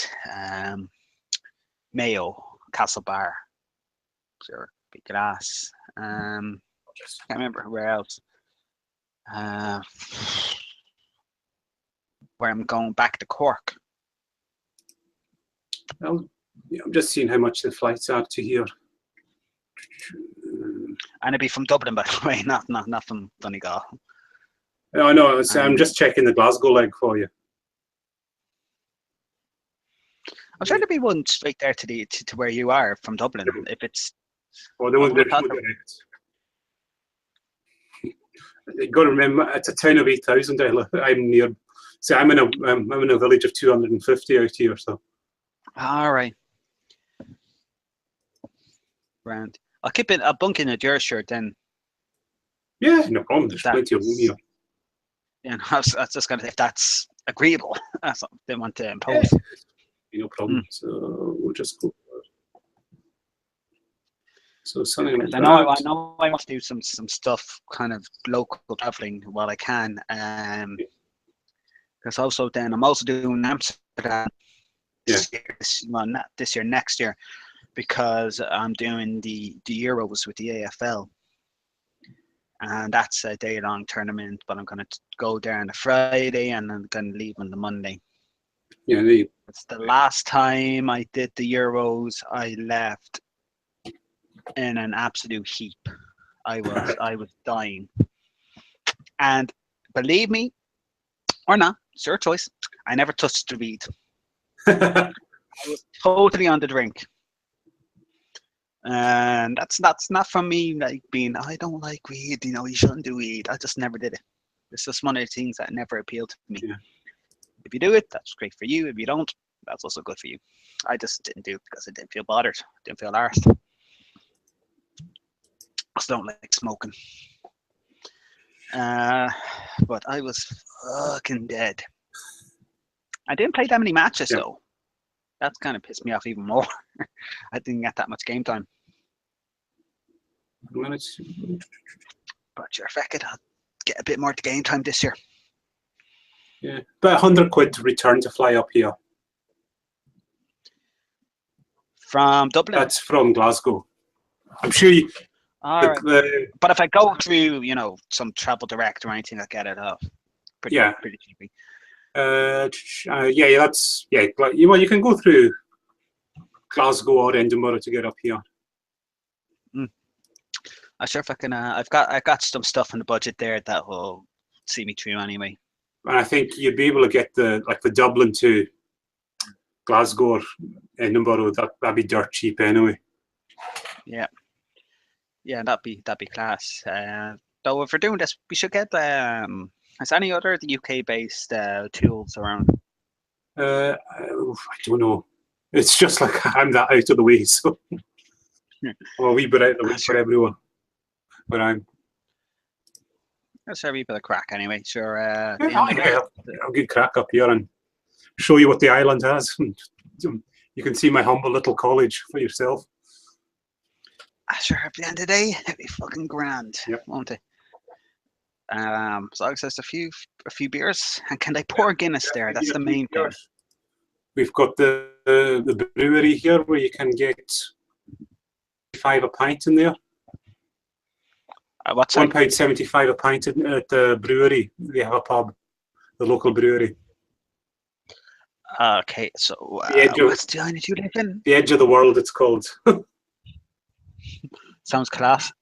Mayo, Castlebar, sure, big glass. I can't remember where else. Where I'm going back to Cork. Well, I'm just seeing how much the flights are to here. And it'd be from Dublin, by the way, not from Donegal. I know. I'm just checking the Glasgow leg for you. I'm sure there'd be one straight there to where you are from Dublin. If it's there's no direct. You got to remember, it's a town of 8,000. I'm near. See, I'm in a village of 250 out here. So. All right. Grand. I'll bunk in at your shirt then. Yeah, no problem. There's plenty of room here. Yeah, I was just gonna, if that's agreeable. That's what they want to impose. Yeah, no problem. So we'll just go. So something like that. I know I must do some stuff, kind of local traveling while I can. Because also then I'm also doing Amsterdam. Not this year, next year, because I'm doing the Euros with the AFL. And that's a day-long tournament, but I'm going to go there on a Friday and I'm going to leave on the Monday. Yeah, it's the last time I did the Euros. I left in an absolute heap. I was dying. And believe me or not, it's your choice. I never touched the weed. I was totally on the drink. And that's not from me like being, I don't like weed, you shouldn't do weed. I just never did it. It's just one of the things that never appealed to me. Yeah. If you do it, that's great for you. If you don't, that's also good for you. I just didn't do it because I didn't feel bothered. Didn't feel arsed. I just don't like smoking. But I was fucking dead. I didn't play that many matches though. That's kind of pissed me off even more. I didn't get that much game time. But sure, feck it, I'll get a bit more to game time this year. Yeah, but £100 to return to fly up here. From Dublin? That's from Glasgow. I'm sure you... But if I go through, some travel direct or anything, I get it off. Pretty cheaply. You can go through Glasgow or Edinburgh to get up here. I'm sure if I can. I've got some stuff in the budget there that will see me through anyway. And I think you'd be able to get the Dublin to Glasgow or Edinburgh. That'd be dirt cheap anyway. Yeah, that'd be class. Though if we're doing this, we should get is any other UK based tools around? I don't know. It's just like I'm that out of the way, so I'm a wee bit out of the way for everyone. But I'm. That's a wee bit of crack anyway. Sure. I'll get crack up here and show you what the island has. You can see my humble little college for yourself. Sure. At the end of the day, it'd be fucking grand, won't it? So I says a few beers, and can they pour Guinness there? That's the main thing. We've got the brewery here where you can get 5 a pint in there. What's that? £1.75 a pint at the brewery. They have a pub, the local brewery. Okay, so what's the island you live in? The edge of the world, it's called. Sounds class.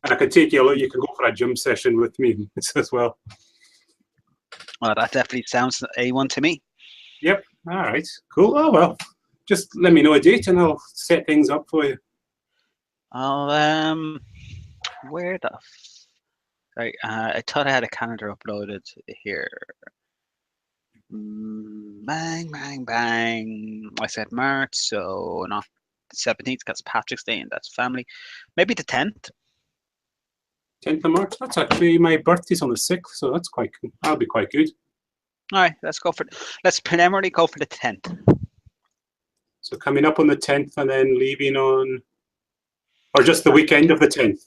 And I can take you. You can go for a gym session with me as well. Well, that definitely sounds A1 to me. Yep. All right. Cool. Oh well. Just let me know a date and I'll set things up for you. Where the? Right. I thought I had a calendar uploaded here. Bang, bang, bang. I said March, so not the 17th. That's Patrick's Day, and that's family. Maybe the 10th. 10th of March. That's actually my birthday's on the 6th, so that's quite good. That'll be quite good. All right, let's preliminarily go for the 10th. So coming up on the 10th and then leaving on, or just the weekend of the 10th?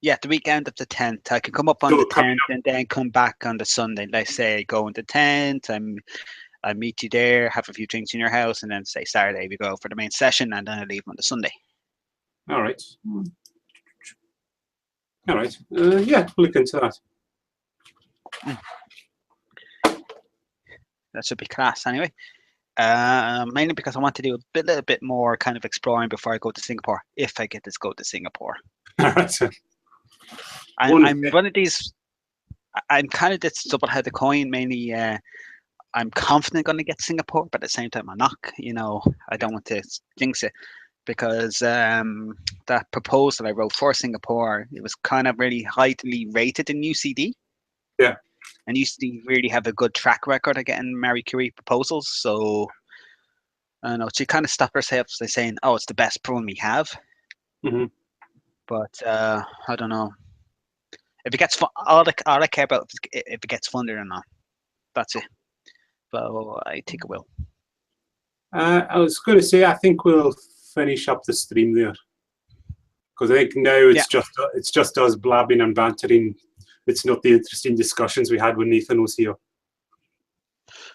Yeah, the weekend of the 10th. I can come up on the 10th and then come back on the Sunday. Let's say go on the 10th. I meet you there, have a few drinks in your house, and then say Saturday we go for the main session, and then I leave on the Sunday. All right. All right. Yeah, look into that. That should be class anyway. Mainly because I want to do a little bit more kind of exploring before I go to Singapore, if I get to go to Singapore. All right. I'm one of these. I'm kind of this double-headed coin. Mainly, I'm confident going to get Singapore, but at the same time, I'm not. I don't want to jinx it because that proposal I wrote for Singapore, it was kind of really highly rated in UCD. Yeah. And UCD really have a good track record of getting Marie Curie proposals. So, I don't know, she kind of stopped herself by saying, "Oh, it's the best program we have." Mm-hmm. But I don't know. If it gets all I care about if it gets funded or not. That's it. So I think it will. I was going to say I think we'll finish up the stream there because I think now it's just us blabbing and bantering. It's not the interesting discussions we had when Nathan was here.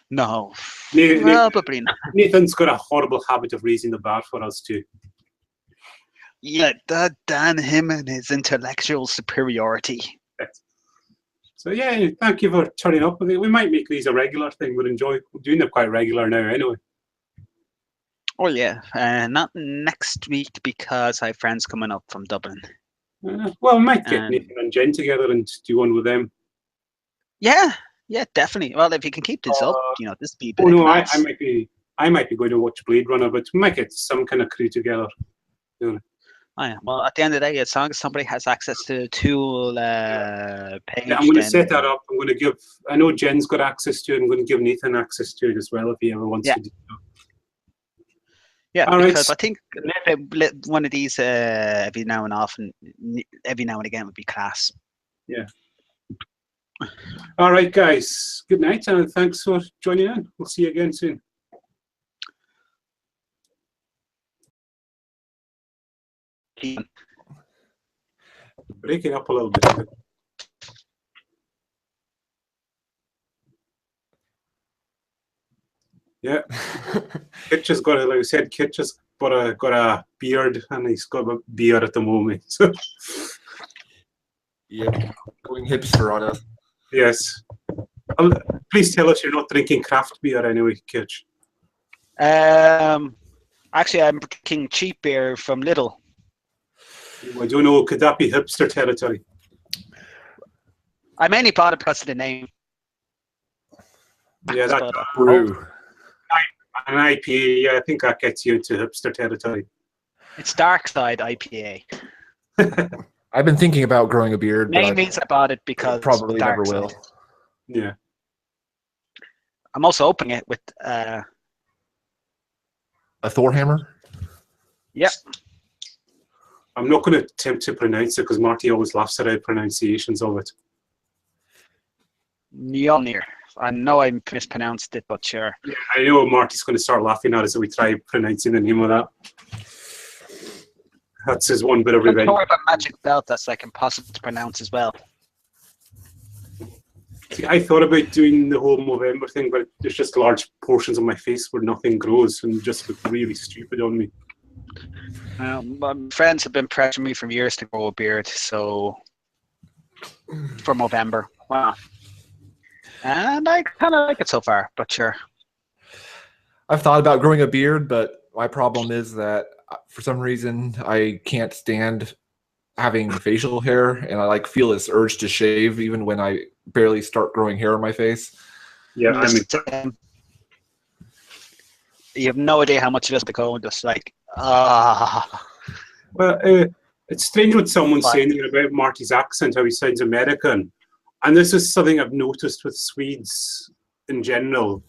No, probably not. Nathan's got a horrible habit of raising the bar for us too. Yeah, damn him and his intellectual superiority. So yeah, thank you for turning up. We might make these a regular thing. We're doing them quite regular now anyway. Oh yeah, not next week because I have friends coming up from Dublin. Well, we might get Nathan and Jen together and do one with them. Yeah, definitely. Well, if you can keep this up, this be a bit. I might be going to watch Blade Runner, but we might get some kind of crew together. Oh, yeah. Well, at the end of the day, as long as somebody has access to the tool page, I'm going to set that up. I'm going to give. I know Jen's got access to it. I'm going to give Nathan access to it as well if he ever wants to do that. Yeah, because I think one of these every now and again would be class. Yeah. All right, guys. Good night, and thanks for joining in. We'll see you again soon. Breaking up a little bit. Yeah. Kitch has got like I said, Kitch has got a beard and he's got a beer at the moment. So. Yep. Going hipster on us. Yes. Please tell us you're not drinking craft beer anyway, Kitch. Actually I'm drinking cheap beer from Lidl. I don't know, could that be hipster territory? I mainly bought it because of the name. Yeah, that's brew. An IPA, yeah, I think that gets you into hipster territory. It's Dark Side IPA. I've been thinking about growing a beard. Main reason I bought it because probably never will. Yeah. I'm also opening it with a Thor hammer. Yep. I'm not going to attempt to pronounce it because Marty always laughs at our pronunciations of it. Mjolnir. I know I mispronounced it, but sure. Yeah, I know Marty's going to start laughing at us if we try pronouncing the name of that. That's his one bit of revenge. Don't worry about Magic Belt. That's like impossible to pronounce as well. See, I thought about doing the whole Movember thing, but there's just large portions of my face where nothing grows and just look really stupid on me. My friends have been pressuring me for years to grow a beard, so for Movember. Wow. And I kind of like it so far, but sure. I've thought about growing a beard, but my problem is that for some reason I can't stand having facial hair, and I like feel this urge to shave even when I barely start growing hair on my face. Yeah, I mean, you have no idea how much it is to go, just like, well, it's strange what someone's saying here about Marty's accent, how he sounds American. And this is something I've noticed with Swedes in general.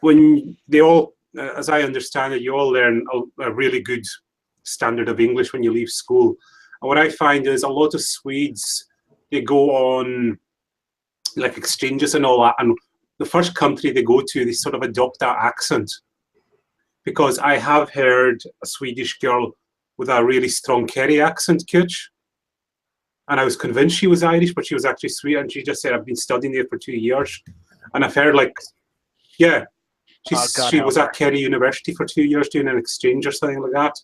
When they all, as I understand it, you all learn a really good standard of English when you leave school. And what I find is a lot of Swedes, they go on like exchanges and all that, and the first country they go to, they sort of adopt that accent. Because I have heard a Swedish girl with a really strong Kerry accent, Kutch. And I was convinced she was Irish, but she was actually Swedish. And she just said, I've been studying there for 2 years. And I've heard like, yeah, she was at Kerry University for 2 years doing an exchange or something like that.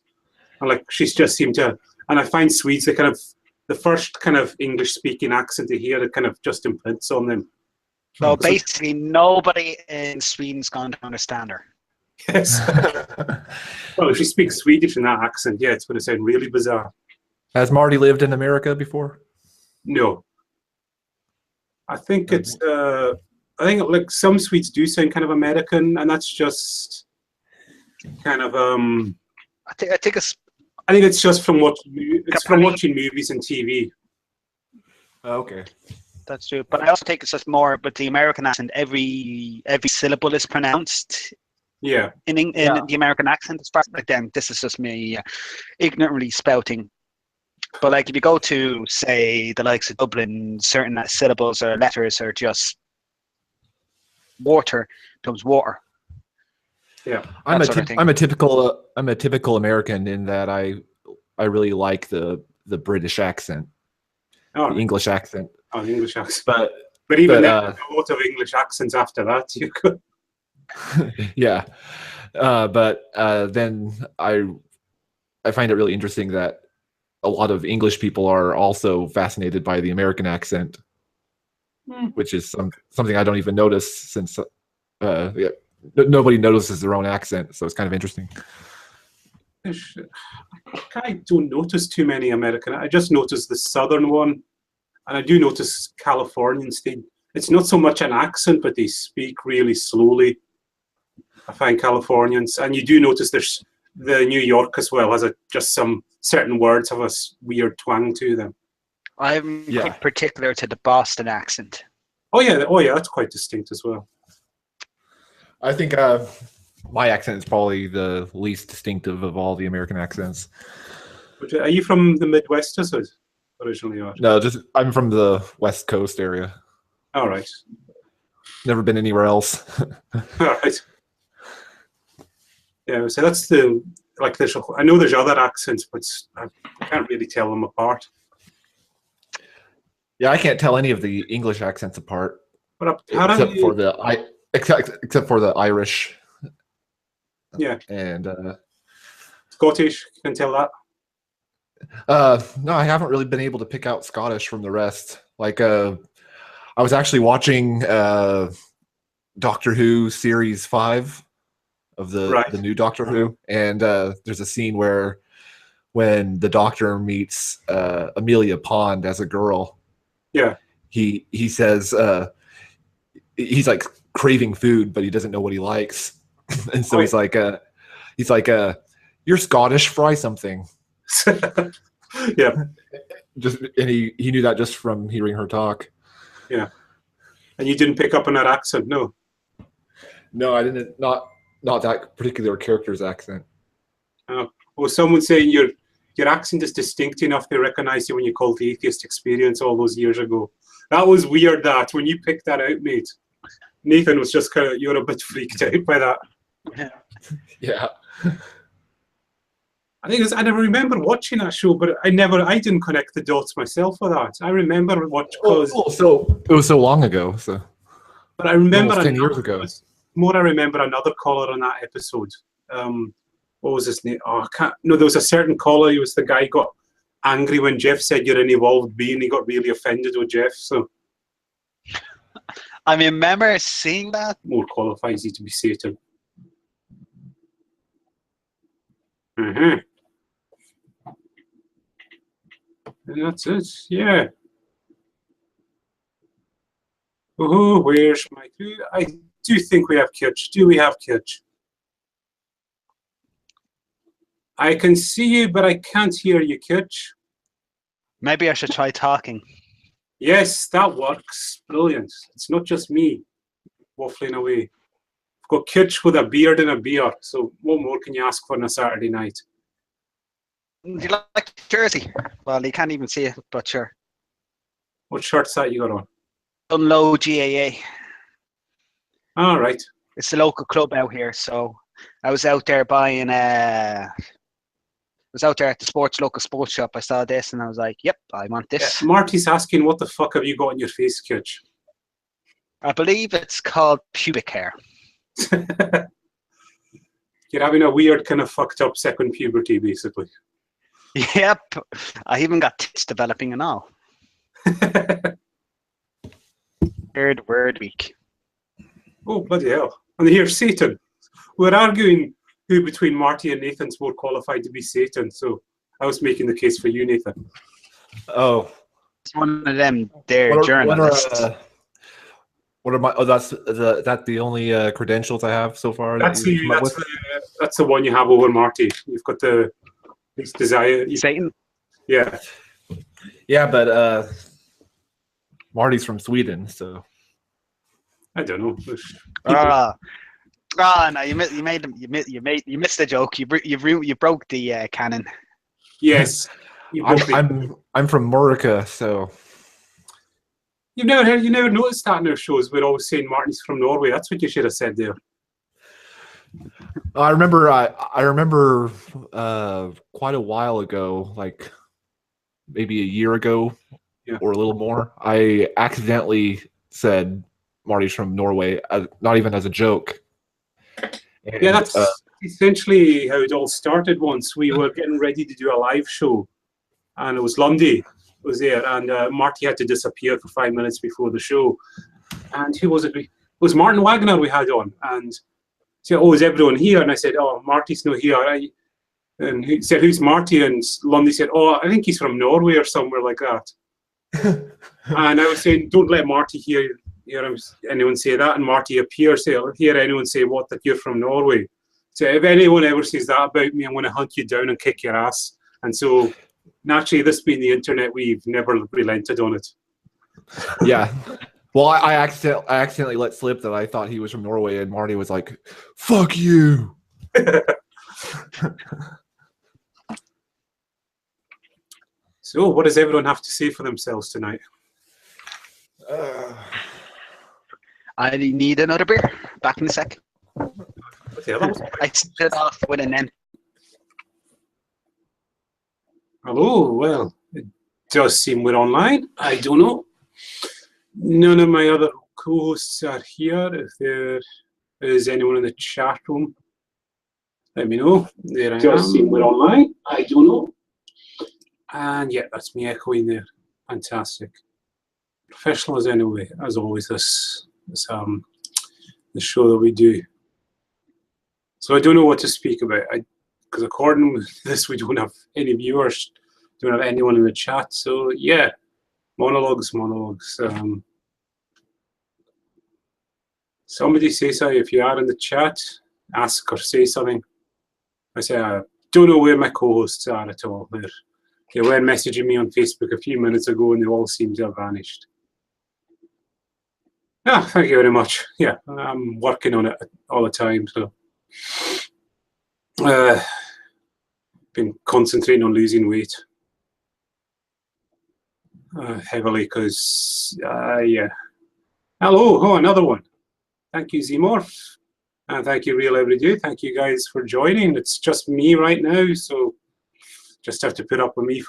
And like, she's just seemed to, and I find Swedes, they kind of, the first kind of English speaking accent they hear, it kind of just imprints on them. So basically nobody in Sweden's going to understand her. Yes. Well, if she speaks Swedish in that accent, yeah, it's going to sound really bizarre. Has Marty lived in America before? No. I think it's, I think like some Swedes do sound kind of American, and that's just kind of, I think it's just from watching movies and TV. Okay. That's true, but I also think it's just more. But the American accent, every syllable is pronounced. Yeah. In the American accent, as far as like then, this is just me ignorantly spouting. But like if you go to say the likes of Dublin, certain syllables or letters are just water becomes water. Yeah, I'm a typical American in that I really like the British accent, the English accent. Oh, the English accent. But even then, a lot of English accents after that. You could. Yeah, but then I find it really interesting that a lot of English people are also fascinated by the American accent, which is something I don't even notice since nobody notices their own accent, so it's kind of interesting. I don't notice too many American. I just notice the southern one, and I do notice Californians. It's not so much an accent, but they speak really slowly. I find Californians, and you do notice there's the New York as well has just some certain words have a weird twang to them. I'm quite particular to the Boston accent. Oh yeah, that's quite distinct as well. I think my accent is probably the least distinctive of all the American accents. Are you from the Midwest originally? Or? No, I'm from the West Coast area. All right. Never been anywhere else. All right. Yeah, so that's I know there's other accents, but I can't really tell them apart. Yeah, I can't tell any of the English accents apart, except for the Irish. Yeah. And Scottish, you can tell that. No, I haven't really been able to pick out Scottish from the rest. Like, I was actually watching Doctor Who series 5 of the new Doctor Who, and there's a scene where when the Doctor meets Amelia Pond as a girl, he says he's like craving food, but he doesn't know what he likes, and so he's like, "You're Scottish, fry something." Yeah, and he knew that just from hearing her talk. Yeah, and you didn't pick up on that accent, no? No, I didn't. Not that particular character's accent. Oh, well, someone's saying your accent is distinct enough they recognize you when you called the Atheist Experience all those years ago. That was weird. That when you picked that out, mate. Nathan was just kind of, you're a bit freaked out by that. Yeah. I think I never remember watching that show, but I didn't connect the dots myself for that. I remember watching. So it was so long ago. So, but I remember 10 years ago. More, I remember another caller on that episode. What was his name? Oh, I can't. No, there was a certain caller. He was the guy got angry when Jeff said you're an evolved being. He got really offended with Jeff. So I remember seeing that. more qualifies you to be Satan. And that's it. Yeah. Oh, where's my crew? I do think we have Kitch. Do we have Kitch? I can see you, but I can't hear you, Kitch. Maybe I should try talking. Yes, that works. Brilliant. It's not just me waffling away. I've got Kitch with a beard and a beer. So what more can you ask for on a Saturday night? Do you like jersey? Well, you can't even see it, but sure. What shirt's that you got on? Unload GAA. All right. It's the local club out here, so I was out there buying. I was out there at the local sports shop. I saw this and I was like, "Yep, I want this." Yeah, Marty's asking, "What the fuck have you got on your face, Kitch?" I believe it's called pubic hair. You're having a weird kind of fucked up second puberty, basically. Yep, I even got tits developing and all. Word week. Oh, bloody hell. And here's Satan. We're arguing who between Marty and Nathan's more qualified to be Satan, so I was making the case for you, Nathan. Oh. It's one of them there journalists. What are my? Oh, that's the only credentials I have so far. That's the one you have over Marty. You've got the desire. Satan. Yeah. Yeah, but Marty's from Sweden, so I don't know. No, you missed the joke. You broke the canon. Yes. I'm from Murica, so. You never noticed that in our shows. We're always saying Martin's from Norway. That's what you should have said there. I remember quite a while ago, like maybe a year ago or a little more, I accidentally said Marty's from Norway, not even as a joke. And, yeah, that's essentially how it all started once. We were getting ready to do a live show, and it was Lundy was there, and Marty had to disappear for 5 minutes before the show. And who was it? It was Martin Wagner we had on, and he said, "Oh, is everyone here?" And I said, "Oh, Marty's not here." And he said, "Who's Marty?" And Lundy said, "Oh, I think he's from Norway or somewhere like that." And I was saying, "Don't let Marty hear anyone say that." And Marty appears, say, "Hear anyone say what, that you're from Norway?" So if anyone ever says that about me, I'm going to hunt you down and kick your ass. And so naturally, this being the internet, we've never relented on it. Yeah. Well, I accidentally let slip that I thought he was from Norway, and Marty was like, "Fuck you." So, what does everyone have to say for themselves tonight? I need another beer. Back in a sec. I stood off with an empty. Hello, well, it does seem we're online. I don't know. None of my other co-hosts are here. If there is anyone in the chat room, let me know. There I am. Does seem we're online. I don't know. And yeah, that's me echoing there. Fantastic. Professional as anyway, as always, this the show that we do. So I don't know what to speak about. Because according with this, we don't have any viewers, don't have anyone in the chat. So yeah, monologues. Somebody say something. If you are in the chat, ask or say something. I say, I don't know where my co-hosts are at all. They were messaging me on Facebook a few minutes ago and they all seem to have vanished. Yeah, thank you very much. Yeah, I'm working on it all the time. So been concentrating on losing weight heavily because, yeah. Hello, oh, another one. Thank you, Zmorph. And thank you, Real Everyday. Thank you guys for joining. It's just me right now, so just have to put up with me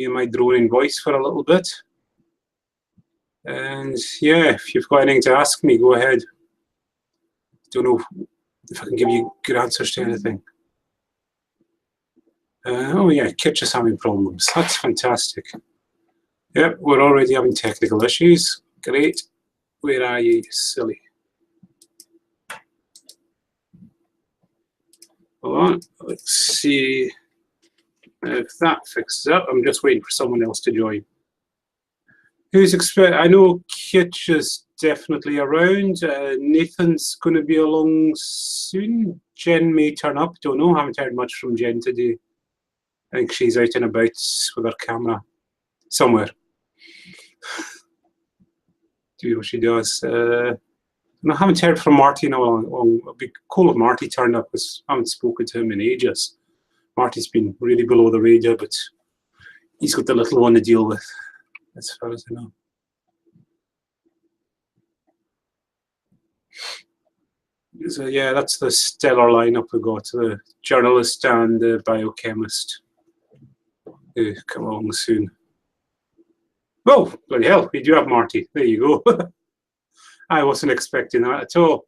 and my droning voice for a little bit. And yeah, if you've got anything to ask me, go ahead. Don't know if I can give you good answers to anything. Oh yeah, Kitch is having problems. That's fantastic. Yep, we're already having technical issues. Great. Where are you, silly? Hold on. Let's see if that fixes it. I'm just waiting for someone else to join. I know Kitch is definitely around. Nathan's going to be along soon. Jen may turn up. Don't know. Haven't heard much from Jen today. I think she's out and about with her camera somewhere. Do you know what she does? I haven't heard from Marty in a long. It'd be cool if Marty turned up, because I haven't spoken to him in ages. Marty's been really below the radar, but he's got the little one to deal with, as far as I know. So yeah, that's the stellar lineup we got: the journalist and the biochemist. Who come along soon. Oh, bloody hell, we do have Marty. There you go. I wasn't expecting that at all.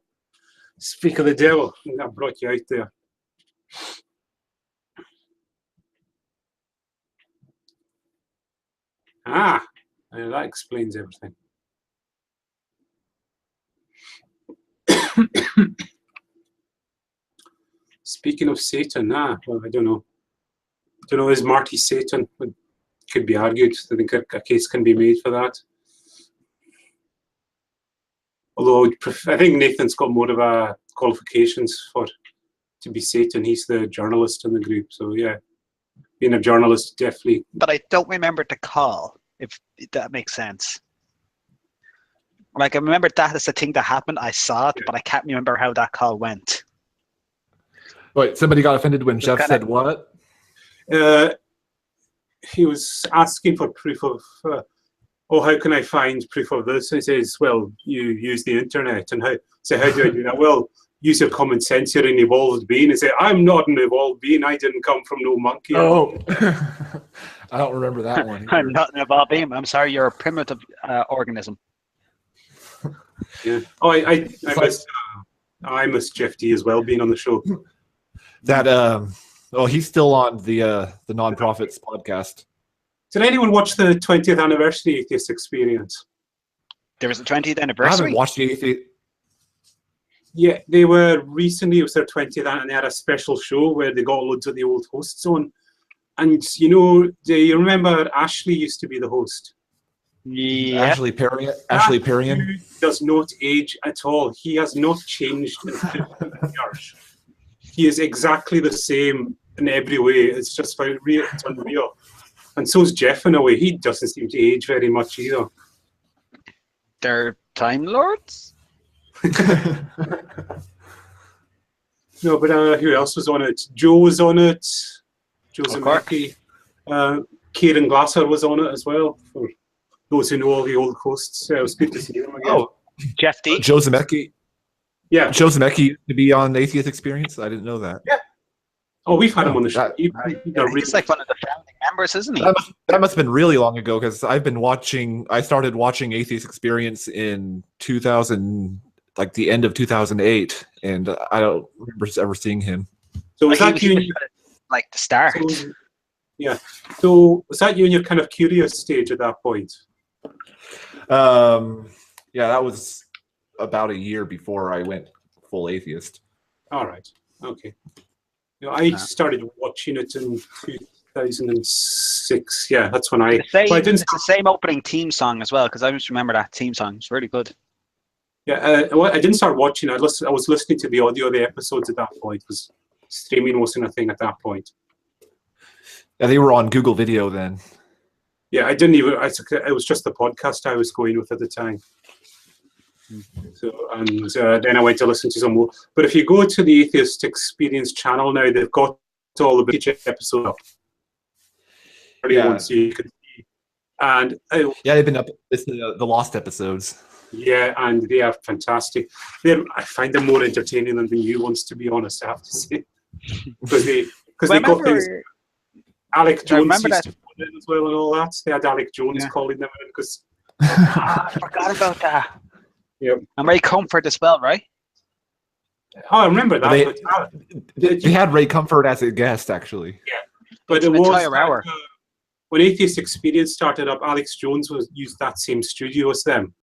Speak of the devil, I brought you out there. Ah, that explains everything. Speaking of Satan, well, I don't know. Is Marty Satan? It could be argued. I think a case can be made for that. Although I think Nathan's got more of a qualifications to be Satan. He's the journalist in the group, so yeah, being a journalist definitely. But I don't remember the call, if that makes sense. Like, I remember that is the thing that happened. I saw it, but I can't remember how that call went. Wait, somebody got offended when Jeff said what? He was asking for proof of. How can I find proof of this? And he says, well, you use the internet. And how do I do that? Well, use your common sense. You're an evolved being. And say, I'm not an evolved being. I didn't come from no monkey. Oh, I don't remember that one. I'm not an evolved being. I'm sorry, you're a primitive organism. Yeah. Oh, I missed Jeff D as well being on the show. That he's still on the Nonprofits podcast. Did anyone watch the 20th anniversary Atheist Experience? There was a 20th anniversary? I haven't watched the Atheist. Yeah, they were recently, it was their 20th, and they had a special show where they got loads of the old hosts on. And, do you remember Ashley used to be the host? Yeah. Ashley Perrion does not age at all. He has not changed in 15 years. He is exactly the same in every way. It's just it's unreal. And so's Jeff in a way. He doesn't seem to age very much either. They're Time Lords? No, but who else was on it? Joe was on it. Joe Zemecki. Kieran Glasser was on it as well. For those who know all the old hosts. It was good to see them again. Oh, Jeff D. Joe Zemecki. Yeah. Joe Zemecki used to be on Atheist Experience. I didn't know that. Yeah. Oh, we've had him on the show. He's like one of the founding members, isn't he? That must have been really long ago, because I started watching Atheist Experience in 2000, like the end of 2008, and I don't remember ever seeing him. So was that you? Like the start. Yeah. So was that you in your kind of curious stage at that point? Yeah, that was about a year before I went full atheist. All right. Okay. I started watching it in 2006. Yeah, that's when it's the same opening theme song as well, because I just remember that theme song. It's really good. Yeah, I didn't start watching. I was listening to the audio of the episodes at that point, because streaming wasn't a thing at that point. Yeah, they were on Google Video then. Yeah, I didn't even. It was just the podcast I was going with at the time. So, and then I went to listen to some more. But if you go to the Atheist Experience channel now, they've got all the each episode up. Yeah. So you can see. And they've been up. It's the lost episodes. Yeah, and they are fantastic. I find them more entertaining than the new ones, to be honest. I have to say, because they got things. Alec Jones used to put in as well and all that. They had Alec Jones calling them in because. I forgot about that. Yeah. And Ray Comfort as well, right? Oh, I remember that. They had Ray Comfort as a guest, actually. Yeah. But it's it an was entire that, hour. when Atheist Experience started up, Alex Jones used that same studio as them.